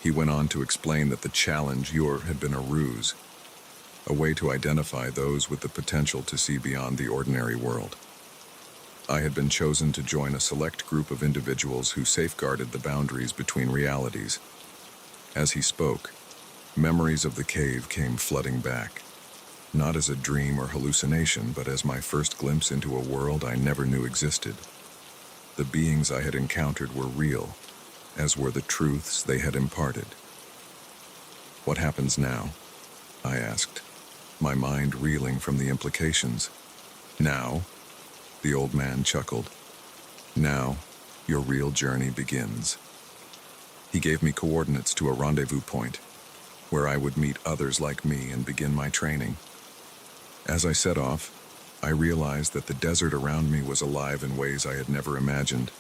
He went on to explain that the challenge had been a ruse, a way to identify those with the potential to see beyond the ordinary world. I had been chosen to join a select group of individuals who safeguarded the boundaries between realities. As he spoke, memories of the cave came flooding back, not as a dream or hallucination, but as my first glimpse into a world I never knew existed. The beings I had encountered were real, as were the truths they had imparted. "What happens now?" I asked, my mind reeling from the implications. "Now," the old man chuckled, "now, your real journey begins." He gave me coordinates to a rendezvous point, where I would meet others like me and begin my training. As I set off, I realized that the desert around me was alive in ways I had never imagined.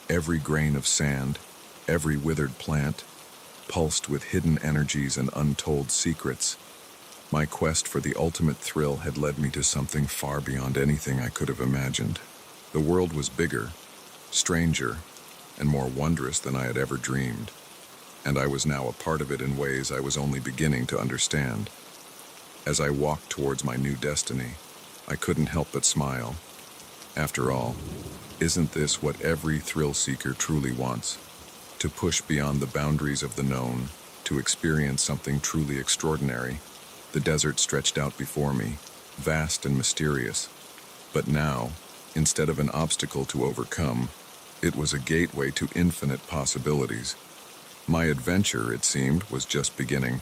Every grain of sand, every withered plant, pulsed with hidden energies and untold secrets. My quest for the ultimate thrill had led me to something far beyond anything I could have imagined. The world was bigger, stranger, and more wondrous than I had ever dreamed, and I was now a part of it in ways I was only beginning to understand. As I walked towards my new destiny, I couldn't help but smile. After all, isn't this what every thrill-seeker truly wants? To push beyond the boundaries of the known, to experience something truly extraordinary. The desert stretched out before me, vast and mysterious. But now, instead of an obstacle to overcome, it was a gateway to infinite possibilities. My adventure, it seemed, was just beginning.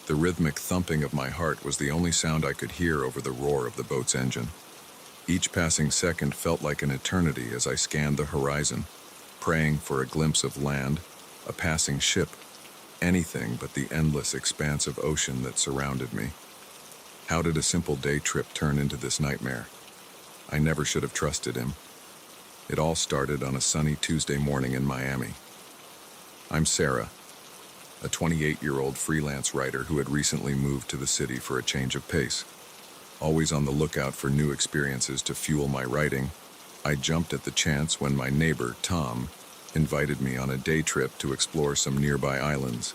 The rhythmic thumping of my heart was the only sound I could hear over the roar of the boat's engine. Each passing second felt like an eternity as I scanned the horizon, praying for a glimpse of land, a passing ship, anything but the endless expanse of ocean that surrounded me. How did a simple day trip turn into this nightmare? I never should have trusted him. It all started on a sunny Tuesday morning in Miami. I'm Sarah, a 28-year-old freelance writer who had recently moved to the city for a change of pace. Always on the lookout for new experiences to fuel my writing, I jumped at the chance when my neighbor, Tom, invited me on a day trip to explore some nearby islands.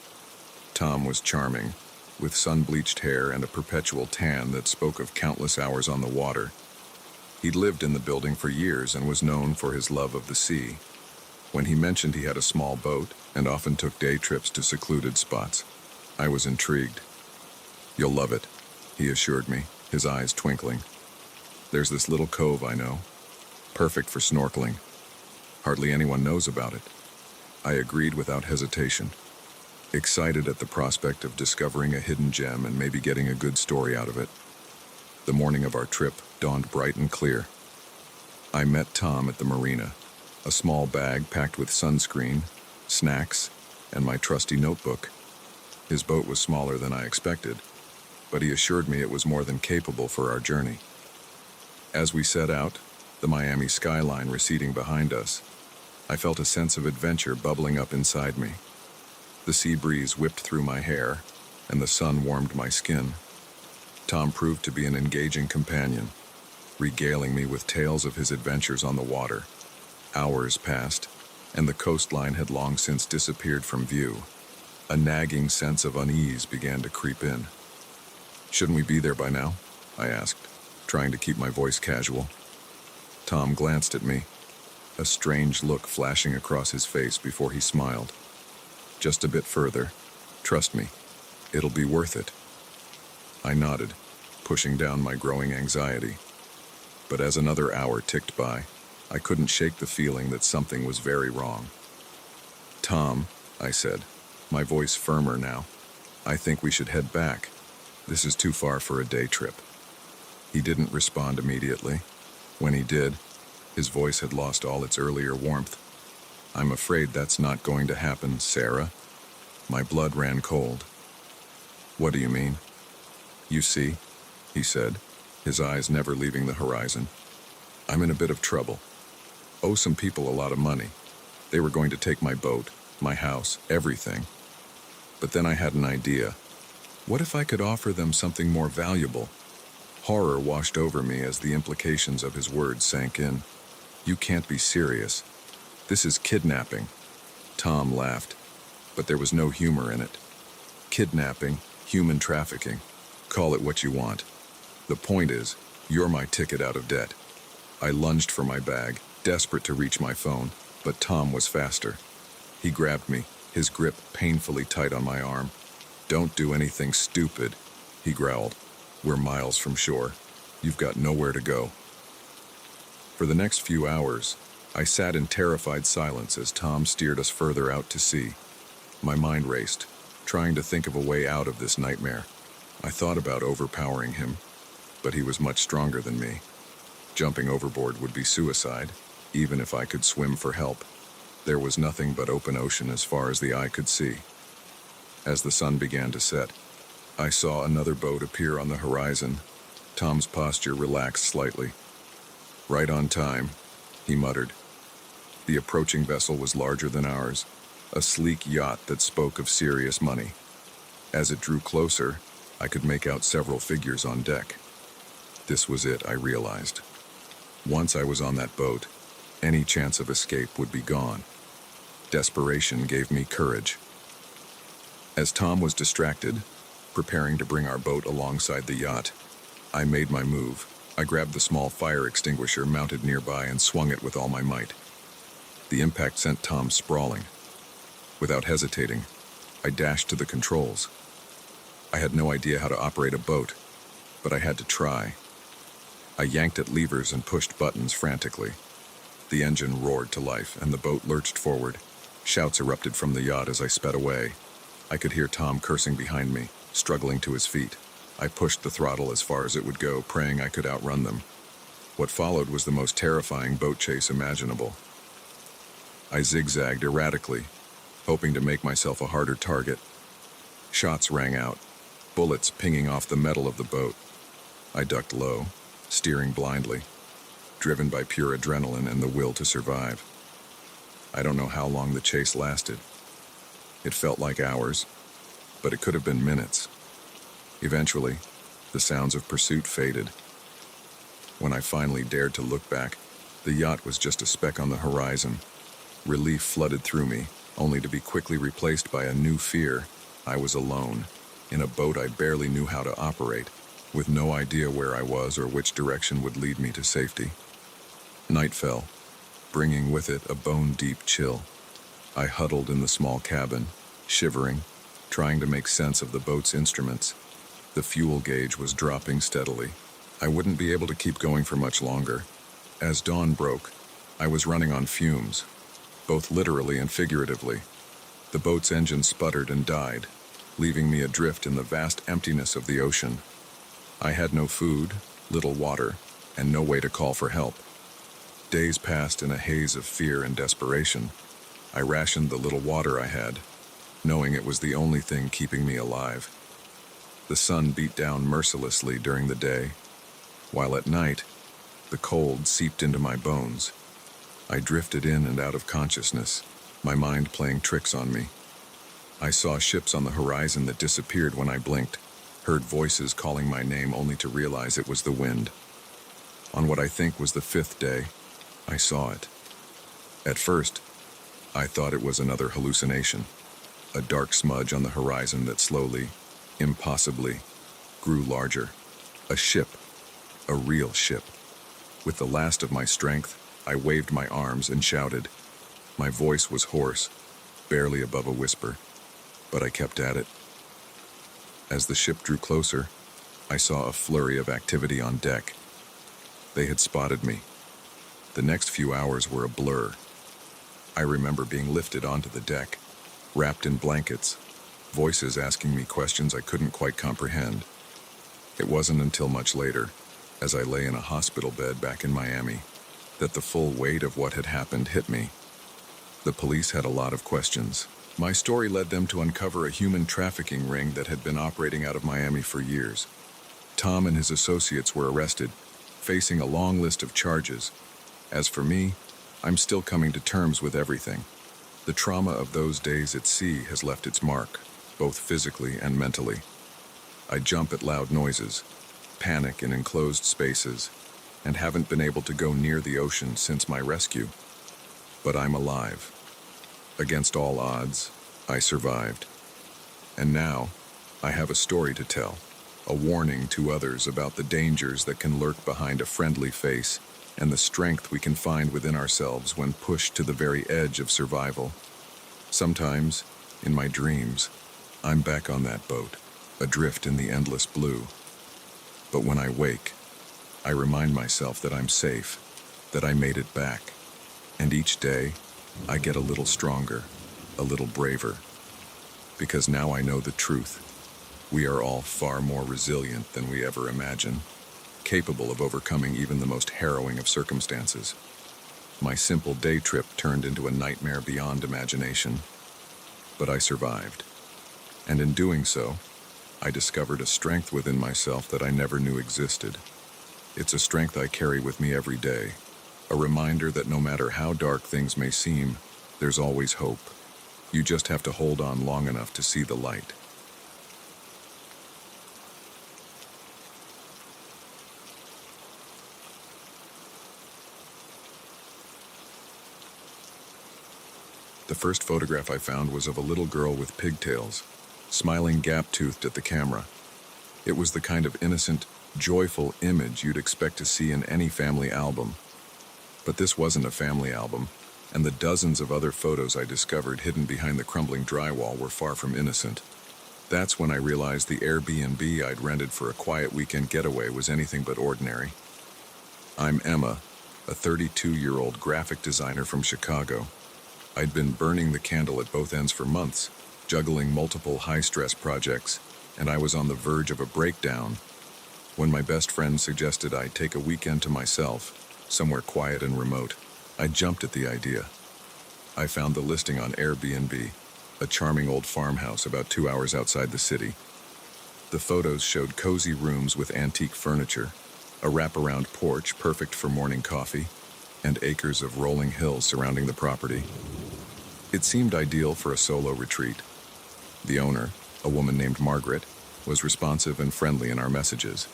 Tom was charming, with sun-bleached hair and a perpetual tan that spoke of countless hours on the water. He'd lived in the building for years and was known for his love of the sea. When he mentioned he had a small boat and often took day trips to secluded spots, I was intrigued. "You'll love it," he assured me, his eyes twinkling. "There's this little cove I know. Perfect for snorkeling. Hardly anyone knows about it." I agreed without hesitation, excited at the prospect of discovering a hidden gem and maybe getting a good story out of it. The morning of our trip dawned bright and clear. I met Tom at the marina, a small bag packed with sunscreen, snacks, and my trusty notebook. His boat was smaller than I expected, but he assured me it was more than capable for our journey. As we set out, the Miami skyline receding behind us, I felt a sense of adventure bubbling up inside me. The sea breeze whipped through my hair, and the sun warmed my skin. Tom proved to be an engaging companion, regaling me with tales of his adventures on the water. Hours passed, and the coastline had long since disappeared from view. A nagging sense of unease began to creep in. "Shouldn't we be there by now?" I asked, trying to keep my voice casual. Tom glanced at me, a strange look flashing across his face before he smiled. "Just a bit further. Trust me, it'll be worth it." I nodded, pushing down my growing anxiety. But as another hour ticked by, I couldn't shake the feeling that something was very wrong. "Tom," I said, my voice firmer now, "I think we should head back. This is too far for a day trip." He didn't respond immediately. When he did, his voice had lost all its earlier warmth. "I'm afraid that's not going to happen, Sarah." My blood ran cold. "What do you mean?" "You see," he said, his eyes never leaving the horizon. "I'm in a bit of trouble. Owe some people a lot of money. They were going to take my boat, my house, everything. But then I had an idea. What if I could offer them something more valuable?" Horror washed over me as the implications of his words sank in. "You can't be serious. This is kidnapping." Tom laughed, but there was no humor in it. "Kidnapping, human trafficking, call it what you want. The point is, you're my ticket out of debt." I lunged for my bag, desperate to reach my phone, but Tom was faster. He grabbed me, his grip painfully tight on my arm. "Don't do anything stupid," he growled. "We're miles from shore. You've got nowhere to go." For the next few hours, I sat in terrified silence as Tom steered us further out to sea. My mind raced, trying to think of a way out of this nightmare. I thought about overpowering him, but he was much stronger than me. Jumping overboard would be suicide, even if I could swim for help. There was nothing but open ocean as far as the eye could see. As the sun began to set, I saw another boat appear on the horizon. Tom's posture relaxed slightly. "Right on time," he muttered. The approaching vessel was larger than ours, a sleek yacht that spoke of serious money. As it drew closer, I could make out several figures on deck. This was it, I realized. Once I was on that boat, any chance of escape would be gone. Desperation gave me courage. As Tom was distracted, preparing to bring our boat alongside the yacht, I made my move. I grabbed the small fire extinguisher mounted nearby and swung it with all my might. The impact sent Tom sprawling. Without hesitating, I dashed to the controls. I had no idea how to operate a boat, but I had to try. I yanked at levers and pushed buttons frantically. The engine roared to life, and the boat lurched forward. Shouts erupted from the yacht as I sped away. I could hear Tom cursing behind me, struggling to his feet. I pushed the throttle as far as it would go, praying I could outrun them. What followed was the most terrifying boat chase imaginable. I zigzagged erratically, hoping to make myself a harder target. Shots rang out, bullets pinging off the metal of the boat. I ducked low, steering blindly, driven by pure adrenaline and the will to survive. I don't know how long the chase lasted. It felt like hours, but it could have been minutes. Eventually, the sounds of pursuit faded. When I finally dared to look back, the yacht was just a speck on the horizon. Relief flooded through me, only to be quickly replaced by a new fear. I was alone, in a boat I barely knew how to operate, with no idea where I was or which direction would lead me to safety. Night fell, bringing with it a bone-deep chill. I huddled in the small cabin, shivering, trying to make sense of the boat's instruments. The fuel gauge was dropping steadily. I wouldn't be able to keep going for much longer. As dawn broke, I was running on fumes, both literally and figuratively. The boat's engine sputtered and died, leaving me adrift in the vast emptiness of the ocean. I had no food, little water, and no way to call for help. Days passed in a haze of fear and desperation. I rationed the little water I had, knowing it was the only thing keeping me alive. The sun beat down mercilessly during the day, while at night, The cold seeped into my bones. I drifted in and out of consciousness, my mind playing tricks on me. I saw ships on the horizon that disappeared when I blinked, heard voices calling my name only to realize it was the wind. On what I think was the 5th day, I saw it. At first, I thought it was another hallucination, a dark smudge on the horizon that slowly, impossibly, grew larger. A ship, a real ship. With the last of my strength, I waved my arms and shouted. My voice was hoarse, barely above a whisper, but I kept at it. As the ship drew closer, I saw a flurry of activity on deck. They had spotted me. The next few hours were a blur. I remember being lifted onto the deck, wrapped in blankets, voices asking me questions I couldn't quite comprehend. It wasn't until much later, as I lay in a hospital bed back in Miami, that the full weight of what had happened hit me. The police had a lot of questions. My story led them to uncover a human trafficking ring that had been operating out of Miami for years. Tom and his associates were arrested, facing a long list of charges. As for me, I'm still coming to terms with everything. The trauma of those days at sea has left its mark, both physically and mentally. I jump at loud noises, panic in enclosed spaces, and haven't been able to go near the ocean since my rescue. But I'm alive. Against all odds, I survived. And now, I have a story to tell, a warning to others about the dangers that can lurk behind a friendly face and the strength we can find within ourselves when pushed to the very edge of survival. Sometimes, in my dreams, I'm back on that boat, adrift in the endless blue. But when I wake, I remind myself that I'm safe, that I made it back, and each day, I get a little stronger, a little braver, because now I know the truth. We are all far more resilient than we ever imagined, capable of overcoming even the most harrowing of circumstances. My simple day trip turned into a nightmare beyond imagination, but I survived. And in doing so, I discovered a strength within myself that I never knew existed. It's a strength I carry with me every day, a reminder that no matter how dark things may seem, there's always hope. You just have to hold on long enough to see the light. The first photograph I found was of a little girl with pigtails, smiling gap-toothed at the camera. It was the kind of innocent, joyful image you'd expect to see in any family album. But this wasn't a family album, and the dozens of other photos I discovered hidden behind the crumbling drywall were far from innocent. That's when I realized the Airbnb I'd rented for a quiet weekend getaway was anything but ordinary. I'm Emma, a 32-year-old graphic designer from Chicago. I'd been burning the candle at both ends for months, juggling multiple high-stress projects, and I was on the verge of a breakdown when my best friend suggested I take a weekend to myself, somewhere quiet and remote. I jumped at the idea. I found the listing on Airbnb, a charming old farmhouse about 2 hours outside the city. The photos showed cozy rooms with antique furniture, a wraparound porch perfect for morning coffee, and acres of rolling hills surrounding the property. It seemed ideal for a solo retreat. The owner, a woman named Margaret, was responsive and friendly in our messages.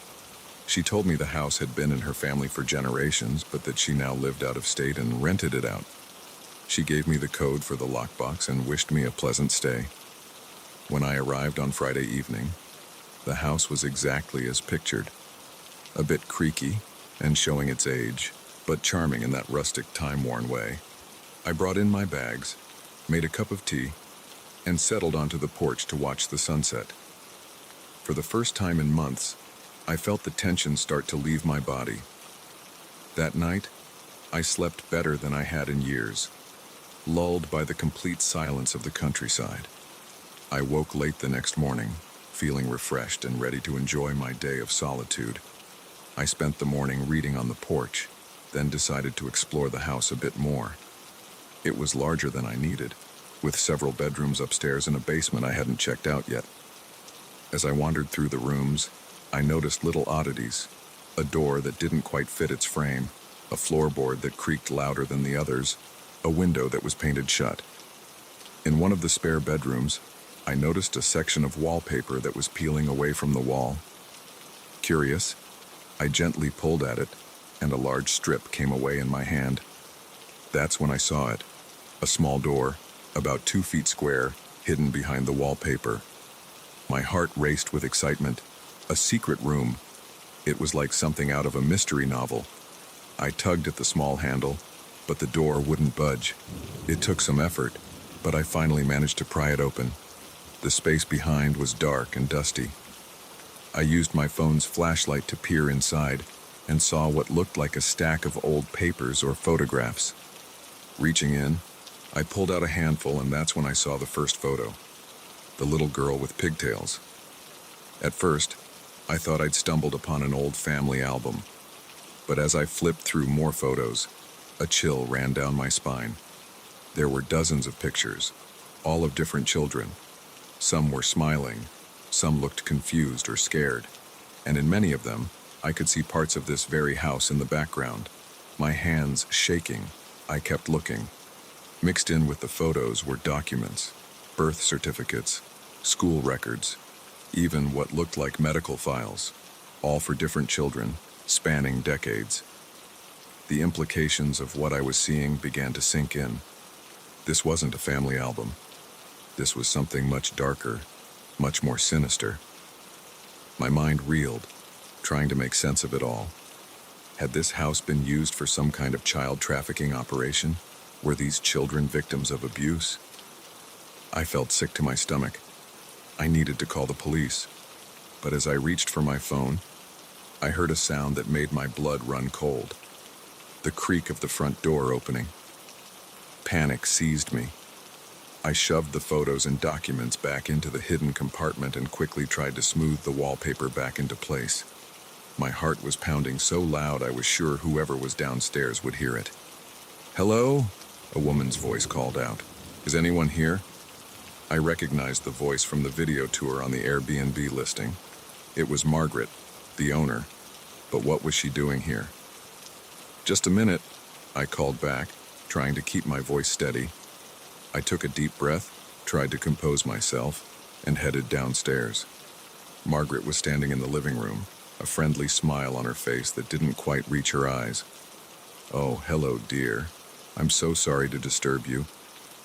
She told me the house had been in her family for generations, but that she now lived out of state and rented it out. She gave me the code for the lockbox and wished me a pleasant stay. When I arrived on Friday evening, the house was exactly as pictured. A bit creaky and showing its age, but charming in that rustic, time-worn way. I brought in my bags, made a cup of tea, and settled onto the porch to watch the sunset. For the first time in months, I felt the tension start to leave my body. That night, I slept better than I had in years, lulled by the complete silence of the countryside. I woke late the next morning, feeling refreshed and ready to enjoy my day of solitude. I spent the morning reading on the porch, then decided to explore the house a bit more. It was larger than I needed, with several bedrooms upstairs and a basement I hadn't checked out yet. As I wandered through the rooms, I noticed little oddities, A door that didn't quite fit its frame, a floorboard that creaked louder than the others, a window that was painted shut. In one of the spare bedrooms, I noticed a section of wallpaper that was peeling away from the wall. Curious, I gently pulled at it, and a large strip came away in my hand. That's when I saw it. A small door, about 2 feet square, hidden behind the wallpaper. My heart raced with excitement. A secret room. It was like something out of a mystery novel. I tugged at the small handle, but the door wouldn't budge. It took some effort, but I finally managed to pry it open. The space behind was dark and dusty. I used my phone's flashlight to peer inside and saw what looked like a stack of old papers or photographs. Reaching in, I pulled out a handful, and that's when I saw the first photo. The little girl with pigtails. At first, I thought I'd stumbled upon an old family album. But as I flipped through more photos, a chill ran down my spine. There were dozens of pictures, all of different children. Some were smiling, some looked confused or scared, and in many of them, I could see parts of this very house in the background. My hands shaking, I kept looking. Mixed in with the photos were documents, birth certificates, school records, even what looked like medical files, all for different children, spanning decades. The implications of what I was seeing began to sink in. This wasn't a family album. This was something much darker, much more sinister. My mind reeled, trying to make sense of it all. Had this house been used for some kind of child trafficking operation? Were these children victims of abuse? I felt sick to my stomach. I needed to call the police. But as I reached for my phone, I heard a sound that made my blood run cold. The creak of the front door opening. Panic seized me. I shoved the photos and documents back into the hidden compartment and quickly tried to smooth the wallpaper back into place. My heart was pounding so loud I was sure whoever was downstairs would hear it. "Hello?" a woman's voice called out. "Is anyone here?" I recognized the voice from the video tour on the Airbnb listing. It was Margaret, the owner. But what was she doing here? "Just a minute," I called back, trying to keep my voice steady. I took a deep breath, tried to compose myself, and headed downstairs. Margaret was standing in the living room, a friendly smile on her face that didn't quite reach her eyes. "Oh, hello, dear. I'm so sorry to disturb you.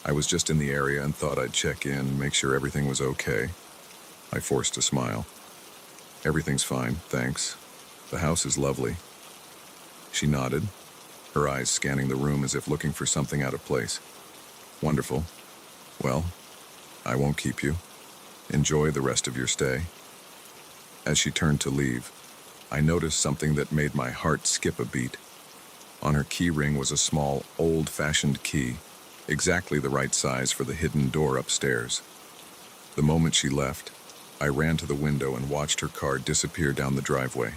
I was just in the area and thought I'd check in, make sure everything was okay." I forced a smile. "Everything's fine, thanks. The house is lovely." She nodded, her eyes scanning the room as if looking for something out of place. "Wonderful. Well, I won't keep you. Enjoy the rest of your stay." As she turned to leave, I noticed something that made my heart skip a beat. On her key ring was a small, old-fashioned key, exactly the right size for the hidden door upstairs. The moment she left, I ran to the window and watched her car disappear down the driveway.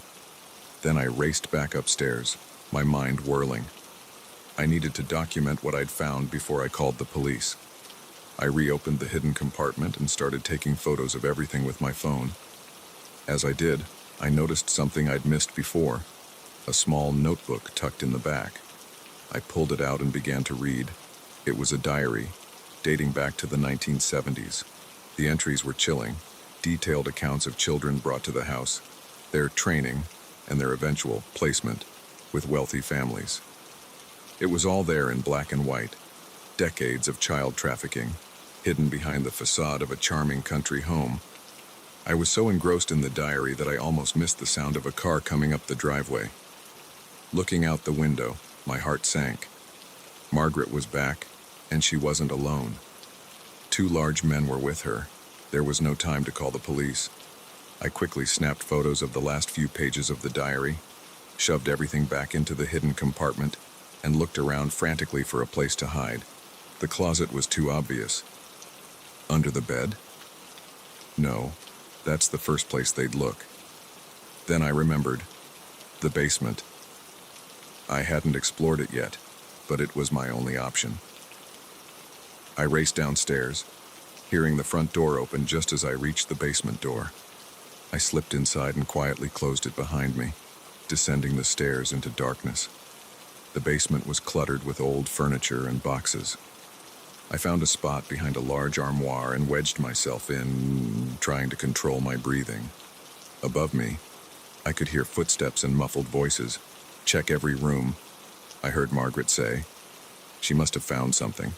Then I raced back upstairs, my mind whirling. I needed to document what I'd found before I called the police. I reopened the hidden compartment and started taking photos of everything with my phone. As I did, I noticed something I'd missed before, a small notebook tucked in the back. I pulled it out and began to read. It was a diary, dating back to the 1970s. The entries were chilling, detailed accounts of children brought to the house, their training, and their eventual placement with wealthy families. It was all there in black and white, decades of child trafficking, hidden behind the facade of a charming country home. I was so engrossed in the diary that I almost missed the sound of a car coming up the driveway. Looking out the window, my heart sank. Margaret was back, and she wasn't alone. 2 large men were with her. There was no time to call the police. I quickly snapped photos of the last few pages of the diary, shoved everything back into the hidden compartment, and looked around frantically for a place to hide. The closet was too obvious. Under the bed? No, that's the first place they'd look. Then I remembered. The basement. I hadn't explored it yet, but it was my only option. I raced downstairs, hearing the front door open just as I reached the basement door. I slipped inside and quietly closed it behind me. descending the stairs into darkness. The basement was cluttered with old furniture and boxes. I found a spot behind a large armoire and wedged myself in, trying to control my breathing. Above me, I could hear footsteps and muffled voices. "Check every room," I heard Margaret say. She must have found something.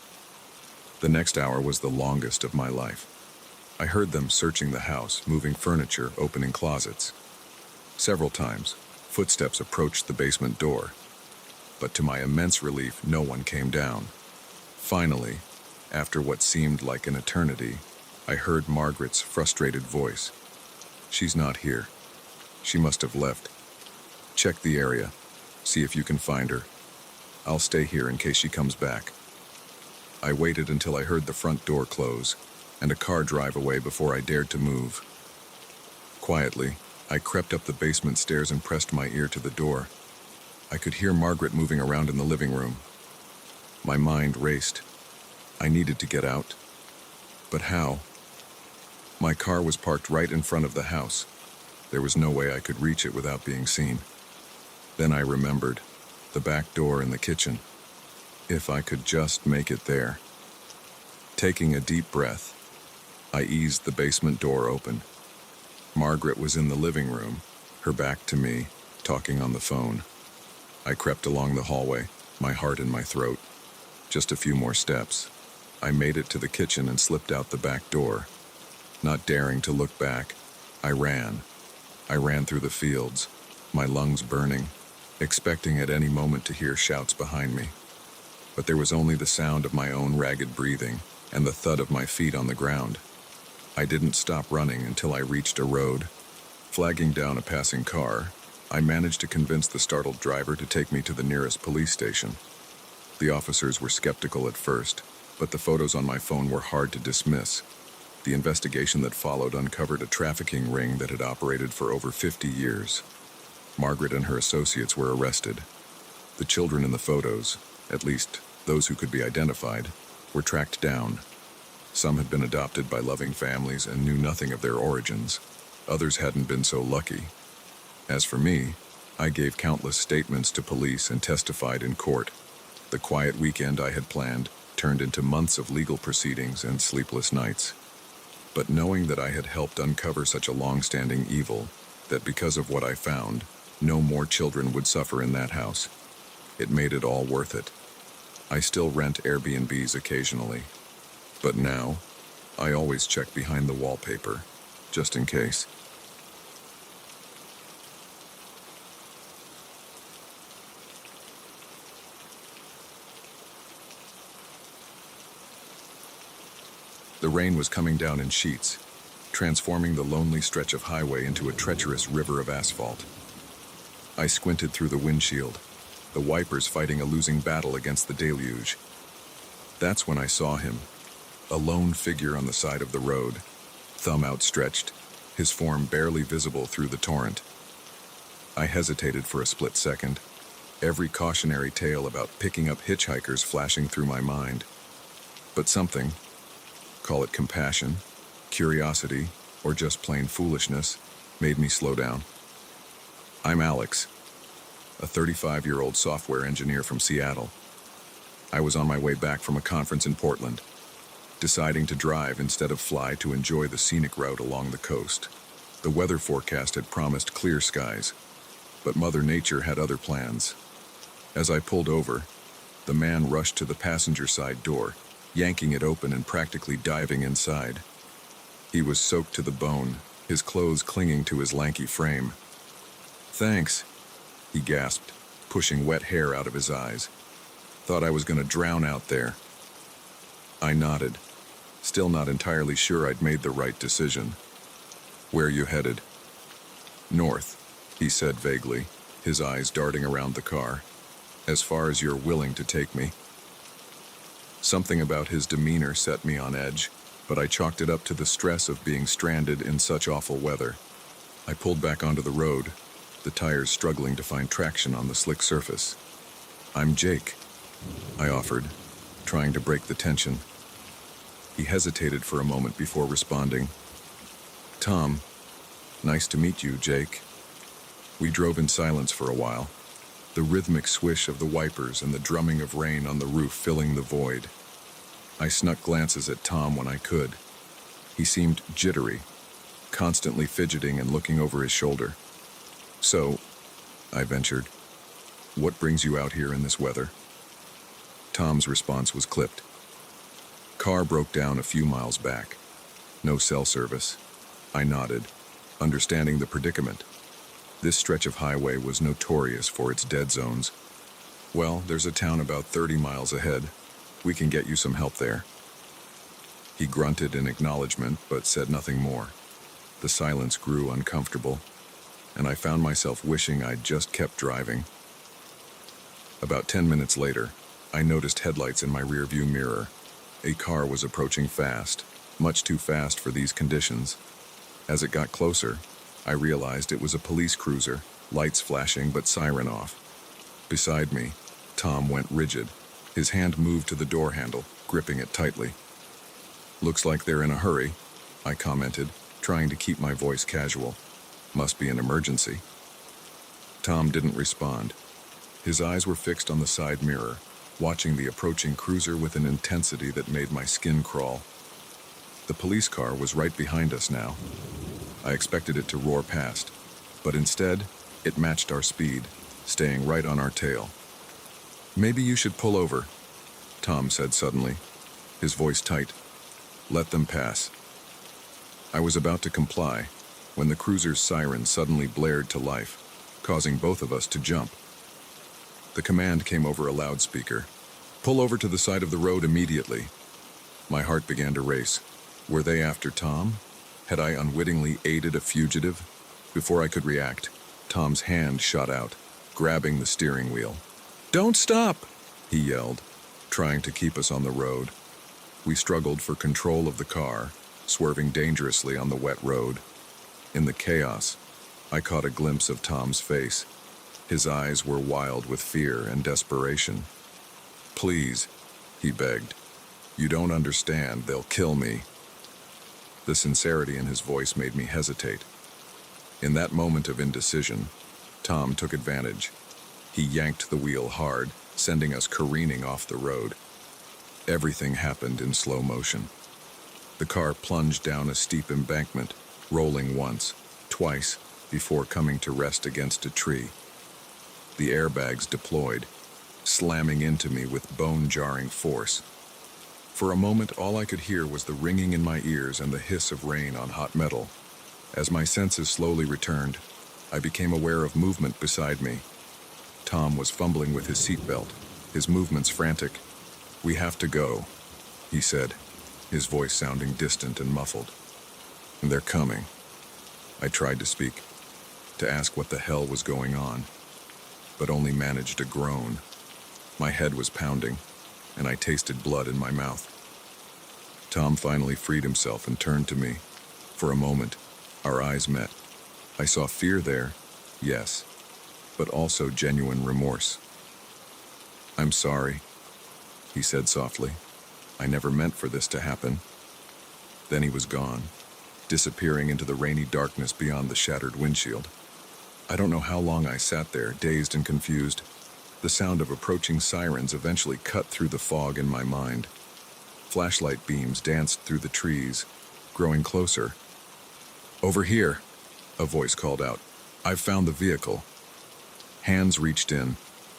The next hour was the longest of my life. I heard them searching the house, moving furniture, opening closets. Several times, footsteps approached the basement door, but to my immense relief, no one came down. Finally, after what seemed like an eternity, I heard Margaret's frustrated voice. "She's not here. She must have left. Check the area. See if you can find her. I'll stay here in case she comes back." I waited until I heard the front door close and a car drive away before I dared to move. Quietly, I crept up the basement stairs and pressed my ear to the door. I could hear Margaret moving around in the living room. My mind raced. I needed to get out. But how? My car was parked right in front of the house. There was no way I could reach it without being seen. Then I remembered the back door in the kitchen. If I could just make it there. Taking a deep breath, I eased the basement door open. Margaret was in the living room, her back to me, talking on the phone. I crept along the hallway, my heart in my throat. Just a few more steps. I made it to the kitchen and slipped out the back door. Not daring to look back, I ran. I ran through the fields, my lungs burning, expecting at any moment to hear shouts behind me. But there was only the sound of my own ragged breathing and the thud of my feet on the ground. I didn't stop running until I reached a road. Flagging down a passing car, I managed to convince the startled driver to take me to the nearest police station. The officers were skeptical at first, but the photos on my phone were hard to dismiss. The investigation that followed uncovered a trafficking ring that had operated for over 50 years. Margaret and her associates were arrested. The children in the photos, at least those who could be identified, were tracked down. Some had been adopted by loving families and knew nothing of their origins. Others hadn't been so lucky. As for me, I gave countless statements to police and testified in court. The quiet weekend I had planned turned into months of legal proceedings and sleepless nights. But knowing that I had helped uncover such a long-standing evil, that because of what I found, no more children would suffer in that house, it made it all worth it. I still rent Airbnbs occasionally, but now, I always check behind the wallpaper, just in case. The rain was coming down in sheets, transforming the lonely stretch of highway into a treacherous river of asphalt. I squinted through the windshield, the wipers fighting a losing battle against the deluge. That's when I saw him, a lone figure on the side of the road, thumb outstretched, his form barely visible through the torrent. I hesitated for a split second, every cautionary tale about picking up hitchhikers flashing through my mind. But something, call it compassion, curiosity, or just plain foolishness, made me slow down. I'm Alex, a 35-year-old software engineer from Seattle. I was on my way back from a conference in Portland, deciding to drive instead of fly to enjoy the scenic route along the coast. The weather forecast had promised clear skies, but Mother Nature had other plans. As I pulled over, the man rushed to the passenger side door, yanking it open and practically diving inside. He was soaked to the bone, his clothes clinging to his lanky frame. "Thanks," he gasped, pushing wet hair out of his eyes. "Thought I was going to drown out there." I nodded, still not entirely sure I'd made the right decision. "Where you headed?" "North," he said vaguely, his eyes darting around the car. "As far as you're willing to take me." Something about his demeanor set me on edge, but I chalked it up to the stress of being stranded in such awful weather. I pulled back onto the road, the tires struggling to find traction on the slick surface. "I'm Jake," I offered, trying to break the tension. He hesitated for a moment before responding. "Tom, nice to meet you, Jake." We drove in silence for a while, the rhythmic swish of the wipers and the drumming of rain on the roof filling the void. I snuck glances at Tom when I could. He seemed jittery, constantly fidgeting and looking over his shoulder. "So," I ventured, "what brings you out here in this weather?" Tom's response was clipped. "Car broke down a few miles back. No cell service." I nodded, understanding the predicament. This stretch of highway was notorious for its dead zones. "Well, there's a town about 30 miles ahead. We can get you some help there." He grunted in acknowledgement, but said nothing more. The silence grew uncomfortable, and I found myself wishing I'd just kept driving. About 10 minutes later, I noticed headlights in my rearview mirror. A car was approaching fast, much too fast for these conditions. As it got closer, I realized it was a police cruiser, lights flashing but siren off. Beside me, Tom went rigid. His hand moved to the door handle, gripping it tightly. "Looks like they're in a hurry," I commented, trying to keep my voice casual. "Must be an emergency." Tom didn't respond. His eyes were fixed on the side mirror, watching the approaching cruiser with an intensity that made my skin crawl. The police car was right behind us now. I expected it to roar past, but instead, it matched our speed, staying right on our tail. "Maybe you should pull over," Tom said suddenly, his voice tight. "Let them pass." I was about to comply when the cruiser's siren suddenly blared to life, causing both of us to jump. The command came over a loudspeaker. "Pull over to the side of the road immediately." My heart began to race. Were they after Tom? Had I unwittingly aided a fugitive? Before I could react, Tom's hand shot out, grabbing the steering wheel. "Don't stop!" he yelled, trying to keep us on the road. We struggled for control of the car, swerving dangerously on the wet road. In the chaos, I caught a glimpse of Tom's face. His eyes were wild with fear and desperation. "Please," he begged. "You don't understand. They'll kill me." The sincerity in his voice made me hesitate. In that moment of indecision, Tom took advantage. He yanked the wheel hard, sending us careening off the road. Everything happened in slow motion. The car plunged down a steep embankment, rolling once, twice, before coming to rest against a tree. The airbags deployed, slamming into me with bone-jarring force. For a moment, all I could hear was the ringing in my ears and the hiss of rain on hot metal. As my senses slowly returned, I became aware of movement beside me. Tom was fumbling with his seatbelt, his movements frantic. "We have to go," he said, his voice sounding distant and muffled. "And they're coming." I tried to speak, to ask what the hell was going on, but only managed a groan. My head was pounding, and I tasted blood in my mouth. Tom finally freed himself and turned to me. For a moment, our eyes met. I saw fear there, yes, but also genuine remorse. "I'm sorry," he said softly. "I never meant for this to happen." Then he was gone, disappearing into the rainy darkness beyond the shattered windshield. I don't know how long I sat there, dazed and confused. The sound of approaching sirens eventually cut through the fog in my mind. Flashlight beams danced through the trees, growing closer. "Over here," a voice called out. "I've found the vehicle." Hands reached in,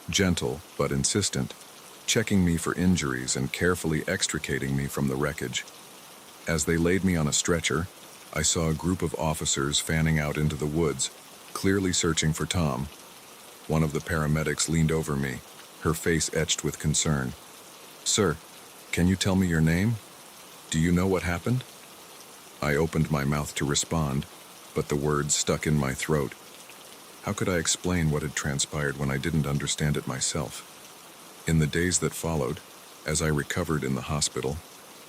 gentle but insistent, checking me for injuries and carefully extricating me from the wreckage. As they laid me on a stretcher, I saw a group of officers fanning out into the woods, clearly searching for Tom. One of the paramedics leaned over me, her face etched with concern. "Sir, can you tell me your name? Do you know what happened?" I opened my mouth to respond, but the words stuck in my throat. How could I explain what had transpired when I didn't understand it myself? In the days that followed, as I recovered in the hospital,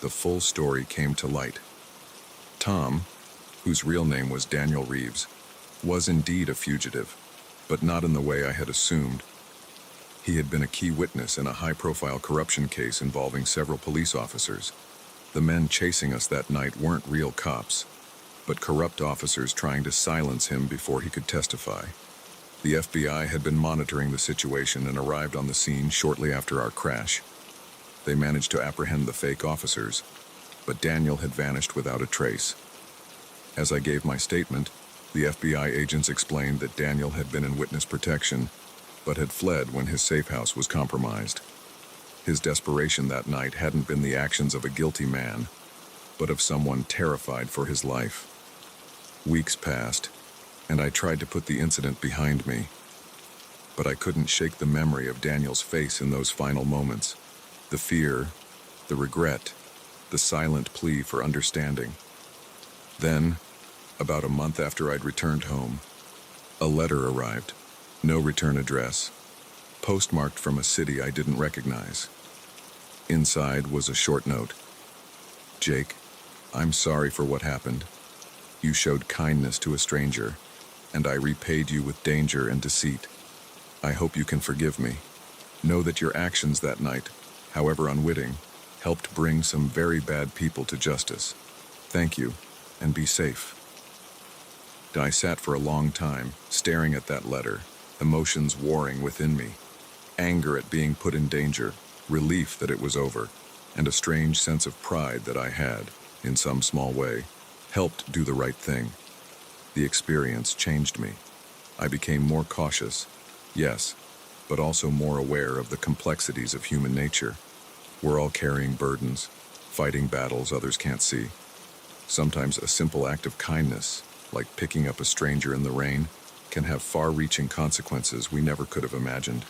the full story came to light. Tom, whose real name was Daniel Reeves, was indeed a fugitive, but not in the way I had assumed. He had been a key witness in a high-profile corruption case involving several police officers. The men chasing us that night weren't real cops, but corrupt officers trying to silence him before he could testify. The FBI had been monitoring the situation and arrived on the scene shortly after our crash. They managed to apprehend the fake officers, but Daniel had vanished without a trace. As I gave my statement, the FBI agents explained that Daniel had been in witness protection, but had fled when his safe house was compromised. His desperation that night hadn't been the actions of a guilty man, but of someone terrified for his life. Weeks passed, and I tried to put the incident behind me, but I couldn't shake the memory of Daniel's face in those final moments. The fear, the regret, the silent plea for understanding. Then, about a month after I'd returned home, a letter arrived. No return address, postmarked from a city I didn't recognize. Inside was a short note. Jake, I'm sorry for what happened. You showed kindness to a stranger, and I repaid you with danger and deceit. I hope you can forgive me. Know that your actions that night, however unwitting, helped bring some very bad people to justice. Thank you, and be safe. I sat for a long time, staring at that letter, emotions warring within me. Anger at being put in danger, relief that it was over, and a strange sense of pride that I had, in some small way, helped do the right thing. The experience changed me. I became more cautious, yes, but also more aware of the complexities of human nature. We're all carrying burdens, fighting battles others can't see. Sometimes a simple act of kindness, like picking up a stranger in the rain, can have far-reaching consequences we never could have imagined.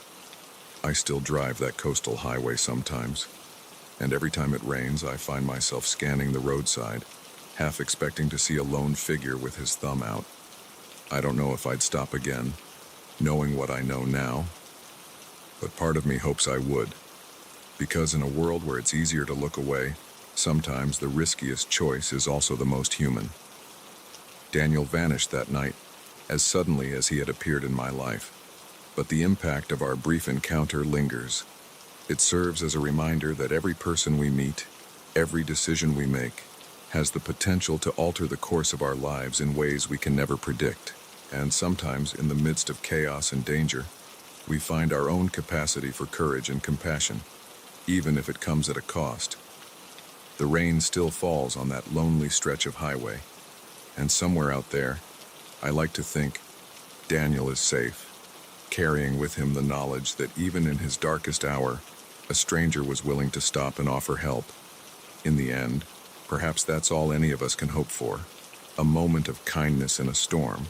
I still drive that coastal highway sometimes, and every time it rains I find myself scanning the roadside, half expecting to see a lone figure with his thumb out. I don't know if I'd stop again, knowing what I know now, but part of me hopes I would, because in a world where it's easier to look away, sometimes the riskiest choice is also the most human. Daniel vanished that night, as suddenly as he had appeared in my life, but the impact of our brief encounter lingers. It serves as a reminder that every person we meet, every decision we make, has the potential to alter the course of our lives in ways we can never predict. And sometimes, in the midst of chaos and danger, we find our own capacity for courage and compassion, even if it comes at a cost. The rain still falls on that lonely stretch of highway, and somewhere out there, I like to think, Daniel is safe, carrying with him the knowledge that even in his darkest hour, a stranger was willing to stop and offer help. In the end, perhaps that's all any of us can hope for, a moment of kindness in a storm.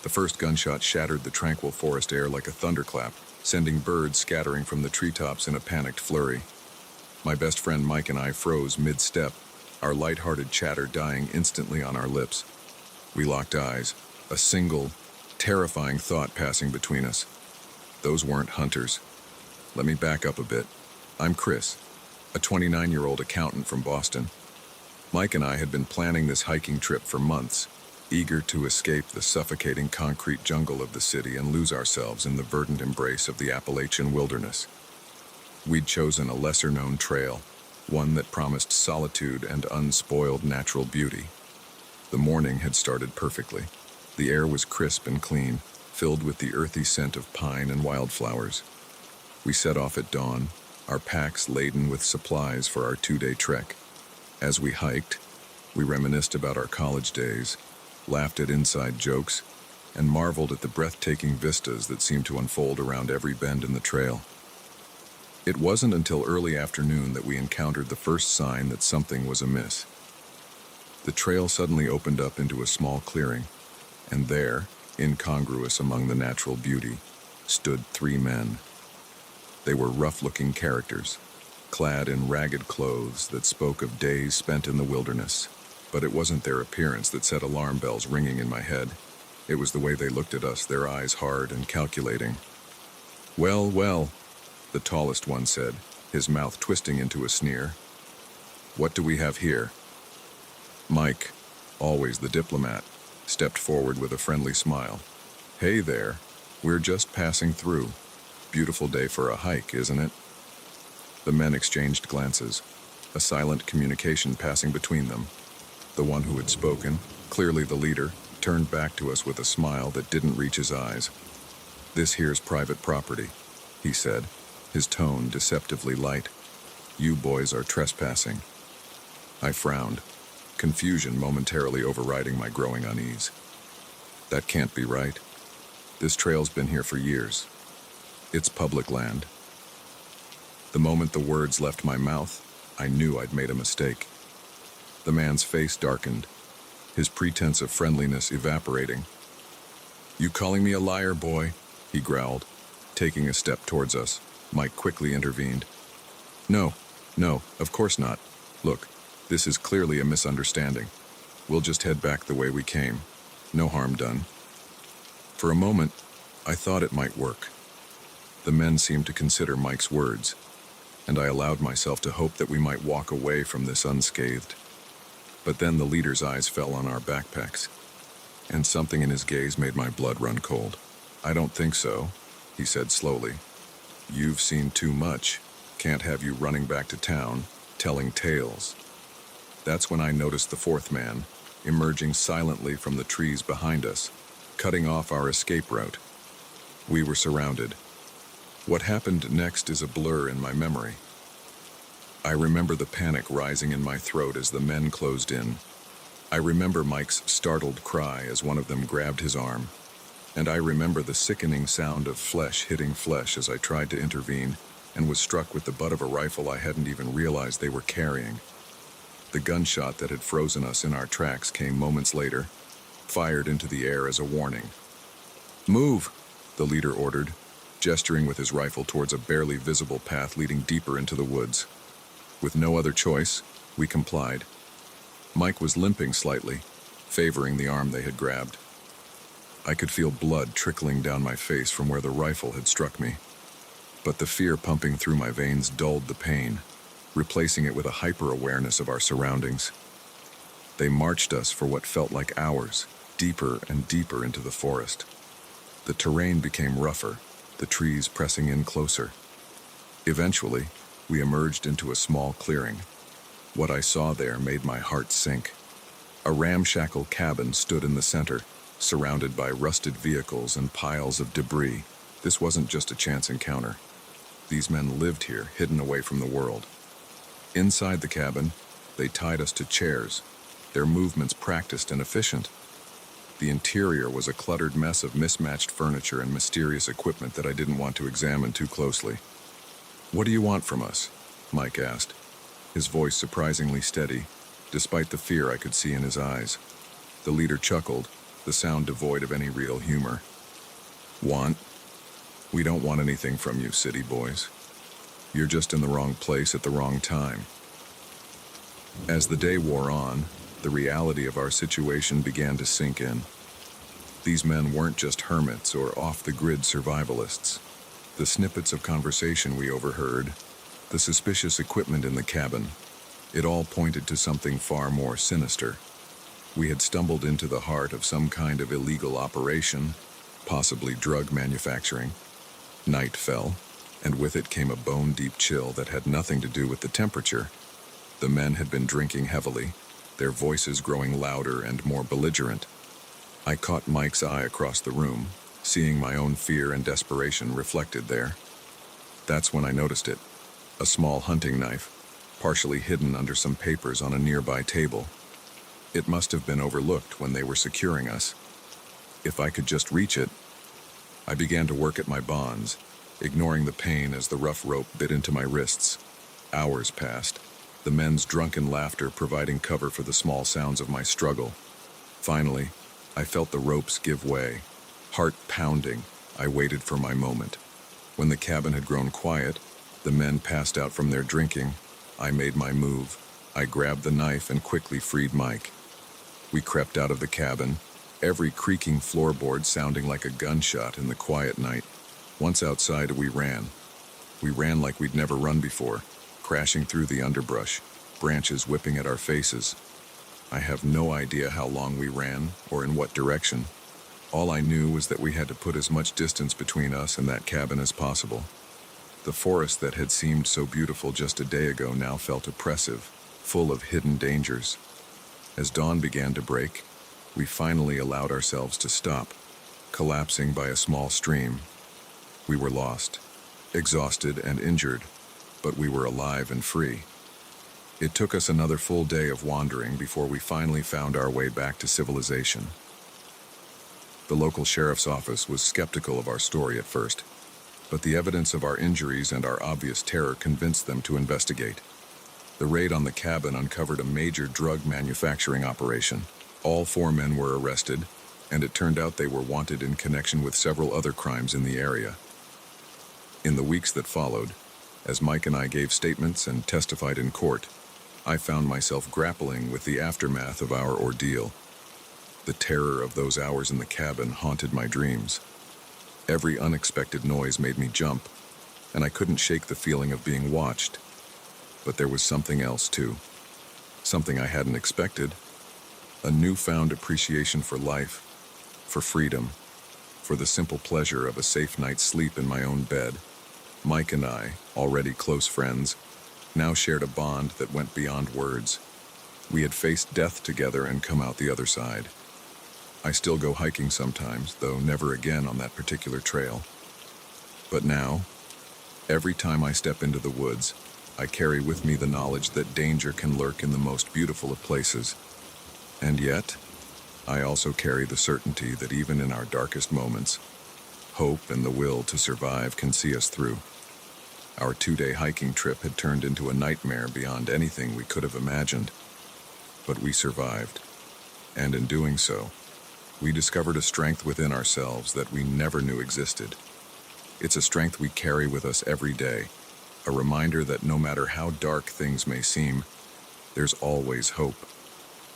The first gunshot shattered the tranquil forest air like a thunderclap, sending birds scattering from the treetops in a panicked flurry. My best friend Mike and I froze mid-step, our light-hearted chatter dying instantly on our lips. We locked eyes, a single, terrifying thought passing between us. Those weren't hunters. Let me back up a bit. I'm Chris, a 29-year-old accountant from Boston. Mike and I had been planning this hiking trip for months, eager to escape the suffocating concrete jungle of the city and lose ourselves in the verdant embrace of the Appalachian wilderness. We'd chosen a lesser-known trail, one that promised solitude and unspoiled natural beauty. The morning had started perfectly. The air was crisp and clean, filled with the earthy scent of pine and wildflowers. We set off at dawn, our packs laden with supplies for our 2-day trek. As we hiked, we reminisced about our college days, laughed at inside jokes, and marveled at the breathtaking vistas that seemed to unfold around every bend in the trail. It wasn't until early afternoon that we encountered the first sign that something was amiss. The trail suddenly opened up into a small clearing, and there, incongruous among the natural beauty, stood 3 men. They were rough-looking characters, clad in ragged clothes that spoke of days spent in the wilderness. But it wasn't their appearance that set alarm bells ringing in my head. It was the way they looked at us, their eyes hard and calculating. "Well, well," the tallest one said, his mouth twisting into a sneer. "What do we have here?" Mike, always the diplomat, stepped forward with a friendly smile. "Hey there, we're just passing through. Beautiful day for a hike, isn't it?" The men exchanged glances, a silent communication passing between them. The one who had spoken, clearly the leader, turned back to us with a smile that didn't reach his eyes. "This here's private property," he said, his tone deceptively light. "You boys are trespassing." I frowned, confusion momentarily overriding my growing unease. "That can't be right. This trail's been here for years. It's public land." The moment the words left my mouth, I knew I'd made a mistake. The man's face darkened, his pretense of friendliness evaporating. "You calling me a liar, boy?" he growled, taking a step towards us. Mike quickly intervened. No, of course not. Look, this is clearly a misunderstanding. We'll just head back the way we came. No harm done." For a moment, I thought it might work. The men seemed to consider Mike's words, and I allowed myself to hope that we might walk away from this unscathed. But then the leader's eyes fell on our backpacks, and something in his gaze made my blood run cold. "I don't think so," he said slowly. "You've seen too much. Can't have you running back to town, telling tales." That's when I noticed the fourth man, emerging silently from the trees behind us, cutting off our escape route. We were surrounded. What happened next is a blur in my memory. I remember the panic rising in my throat as the men closed in. I remember Mike's startled cry as one of them grabbed his arm. And I remember the sickening sound of flesh hitting flesh as I tried to intervene and was struck with the butt of a rifle I hadn't even realized they were carrying. The gunshot that had frozen us in our tracks came moments later, fired into the air as a warning. "Move," the leader ordered, gesturing with his rifle towards a barely visible path leading deeper into the woods. With no other choice, we complied. Mike was limping slightly, favoring the arm they had grabbed. I could feel blood trickling down my face from where the rifle had struck me. But the fear pumping through my veins dulled the pain, replacing it with a hyper-awareness of our surroundings. They marched us for what felt like hours, deeper and deeper into the forest. The terrain became rougher, the trees pressing in closer. Eventually, we emerged into a small clearing. What I saw there made my heart sink. A ramshackle cabin stood in the center, surrounded by rusted vehicles and piles of debris. This wasn't just a chance encounter. These men lived here, hidden away from the world. Inside the cabin, they tied us to chairs, their movements practiced and efficient. The interior was a cluttered mess of mismatched furniture and mysterious equipment that I didn't want to examine too closely. "What do you want from us?" Mike asked, his voice surprisingly steady, despite the fear I could see in his eyes. The leader chuckled, the sound devoid of any real humor. "Want? We don't want anything from you, city boys. You're just in the wrong place at the wrong time." As the day wore on, the reality of our situation began to sink in. These men weren't just hermits or off-the-grid survivalists. The snippets of conversation we overheard, the suspicious equipment in the cabin, it all pointed to something far more sinister. We had stumbled into the heart of some kind of illegal operation, possibly drug manufacturing. Night fell, and with it came a bone-deep chill that had nothing to do with the temperature. The men had been drinking heavily, their voices growing louder and more belligerent. I caught Mike's eye across the room, seeing my own fear and desperation reflected there. That's when I noticed it, a small hunting knife, partially hidden under some papers on a nearby table. It must have been overlooked when they were securing us. If I could just reach it. I began to work at my bonds, ignoring the pain as the rough rope bit into my wrists. Hours passed, the men's drunken laughter providing cover for the small sounds of my struggle. Finally, I felt the ropes give way. Heart pounding, I waited for my moment. When the cabin had grown quiet, the men passed out from their drinking, I made my move. I grabbed the knife and quickly freed Mike. We crept out of the cabin, every creaking floorboard sounding like a gunshot in the quiet night. Once outside, we ran. We ran like we'd never run before, crashing through the underbrush, branches whipping at our faces. I have no idea how long we ran or in what direction. All I knew was that we had to put as much distance between us and that cabin as possible. The forest that had seemed so beautiful just a day ago now felt oppressive, full of hidden dangers. As dawn began to break, we finally allowed ourselves to stop, collapsing by a small stream. We were lost, exhausted and injured, but we were alive and free. It took us another full day of wandering before we finally found our way back to civilization. The local sheriff's office was skeptical of our story at first, but the evidence of our injuries and our obvious terror convinced them to investigate. The raid on the cabin uncovered a major drug manufacturing operation. All 4 men were arrested, and it turned out they were wanted in connection with several other crimes in the area. In the weeks that followed, as Mike and I gave statements and testified in court, I found myself grappling with the aftermath of our ordeal. The terror of those hours in the cabin haunted my dreams. Every unexpected noise made me jump, and I couldn't shake the feeling of being watched. But there was something else too. Something I hadn't expected. A newfound appreciation for life, for freedom, for the simple pleasure of a safe night's sleep in my own bed. Mike and I, already close friends, now shared a bond that went beyond words. We had faced death together and come out the other side. I still go hiking sometimes, though never again on that particular trail. But now, every time I step into the woods, I carry with me the knowledge that danger can lurk in the most beautiful of places. And yet, I also carry the certainty that even in our darkest moments, hope and the will to survive can see us through. Our 2-day hiking trip had turned into a nightmare beyond anything we could have imagined. But we survived, and in doing so, we discovered a strength within ourselves that we never knew existed. It's a strength we carry with us every day, a reminder that no matter how dark things may seem, there's always hope.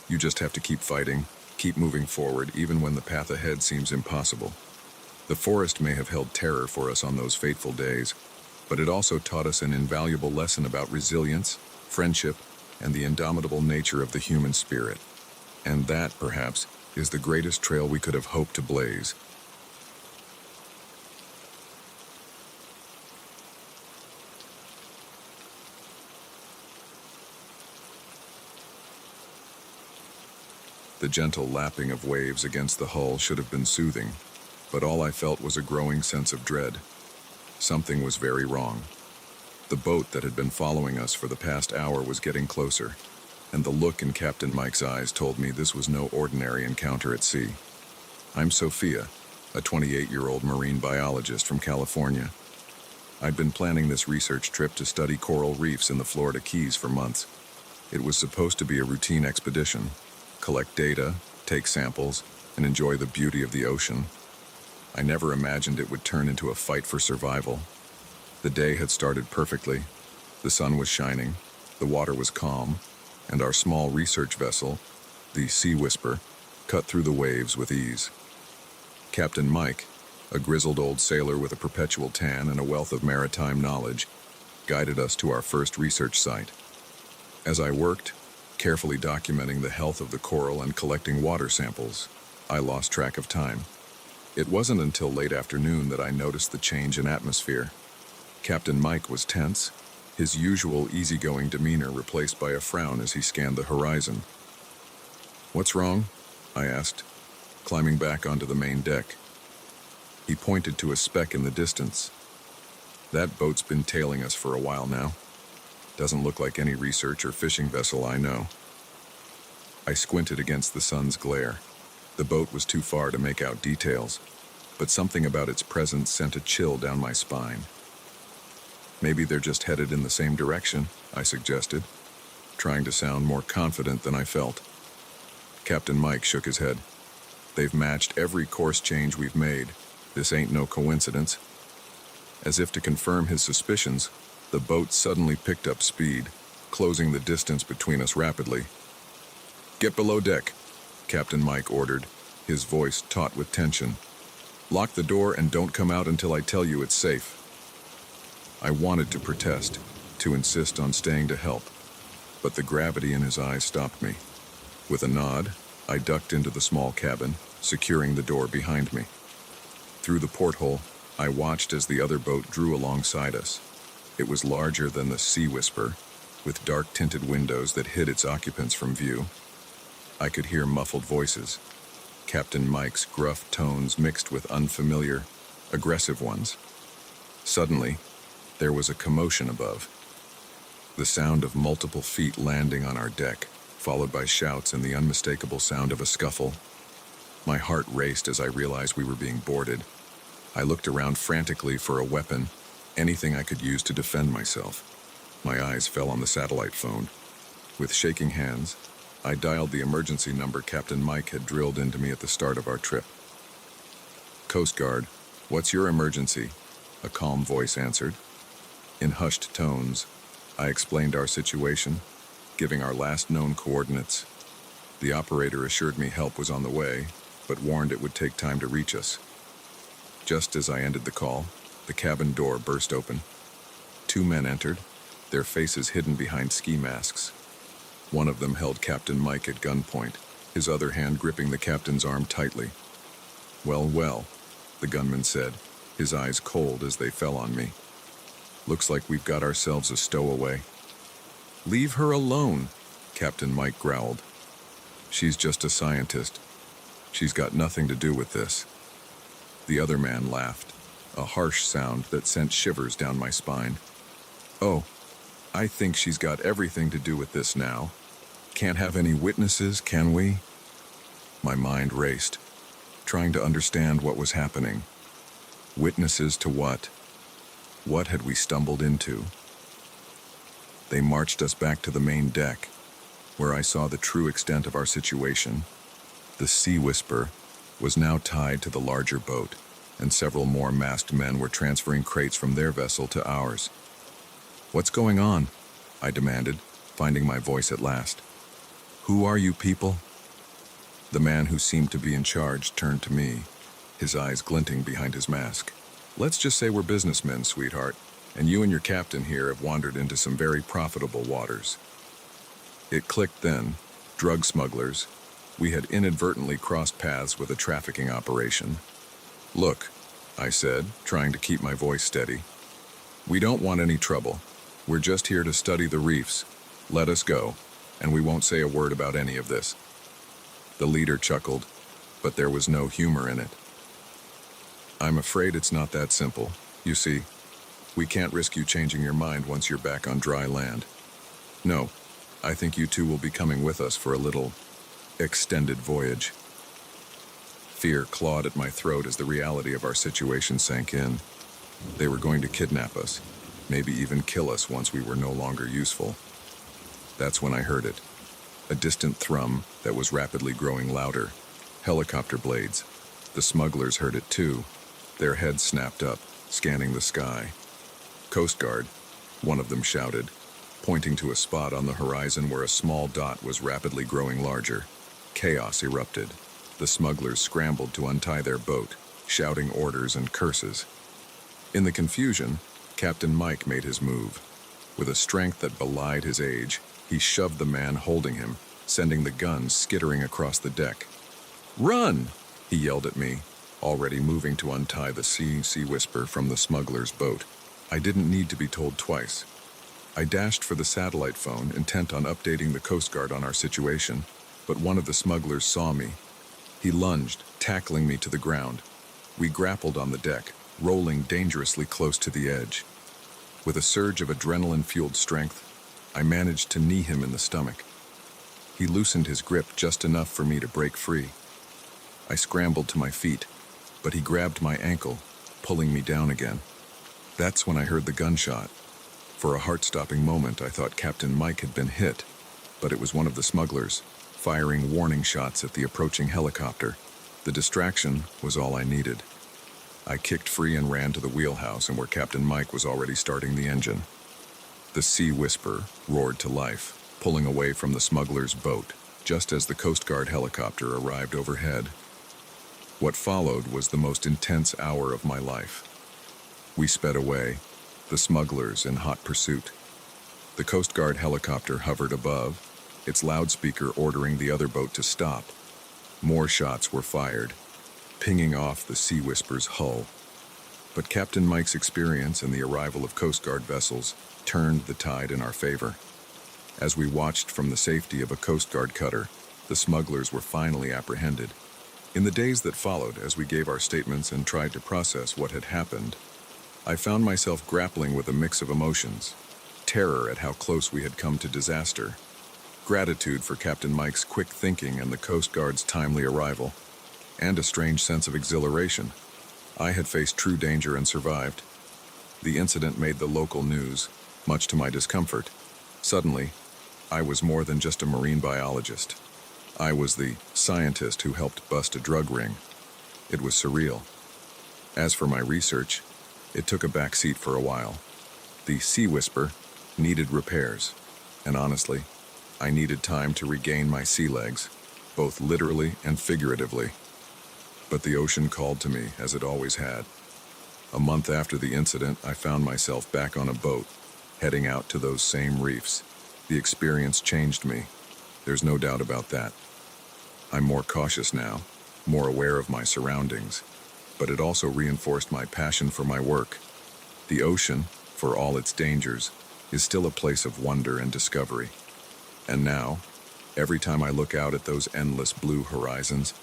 You just have to keep fighting, keep moving forward, even when the path ahead seems impossible. The forest may have held terror for us on those fateful days, but it also taught us an invaluable lesson about resilience, friendship, and the indomitable nature of the human spirit. And that, perhaps, is the greatest trail we could have hoped to blaze. The gentle lapping of waves against the hull should have been soothing, but all I felt was a growing sense of dread. Something was very wrong. The boat that had been following us for the past hour was getting closer, and the look in Captain Mike's eyes told me this was no ordinary encounter at sea. I'm Sophia, a 28-year-old marine biologist from California. I'd been planning this research trip to study coral reefs in the Florida Keys for months. It was supposed to be a routine expedition, collect data, take samples, and enjoy the beauty of the ocean. I never imagined it would turn into a fight for survival. The day had started perfectly. The sun was shining, the water was calm, and our small research vessel, the Sea Whisper, cut through the waves with ease. Captain Mike, a grizzled old sailor with a perpetual tan and a wealth of maritime knowledge, guided us to our first research site. As I worked, carefully documenting the health of the coral and collecting water samples, I lost track of time. It wasn't until late afternoon that I noticed the change in atmosphere. Captain Mike was tense, his usual easygoing demeanor replaced by a frown as he scanned the horizon. "What's wrong?" I asked, climbing back onto the main deck. He pointed to a speck in the distance. "That boat's been tailing us for a while now. Doesn't look like any research or fishing vessel I know." I squinted against the sun's glare. The boat was too far to make out details, but something about its presence sent a chill down my spine. "Maybe they're just headed in the same direction," I suggested, trying to sound more confident than I felt. Captain Mike shook his head. "They've matched every course change we've made. This ain't no coincidence." As if to confirm his suspicions, the boat suddenly picked up speed, closing the distance between us rapidly. "Get below deck," Captain Mike ordered, his voice taut with tension. "Lock the door and don't come out until I tell you it's safe." I wanted to protest, to insist on staying to help, but the gravity in his eyes stopped me. With a nod, I ducked into the small cabin, securing the door behind me. Through the porthole, I watched as the other boat drew alongside us. It was larger than the Sea Whisper, with dark-tinted windows that hid its occupants from view. I could hear muffled voices, Captain Mike's gruff tones mixed with unfamiliar, aggressive ones. Suddenly, there was a commotion above. The sound of multiple feet landing on our deck, followed by shouts and the unmistakable sound of a scuffle. My heart raced as I realized we were being boarded. I looked around frantically for a weapon, anything I could use to defend myself. My eyes fell on the satellite phone. With shaking hands, I dialed the emergency number Captain Mike had drilled into me at the start of our trip. "Coast Guard, what's your emergency?" a calm voice answered. In hushed tones, I explained our situation, giving our last known coordinates. The operator assured me help was on the way, but warned it would take time to reach us. Just as I ended the call, the cabin door burst open. 2 men entered, their faces hidden behind ski masks. One of them held Captain Mike at gunpoint, his other hand gripping the captain's arm tightly. "Well, well," the gunman said, his eyes cold as they fell on me. "Looks like we've got ourselves a stowaway." "Leave her alone," Captain Mike growled. "She's just a scientist. She's got nothing to do with this." The other man laughed, a harsh sound that sent shivers down my spine. "Oh, I think she's got everything to do with this now. Can't have any witnesses, can we?" My mind raced, trying to understand what was happening. Witnesses to what? What had we stumbled into? They marched us back to the main deck, where I saw the true extent of our situation. The Sea Whisper was now tied to the larger boat, and several more masked men were transferring crates from their vessel to ours. "What's going on?" I demanded, finding my voice at last. "Who are you people?" The man who seemed to be in charge turned to me, his eyes glinting behind his mask. "Let's just say we're businessmen, sweetheart, and you and your captain here have wandered into some very profitable waters." It clicked then. Drug smugglers. We had inadvertently crossed paths with a trafficking operation. "Look," I said, trying to keep my voice steady. "We don't want any trouble. We're just here to study the reefs. Let us go, and we won't say a word about any of this." The leader chuckled, but there was no humor in it. "I'm afraid it's not that simple. You see, we can't risk you changing your mind once you're back on dry land. No, I think you two will be coming with us for a little extended voyage." Fear clawed at my throat as the reality of our situation sank in. They were going to kidnap us, maybe even kill us once we were no longer useful. That's when I heard it. A distant thrum that was rapidly growing louder. Helicopter blades. The smugglers heard it too. Their heads snapped up, scanning the sky. "Coast Guard," one of them shouted, pointing to a spot on the horizon where a small dot was rapidly growing larger. Chaos erupted. The smugglers scrambled to untie their boat, shouting orders and curses. In the confusion, Captain Mike made his move. With a strength that belied his age, he shoved the man holding him, sending the gun skittering across the deck. "Run!" he yelled at me, already moving to untie the Sea Whisper from the smuggler's boat. I didn't need to be told twice. I dashed for the satellite phone, intent on updating the Coast Guard on our situation, but one of the smugglers saw me. He lunged, tackling me to the ground. We grappled on the deck, rolling dangerously close to the edge. With a surge of adrenaline-fueled strength, I managed to knee him in the stomach. He loosened his grip just enough for me to break free. I scrambled to my feet, but he grabbed my ankle, pulling me down again. That's when I heard the gunshot. For a heart-stopping moment, I thought Captain Mike had been hit, but it was one of the smugglers, firing warning shots at the approaching helicopter. The distraction was all I needed. I kicked free and ran to the wheelhouse and where Captain Mike was already starting the engine. The Sea Whisper roared to life, pulling away from the smuggler's boat, just as the Coast Guard helicopter arrived overhead. What followed was the most intense hour of my life. We sped away, the smugglers in hot pursuit. The Coast Guard helicopter hovered above, its loudspeaker ordering the other boat to stop. More shots were fired, pinging off the Sea Whisper's hull. But Captain Mike's experience and the arrival of Coast Guard vessels turned the tide in our favor. As we watched from the safety of a Coast Guard cutter, the smugglers were finally apprehended. In the days that followed, as we gave our statements and tried to process what had happened, I found myself grappling with a mix of emotions: terror at how close we had come to disaster, gratitude for Captain Mike's quick thinking and the Coast Guard's timely arrival, and a strange sense of exhilaration. I had faced true danger and survived. The incident made the local news, much to my discomfort. Suddenly, I was more than just a marine biologist. I was the scientist who helped bust a drug ring. It was surreal. As for my research, it took a back seat for a while. The Sea Whisper needed repairs, and honestly, I needed time to regain my sea legs, both literally and figuratively. But the ocean called to me, as it always had. A month after the incident, I found myself back on a boat, heading out to those same reefs. The experience changed me. There's no doubt about that. I'm more cautious now, more aware of my surroundings, but it also reinforced my passion for my work. The ocean, for all its dangers, is still a place of wonder and discovery. And now, every time I look out at those endless blue horizons,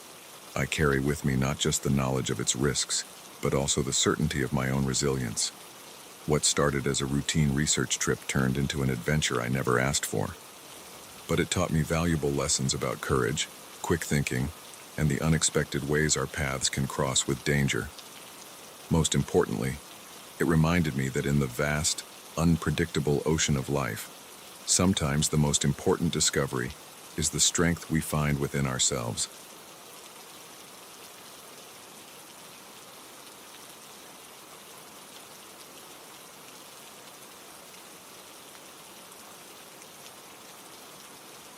I carry with me not just the knowledge of its risks, but also the certainty of my own resilience. What started as a routine research trip turned into an adventure I never asked for. But it taught me valuable lessons about courage, quick thinking, and the unexpected ways our paths can cross with danger. Most importantly, it reminded me that in the vast, unpredictable ocean of life, sometimes the most important discovery is the strength we find within ourselves.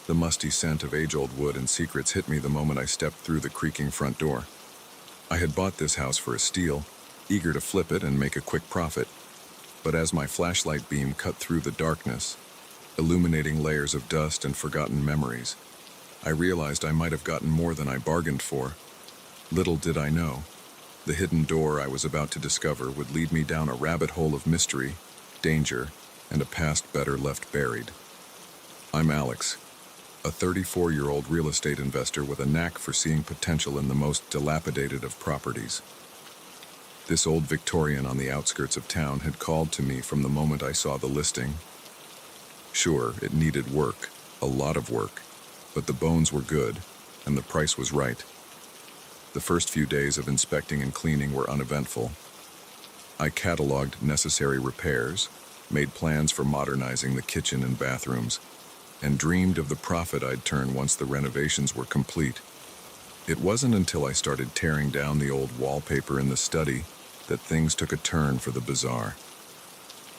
The musty scent of age-old wood and secrets hit me the moment I stepped through the creaking front door. I had bought this house for a steal, eager to flip it and make a quick profit. But as my flashlight beam cut through the darkness, illuminating layers of dust and forgotten memories, I realized I might have gotten more than I bargained for. Little did I know, the hidden door I was about to discover would lead me down a rabbit hole of mystery, danger, and a past better left buried. I'm Alex, a 34-year-old real estate investor with a knack for seeing potential in the most dilapidated of properties. This old Victorian on the outskirts of town had called to me from the moment I saw the listing. Sure, it needed work, a lot of work, but the bones were good, and the price was right. The first few days of inspecting and cleaning were uneventful. I cataloged necessary repairs, made plans for modernizing the kitchen and bathrooms, and dreamed of the profit I'd turn once the renovations were complete. It wasn't until I started tearing down the old wallpaper in the study that things took a turn for the bizarre.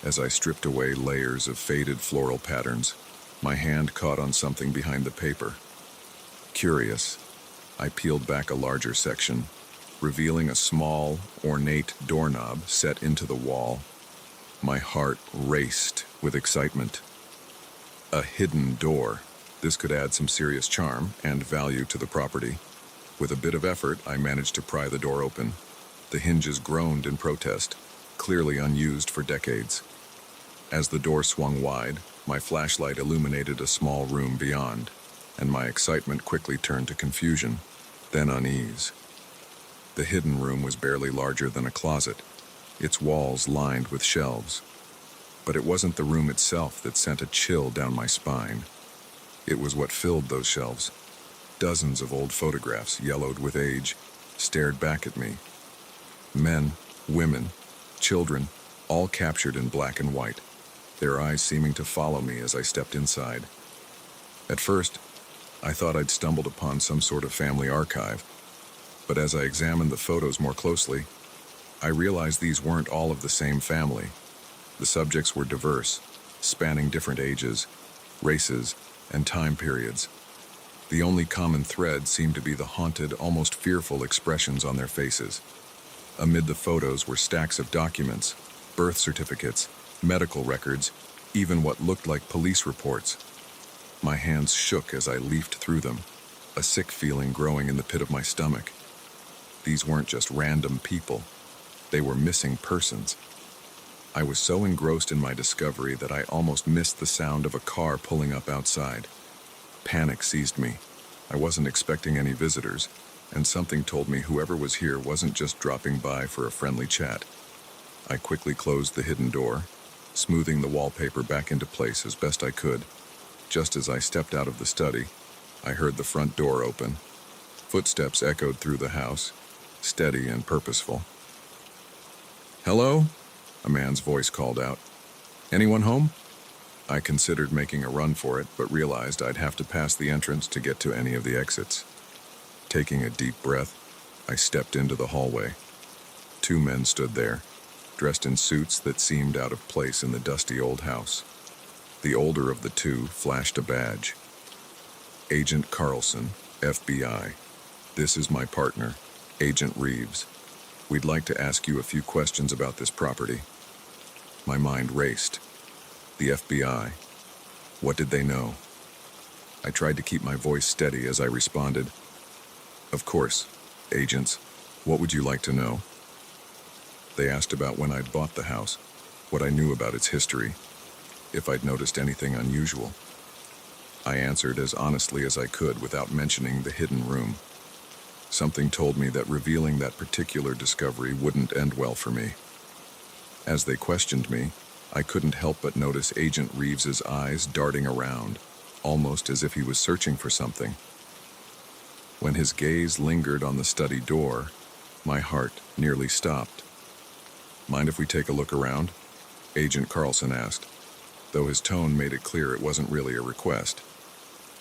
As I stripped away layers of faded floral patterns, my hand caught on something behind the paper. Curious, I peeled back a larger section, revealing a small, ornate doorknob set into the wall. My heart raced with excitement. A hidden door. This could add some serious charm and value to the property. With a bit of effort, I managed to pry the door open. The hinges groaned in protest, clearly unused for decades. As the door swung wide, my flashlight illuminated a small room beyond, and my excitement quickly turned to confusion, then unease. The hidden room was barely larger than a closet, its walls lined with shelves. But it wasn't the room itself that sent a chill down my spine. It was what filled those shelves. Dozens of old photographs, yellowed with age, stared back at me. Men, women, children, all captured in black and white, their eyes seeming to follow me as I stepped inside. At first, I thought I'd stumbled upon some sort of family archive, but as I examined the photos more closely, I realized these weren't all of the same family. The subjects were diverse, spanning different ages, races, and time periods. The only common thread seemed to be the haunted, almost fearful expressions on their faces. Amid the photos were stacks of documents, birth certificates, medical records, even what looked like police reports. My hands shook as I leafed through them, a sick feeling growing in the pit of my stomach. These weren't just random people. They were missing persons. I was so engrossed in my discovery that I almost missed the sound of a car pulling up outside. Panic seized me. I wasn't expecting any visitors, and something told me whoever was here wasn't just dropping by for a friendly chat. I quickly closed the hidden door, smoothing the wallpaper back into place as best I could. Just as I stepped out of the study, I heard the front door open. Footsteps echoed through the house, steady and purposeful. "Hello?" a man's voice called out. "Anyone home?" I considered making a run for it, but realized I'd have to pass the entrance to get to any of the exits. Taking a deep breath, I stepped into the hallway. Two men stood there, dressed in suits that seemed out of place in the dusty old house. The older of the two flashed a badge. "Agent Carlson, FBI. This is my partner, Agent Reeves. We'd like to ask you a few questions about this property." My mind raced. The FBI. What did they know? I tried to keep my voice steady as I responded. "Of course, agents. What would you like to know?" They asked about when I'd bought the house, what I knew about its history, if I'd noticed anything unusual. I answered as honestly as I could without mentioning the hidden room. Something told me that revealing that particular discovery wouldn't end well for me. As they questioned me, I couldn't help but notice Agent Reeves's eyes darting around, almost as if he was searching for something. When his gaze lingered on the study door, my heart nearly stopped. "Mind if we take a look around?" Agent Carlson asked, though his tone made it clear it wasn't really a request.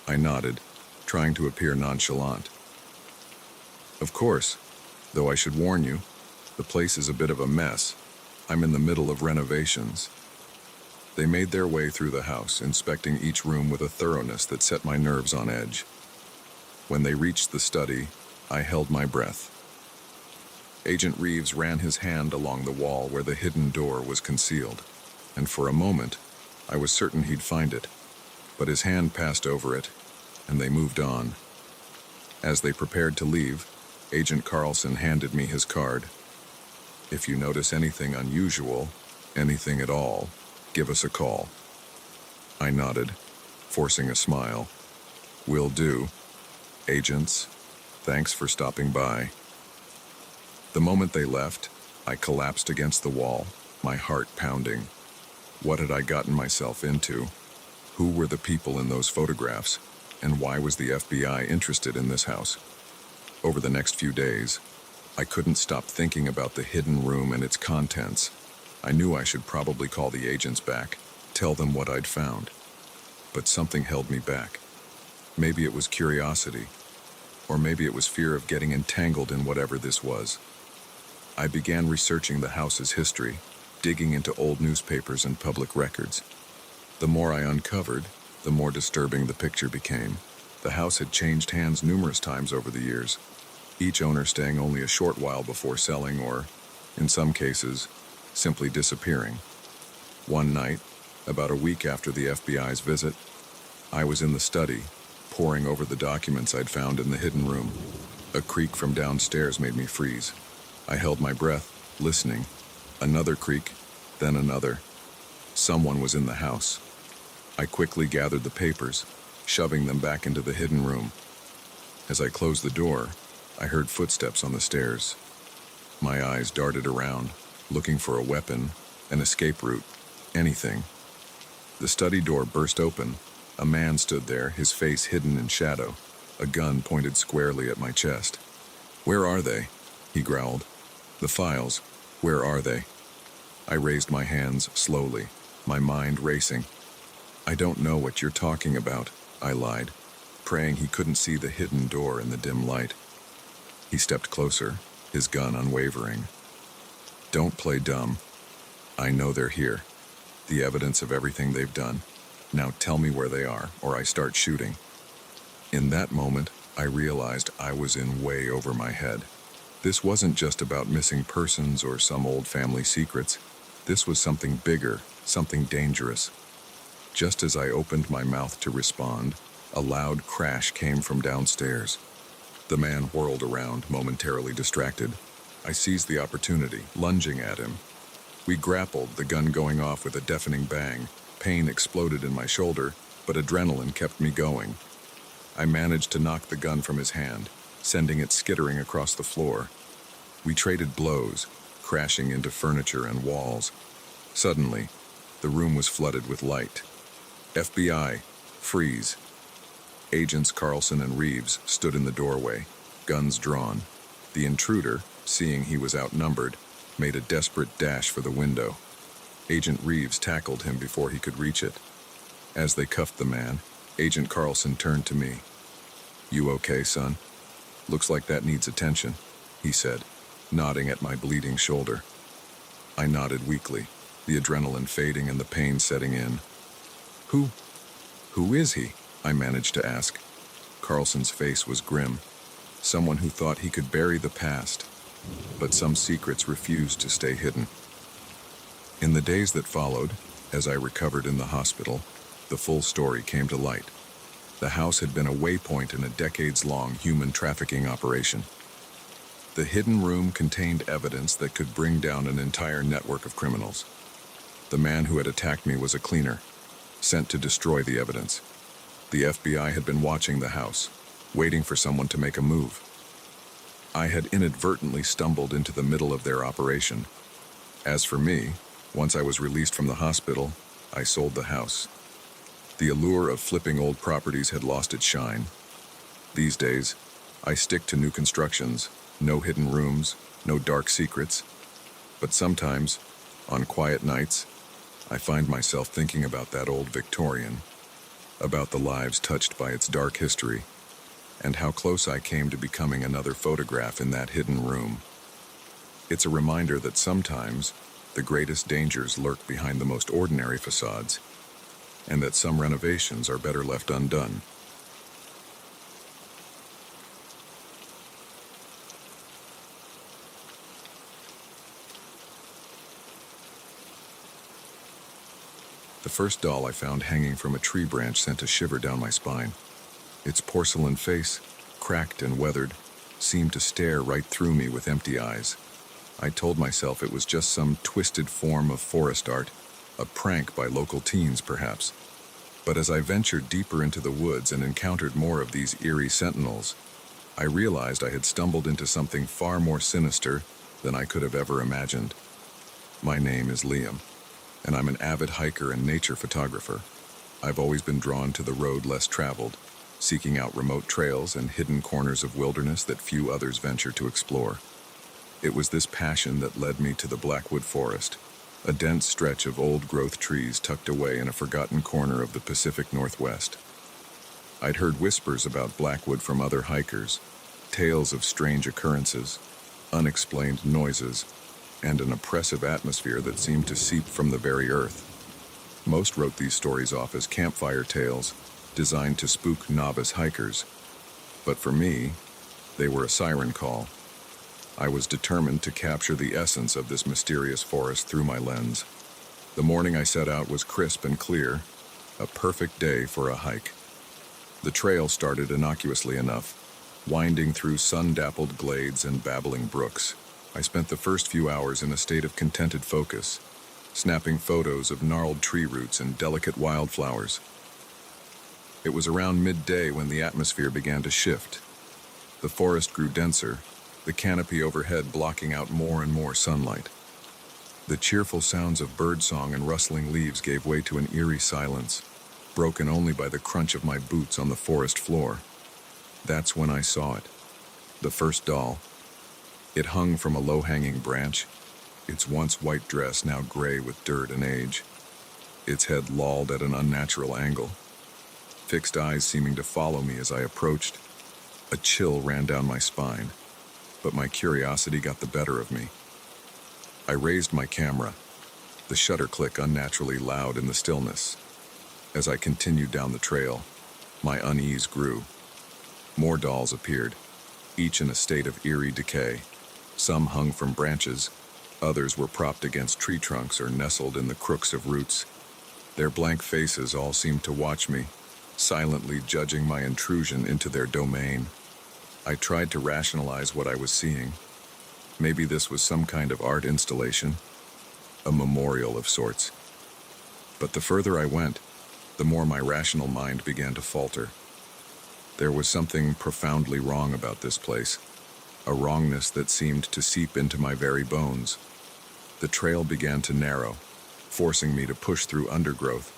I nodded, trying to appear nonchalant. "Of course, though I should warn you, the place is a bit of a mess. I'm in the middle of renovations." They made their way through the house, inspecting each room with a thoroughness that set my nerves on edge. When they reached the study, I held my breath. Agent Reeves ran his hand along the wall where the hidden door was concealed, and for a moment, I was certain he'd find it, but his hand passed over it, and they moved on. As they prepared to leave, Agent Carlson handed me his card. "If you notice anything unusual, anything at all, give us a call." I nodded, forcing a smile. "Will do. Agents, thanks for stopping by." The moment they left, I collapsed against the wall, my heart pounding. What had I gotten myself into? Who were the people in those photographs? And why was the FBI interested in this house? Over the next few days, I couldn't stop thinking about the hidden room and its contents. I knew I should probably call the agents back, tell them what I'd found. But something held me back. Maybe it was curiosity, or maybe it was fear of getting entangled in whatever this was. I began researching the house's history, digging into old newspapers and public records. The more I uncovered, the more disturbing the picture became. The house had changed hands numerous times over the years, each owner staying only a short while before selling or, in some cases, simply disappearing. One night, about a week after the FBI's visit, I was in the study, poring over the documents I'd found in the hidden room. A creak from downstairs made me freeze. I held my breath, listening. Another creak, then another. Someone was in the house. I quickly gathered the papers, shoving them back into the hidden room. As I closed the door, I heard footsteps on the stairs. My eyes darted around, looking for a weapon, an escape route, anything. The study door burst open. A man stood there, his face hidden in shadow, a gun pointed squarely at my chest. "Where are they?" he growled. "The files, where are they?" I raised my hands slowly, my mind racing. "I don't know what you're talking about," I lied, praying he couldn't see the hidden door in the dim light. He stepped closer, his gun unwavering. "Don't play dumb. I know they're here. The evidence of everything they've done. Now tell me where they are, or I start shooting." In that moment, I realized I was in way over my head. This wasn't just about missing persons or some old family secrets. This was something bigger, something dangerous. Just as I opened my mouth to respond, a loud crash came from downstairs. The man whirled around, momentarily distracted. I seized the opportunity, lunging at him. We grappled, the gun going off with a deafening bang. Pain exploded in my shoulder, but adrenaline kept me going. I managed to knock the gun from his hand, sending it skittering across the floor. We traded blows, crashing into furniture and walls. Suddenly, the room was flooded with light. FBI, freeze. Agents Carlson and Reeves stood in the doorway, guns drawn. The intruder, seeing he was outnumbered, made a desperate dash for the window. Agent Reeves tackled him before he could reach it. As they cuffed the man, Agent Carlson turned to me. "You okay, son? Looks like that needs attention," he said, nodding at my bleeding shoulder. I nodded weakly, the adrenaline fading and the pain setting in. Who is he?" I managed to ask. Carlson's face was grim. Someone who thought he could bury the past, but some secrets refused to stay hidden. In the days that followed, as I recovered in the hospital, the full story came to light. The house had been a waypoint in a decades-long human trafficking operation. The hidden room contained evidence that could bring down an entire network of criminals. The man who had attacked me was a cleaner, sent to destroy the evidence. The FBI had been watching the house, waiting for someone to make a move. I had inadvertently stumbled into the middle of their operation. As for me, once I was released from the hospital, I sold the house. The allure of flipping old properties had lost its shine. These days, I stick to new constructions, no hidden rooms, no dark secrets. But sometimes, on quiet nights, I find myself thinking about that old Victorian, about the lives touched by its dark history, and how close I came to becoming another photograph in that hidden room. It's a reminder that sometimes the greatest dangers lurk behind the most ordinary facades, and that some renovations are better left undone. The first doll I found hanging from a tree branch sent a shiver down my spine. Its porcelain face, cracked and weathered, seemed to stare right through me with empty eyes. I told myself it was just some twisted form of forest art, a prank by local teens perhaps. But as I ventured deeper into the woods and encountered more of these eerie sentinels, I realized I had stumbled into something far more sinister than I could have ever imagined. My name is Liam, and I'm an avid hiker and nature photographer. I've always been drawn to the road less traveled, seeking out remote trails and hidden corners of wilderness that few others venture to explore. It was this passion that led me to the Blackwood Forest, a dense stretch of old-growth trees tucked away in a forgotten corner of the Pacific Northwest. I'd heard whispers about Blackwood from other hikers, tales of strange occurrences, unexplained noises, and an oppressive atmosphere that seemed to seep from the very earth. Most wrote these stories off as campfire tales, designed to spook novice hikers. But for me, they were a siren call. I was determined to capture the essence of this mysterious forest through my lens. The morning I set out was crisp and clear, a perfect day for a hike. The trail started innocuously enough, winding through sun-dappled glades and babbling brooks. I spent the first few hours in a state of contented focus, snapping photos of gnarled tree roots and delicate wildflowers. It was around midday when the atmosphere began to shift. The forest grew denser, the canopy overhead blocking out more and more sunlight. The cheerful sounds of birdsong and rustling leaves gave way to an eerie silence, broken only by the crunch of my boots on the forest floor. That's when I saw it, the first doll. It hung from a low-hanging branch, its once white dress now gray with dirt and age, its head lolled at an unnatural angle, fixed eyes seeming to follow me as I approached. A chill ran down my spine, but my curiosity got the better of me. I raised my camera, the shutter click unnaturally loud in the stillness. As I continued down the trail, my unease grew. More dolls appeared, each in a state of eerie decay. Some hung from branches, others were propped against tree trunks or nestled in the crooks of roots. Their blank faces all seemed to watch me, silently judging my intrusion into their domain. I tried to rationalize what I was seeing. Maybe this was some kind of art installation, a memorial of sorts. But the further I went, the more my rational mind began to falter. There was something profoundly wrong about this place, a wrongness that seemed to seep into my very bones. The trail began to narrow, forcing me to push through undergrowth.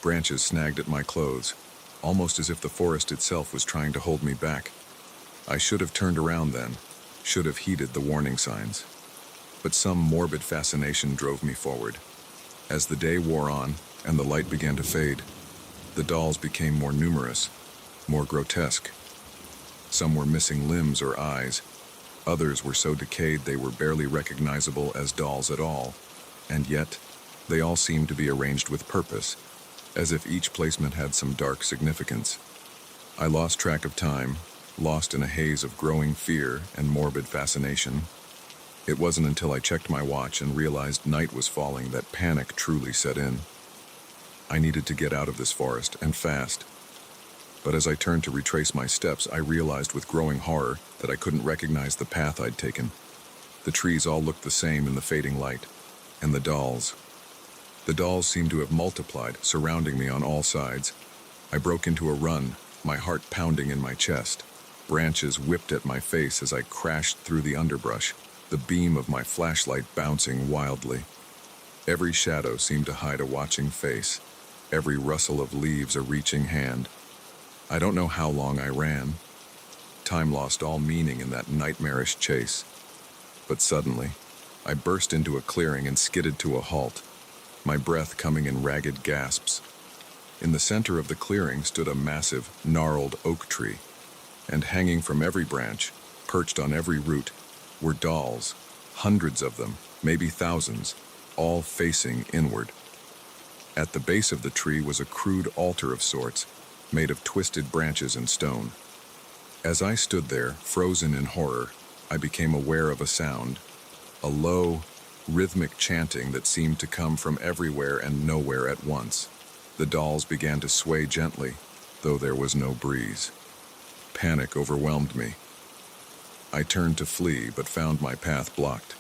Branches snagged at my clothes, almost as if the forest itself was trying to hold me back. I should have turned around then, should have heeded the warning signs. But some morbid fascination drove me forward. As the day wore on and the light began to fade, the dolls became more numerous, more grotesque. Some were missing limbs or eyes. Others were so decayed they were barely recognizable as dolls at all. And yet, they all seemed to be arranged with purpose, as if each placement had some dark significance. I lost track of time, lost in a haze of growing fear and morbid fascination. It wasn't until I checked my watch and realized night was falling that panic truly set in. I needed to get out of this forest, and fast. But as I turned to retrace my steps, I realized with growing horror that I couldn't recognize the path I'd taken. The trees all looked the same in the fading light. And the dolls seemed to have multiplied, surrounding me on all sides. I broke into a run, my heart pounding in my chest. Branches whipped at my face as I crashed through the underbrush, the beam of my flashlight bouncing wildly. Every shadow seemed to hide a watching face, every rustle of leaves a reaching hand. I don't know how long I ran. Time lost all meaning in that nightmarish chase. But suddenly, I burst into a clearing and skidded to a halt, my breath coming in ragged gasps. In the center of the clearing stood a massive, gnarled oak tree, and hanging from every branch, perched on every root, were dolls, hundreds of them, maybe thousands, all facing inward. At the base of the tree was a crude altar of sorts, made of twisted branches and stone. As I stood there, frozen in horror, I became aware of a sound, a low, rhythmic chanting that seemed to come from everywhere and nowhere at once. The dolls began to sway gently, though there was no breeze. Panic overwhelmed me. I turned to flee, but found my path blocked.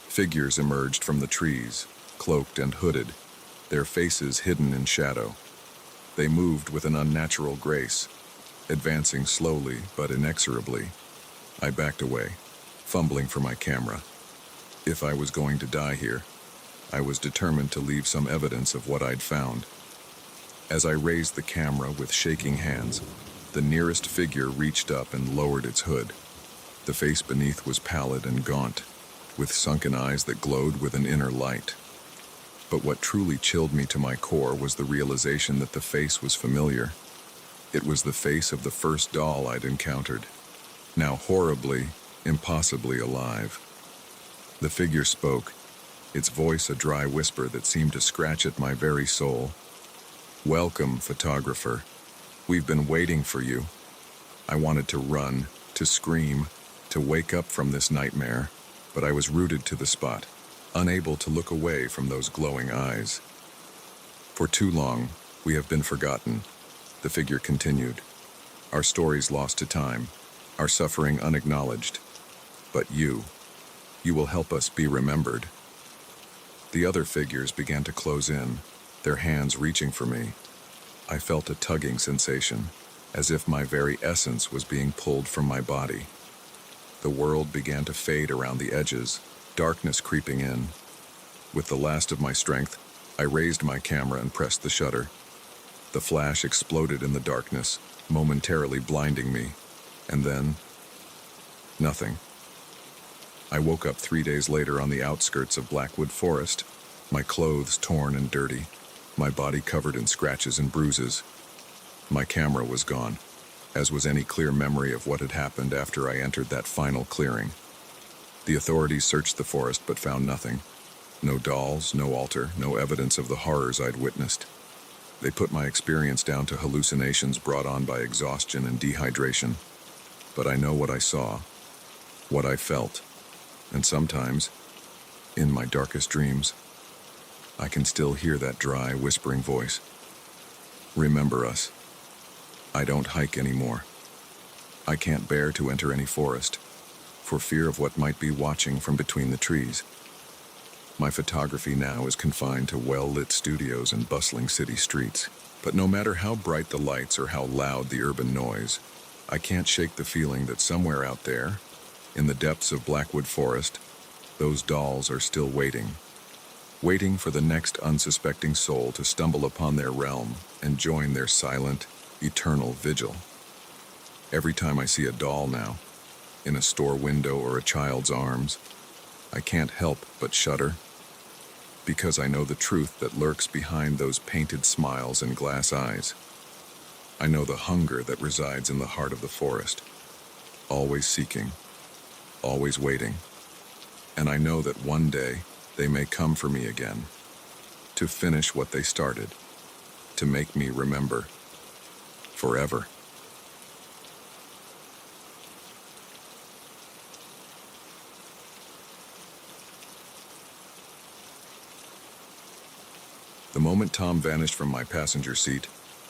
Figures emerged from the trees, cloaked and hooded, their faces hidden in shadow. They moved with an unnatural grace, advancing slowly but inexorably. I backed away, fumbling for my camera. If I was going to die here, I was determined to leave some evidence of what I'd found. As I raised the camera with shaking hands, the nearest figure reached up and lowered its hood. The face beneath was pallid and gaunt, with sunken eyes that glowed with an inner light. But what truly chilled me to my core was the realization that the face was familiar. It was the face of the first doll I'd encountered, now horribly, impossibly alive. The figure spoke, its voice a dry whisper that seemed to scratch at my very soul. "Welcome, photographer. We've been waiting for you." I wanted to run, to scream, to wake up from this nightmare, but I was rooted to the spot, unable to look away from those glowing eyes. "For too long, we have been forgotten," the figure continued. "Our stories lost to time, our suffering unacknowledged. But you will help us be remembered." The other figures began to close in, their hands reaching for me. I felt a tugging sensation, as if my very essence was being pulled from my body. The world began to fade around the edges, darkness creeping in. With the last of my strength, I raised my camera and pressed the shutter. The flash exploded in the darkness, momentarily blinding me, and then, nothing. I woke up 3 days later on the outskirts of Blackwood Forest, my clothes torn and dirty, my body covered in scratches and bruises. My camera was gone, as was any clear memory of what had happened after I entered that final clearing. The authorities searched the forest but found nothing. No dolls, no altar, no evidence of the horrors I'd witnessed. They put my experience down to hallucinations brought on by exhaustion and dehydration. But I know what I saw, what I felt, and sometimes, in my darkest dreams, I can still hear that dry, whispering voice. "Remember us. I don't hike anymore. I can't bear to enter any forest. for fear of what might be watching from between the trees. My photography now is confined to well-lit studios and bustling city streets. But no matter how bright the lights or how loud the urban noise, I can't shake the feeling that somewhere out there, in the depths of Blackwood Forest, those dolls are still waiting for the next unsuspecting soul to stumble upon their realm and join their silent, eternal vigil. Every time I see a doll now, in a store window or a child's arms, I can't help but shudder, because I know the truth that lurks behind those painted smiles and glass eyes. I know the hunger that resides in the heart of the forest, always seeking, always waiting. And I know that one day they may come for me again, to finish what they started, to make me remember forever. The moment Tom vanished from my passenger seat,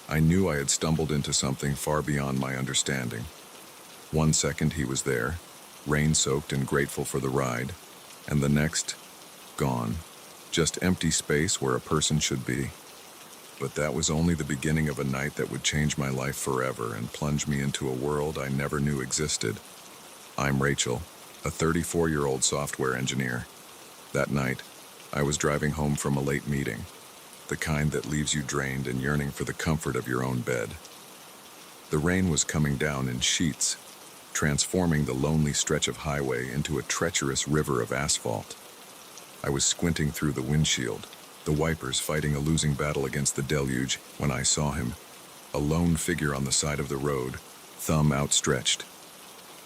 I knew I had stumbled into something far beyond my understanding. 1 second he was there, rain-soaked and grateful for the ride, and the next, gone. Just empty space where a person should be. But that was only the beginning of a night that would change my life forever and plunge me into a world I never knew existed. I'm Rachel, a 34-year-old software engineer. That night, I was driving home from a late meeting, the kind that leaves you drained and yearning for the comfort of your own bed. The rain was coming down in sheets, transforming the lonely stretch of highway into a treacherous river of asphalt. I was squinting through the windshield, the wipers fighting a losing battle against the deluge, when I saw him, a lone figure on the side of the road, thumb outstretched.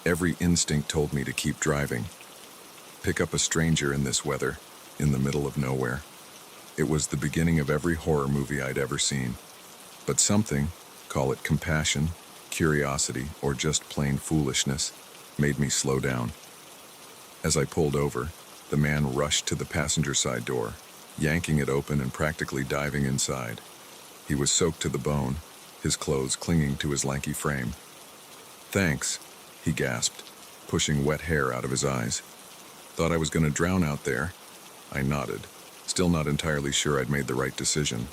Every instinct told me to keep driving. Pick up a stranger in this weather, in the middle of nowhere. It was the beginning of every horror movie I'd ever seen. But something, call it compassion, curiosity, or just plain foolishness, made me slow down. As I pulled over, the man rushed to the passenger side door, yanking it open and practically diving inside. He was soaked to the bone, his clothes clinging to his lanky frame. "Thanks," he gasped, pushing wet hair out of his eyes. "Thought I was going to drown out there." I nodded, still not entirely sure I'd made the right decision.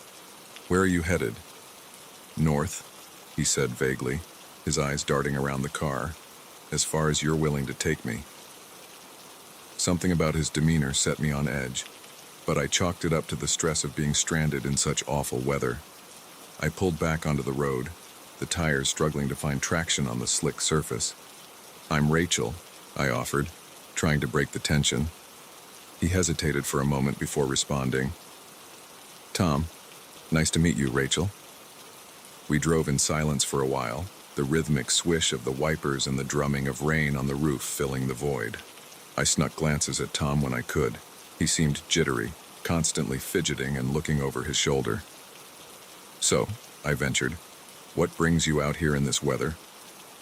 "Where are you headed?" "North," he said vaguely, his eyes darting around the car. "As far as you're willing to take me." Something about his demeanor set me on edge, but I chalked it up to the stress of being stranded in such awful weather. I pulled back onto the road, the tires struggling to find traction on the slick surface. "I'm Rachel," I offered, trying to break the tension. He hesitated for a moment before responding. "Tom, nice to meet you, Rachel." We drove in silence for a while, the rhythmic swish of the wipers and the drumming of rain on the roof filling the void. I snuck glances at Tom when I could. He seemed jittery, constantly fidgeting and looking over his shoulder. "So," I ventured, "what brings you out here in this weather?"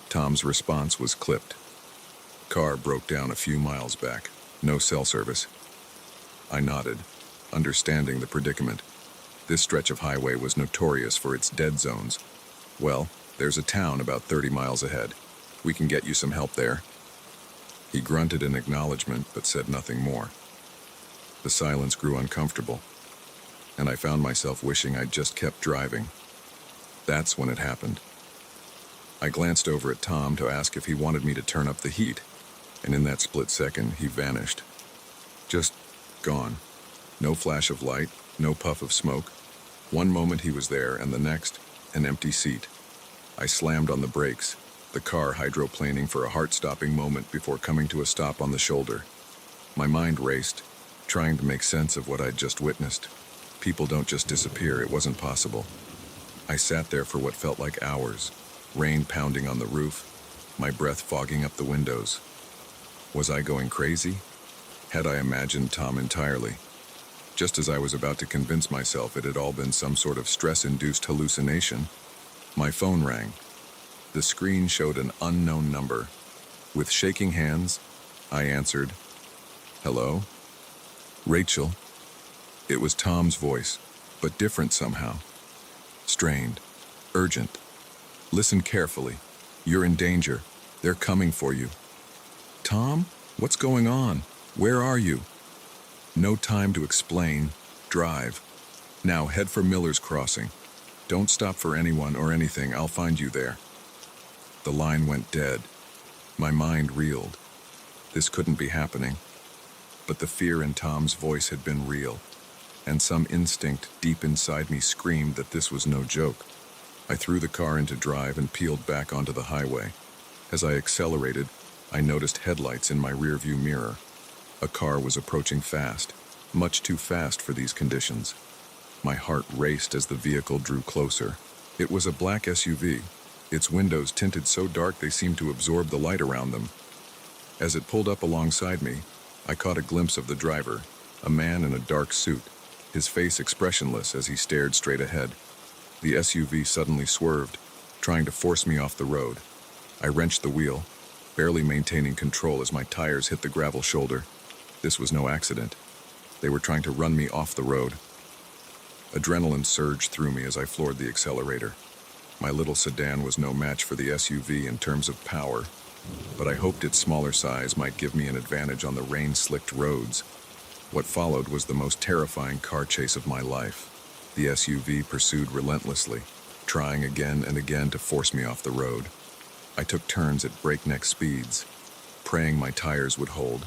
Tom's response was clipped. "Car broke down a few miles back. No cell service." I nodded, understanding the predicament. This stretch of highway was notorious for its dead zones. "Well, there's a town about 30 miles ahead. We can get you some help there." He grunted in acknowledgement, but said nothing more. The silence grew uncomfortable, and I found myself wishing I'd just kept driving. That's when it happened. I glanced over at Tom to ask if he wanted me to turn up the heat, and in that split second, he vanished. Just gone. No flash of light, no puff of smoke. One moment he was there, and the next, an empty seat. I slammed on the brakes, the car hydroplaning for a heart-stopping moment before coming to a stop on the shoulder. My mind raced, trying to make sense of what I'd just witnessed. People don't just disappear, it wasn't possible. I sat there for what felt like hours, rain pounding on the roof, my breath fogging up the windows. Was I going crazy? Had I imagined Tom entirely? Just as I was about to convince myself it had all been some sort of stress-induced hallucination, my phone rang. The screen showed an unknown number. With shaking hands, I answered. "Hello?" "Rachel." It was Tom's voice, but different somehow. Strained, urgent. "Listen carefully. You're in danger. They're coming for you." Tom? What's going on? Where are you? No time to explain. Drive. Now head for Miller's Crossing. Don't stop for anyone or anything. I'll find you there. The line went dead. My mind reeled. This couldn't be happening. But the fear in Tom's voice had been real, and some instinct deep inside me screamed that this was no joke. I threw the car into drive and peeled back onto the highway. As I accelerated, I noticed headlights in my rearview mirror. A car was approaching fast, much too fast for these conditions. My heart raced as the vehicle drew closer. It was a black SUV, its windows tinted so dark they seemed to absorb the light around them. As it pulled up alongside me, I caught a glimpse of the driver, a man in a dark suit, his face expressionless as he stared straight ahead. The SUV suddenly swerved, trying to force me off the road. I wrenched the wheel, barely maintaining control as my tires hit the gravel shoulder. This was no accident. They were trying to run me off the road. Adrenaline surged through me as I floored the accelerator. My little sedan was no match for the SUV in terms of power, but I hoped its smaller size might give me an advantage on the rain-slicked roads. What followed was the most terrifying car chase of my life. The SUV pursued relentlessly, trying again and again to force me off the road. I took turns at breakneck speeds, praying my tires would hold.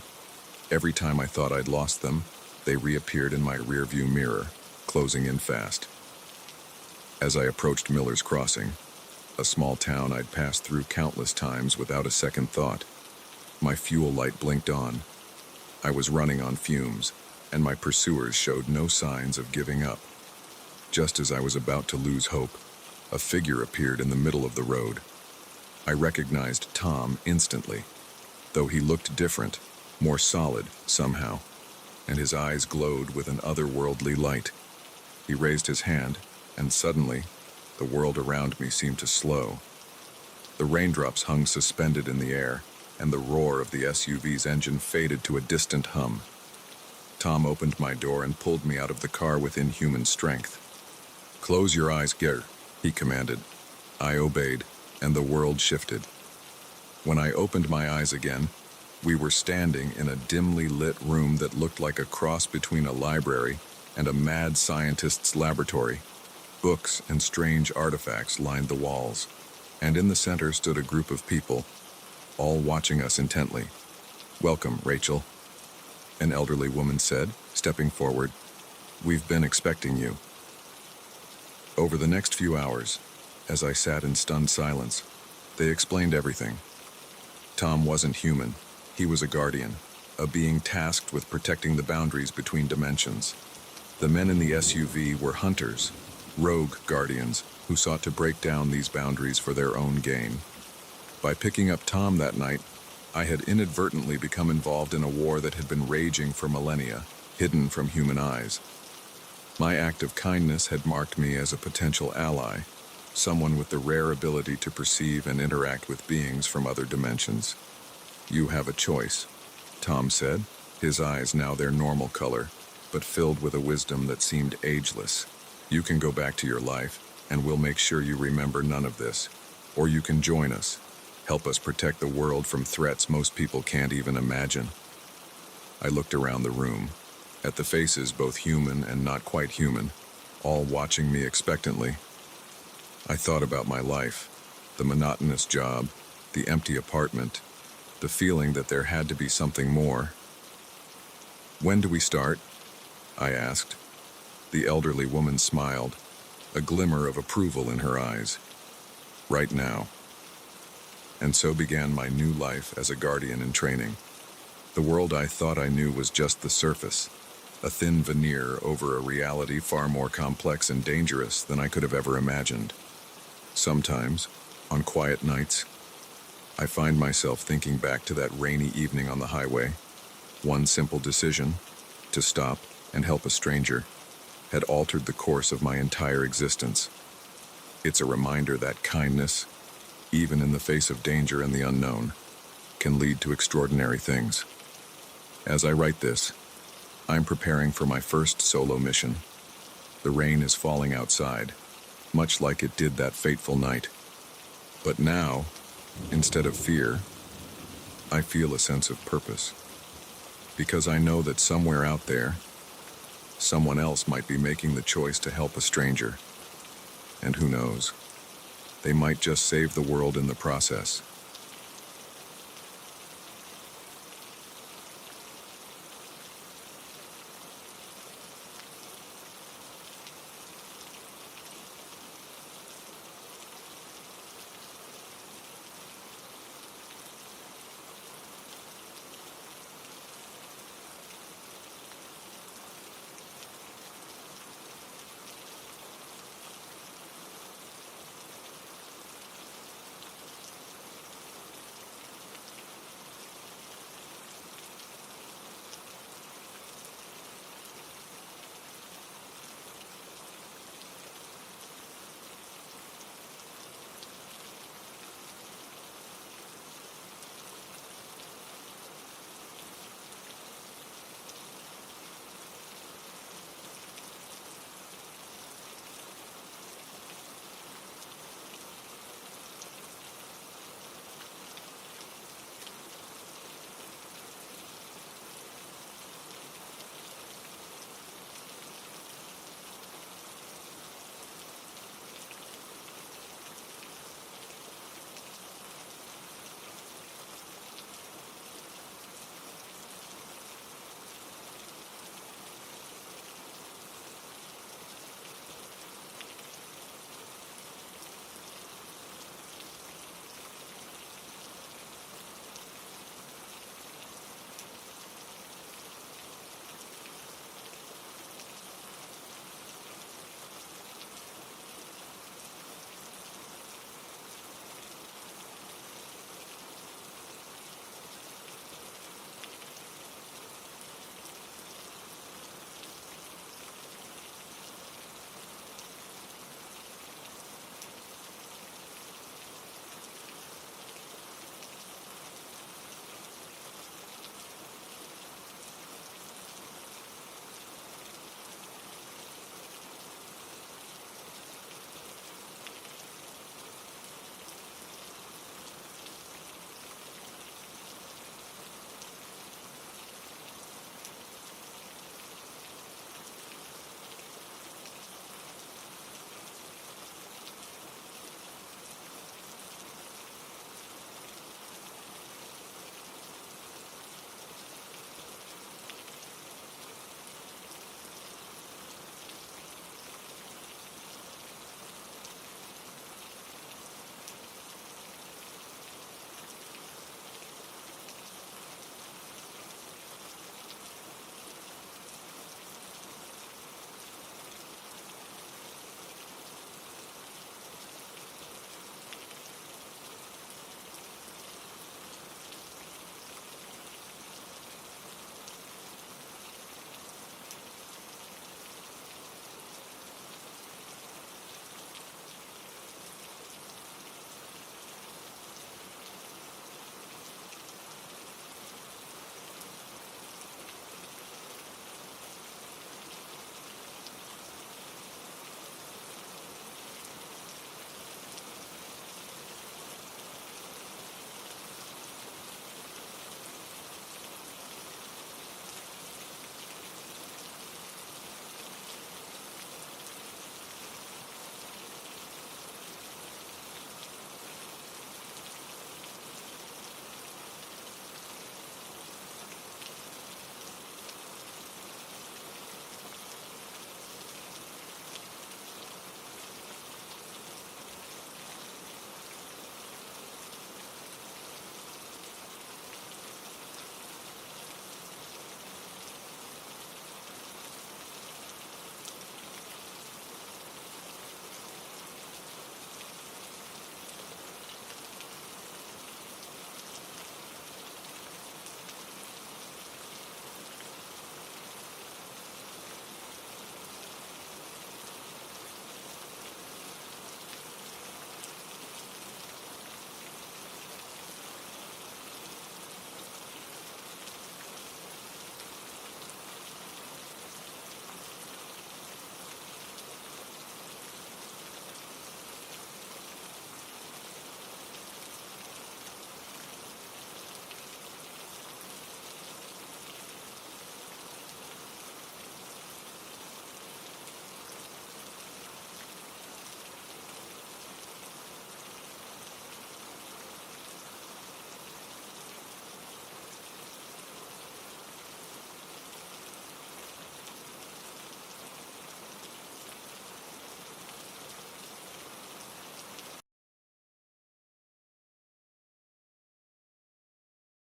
Every time I thought I'd lost them, they reappeared in my rearview mirror, closing in fast. As I approached Miller's Crossing, a small town I'd passed through countless times without a second thought, my fuel light blinked on. I was running on fumes, and my pursuers showed no signs of giving up. Just as I was about to lose hope, a figure appeared in the middle of the road. I recognized Tom instantly, though he looked different, more solid somehow, and his eyes glowed with an otherworldly light. He raised his hand, and suddenly, the world around me seemed to slow. The raindrops hung suspended in the air, and the roar of the SUV's engine faded to a distant hum. Tom opened my door and pulled me out of the car with inhuman strength. "Close your eyes, Ger," he commanded. I obeyed, and the world shifted. When I opened my eyes again, we were standing in a dimly lit room that looked like a cross between a library and a mad scientist's laboratory. Books and strange artifacts lined the walls, and in the center stood a group of people, all watching us intently. "Welcome, Rachel," an elderly woman said, stepping forward. "We've been expecting you." Over the next few hours, as I sat in stunned silence, they explained everything. Tom wasn't human. He was a guardian, a being tasked with protecting the boundaries between dimensions. The men in the SUV were hunters, rogue guardians who sought to break down these boundaries for their own gain. By picking up Tom that night, I had inadvertently become involved in a war that had been raging for millennia, hidden from human eyes. My act of kindness had marked me as a potential ally, someone with the rare ability to perceive and interact with beings from other dimensions. "You have a choice," Tom said, his eyes now their normal color, but filled with a wisdom that seemed ageless. "You can go back to your life, and we'll make sure you remember none of this. Or you can join us, help us protect the world from threats most people can't even imagine." I looked around the room, at the faces both human and not quite human, all watching me expectantly. I thought about my life, the monotonous job, the empty apartment, the feeling that there had to be something more. "When do we start?" I asked. The elderly woman smiled, a glimmer of approval in her eyes. "Right now." And so began my new life as a guardian in training. The world I thought I knew was just the surface, a thin veneer over a reality far more complex and dangerous than I could have ever imagined. Sometimes, on quiet nights, I find myself thinking back to that rainy evening on the highway. One simple decision, to stop and help a stranger, had altered the course of my entire existence. It's a reminder that kindness, even in the face of danger and the unknown, can lead to extraordinary things. As I write this, I'm preparing for my first solo mission. The rain is falling outside, much like it did that fateful night. But now, instead of fear, I feel a sense of purpose. Because I know that somewhere out there, someone else might be making the choice to help a stranger. And who knows, they might just save the world in the process.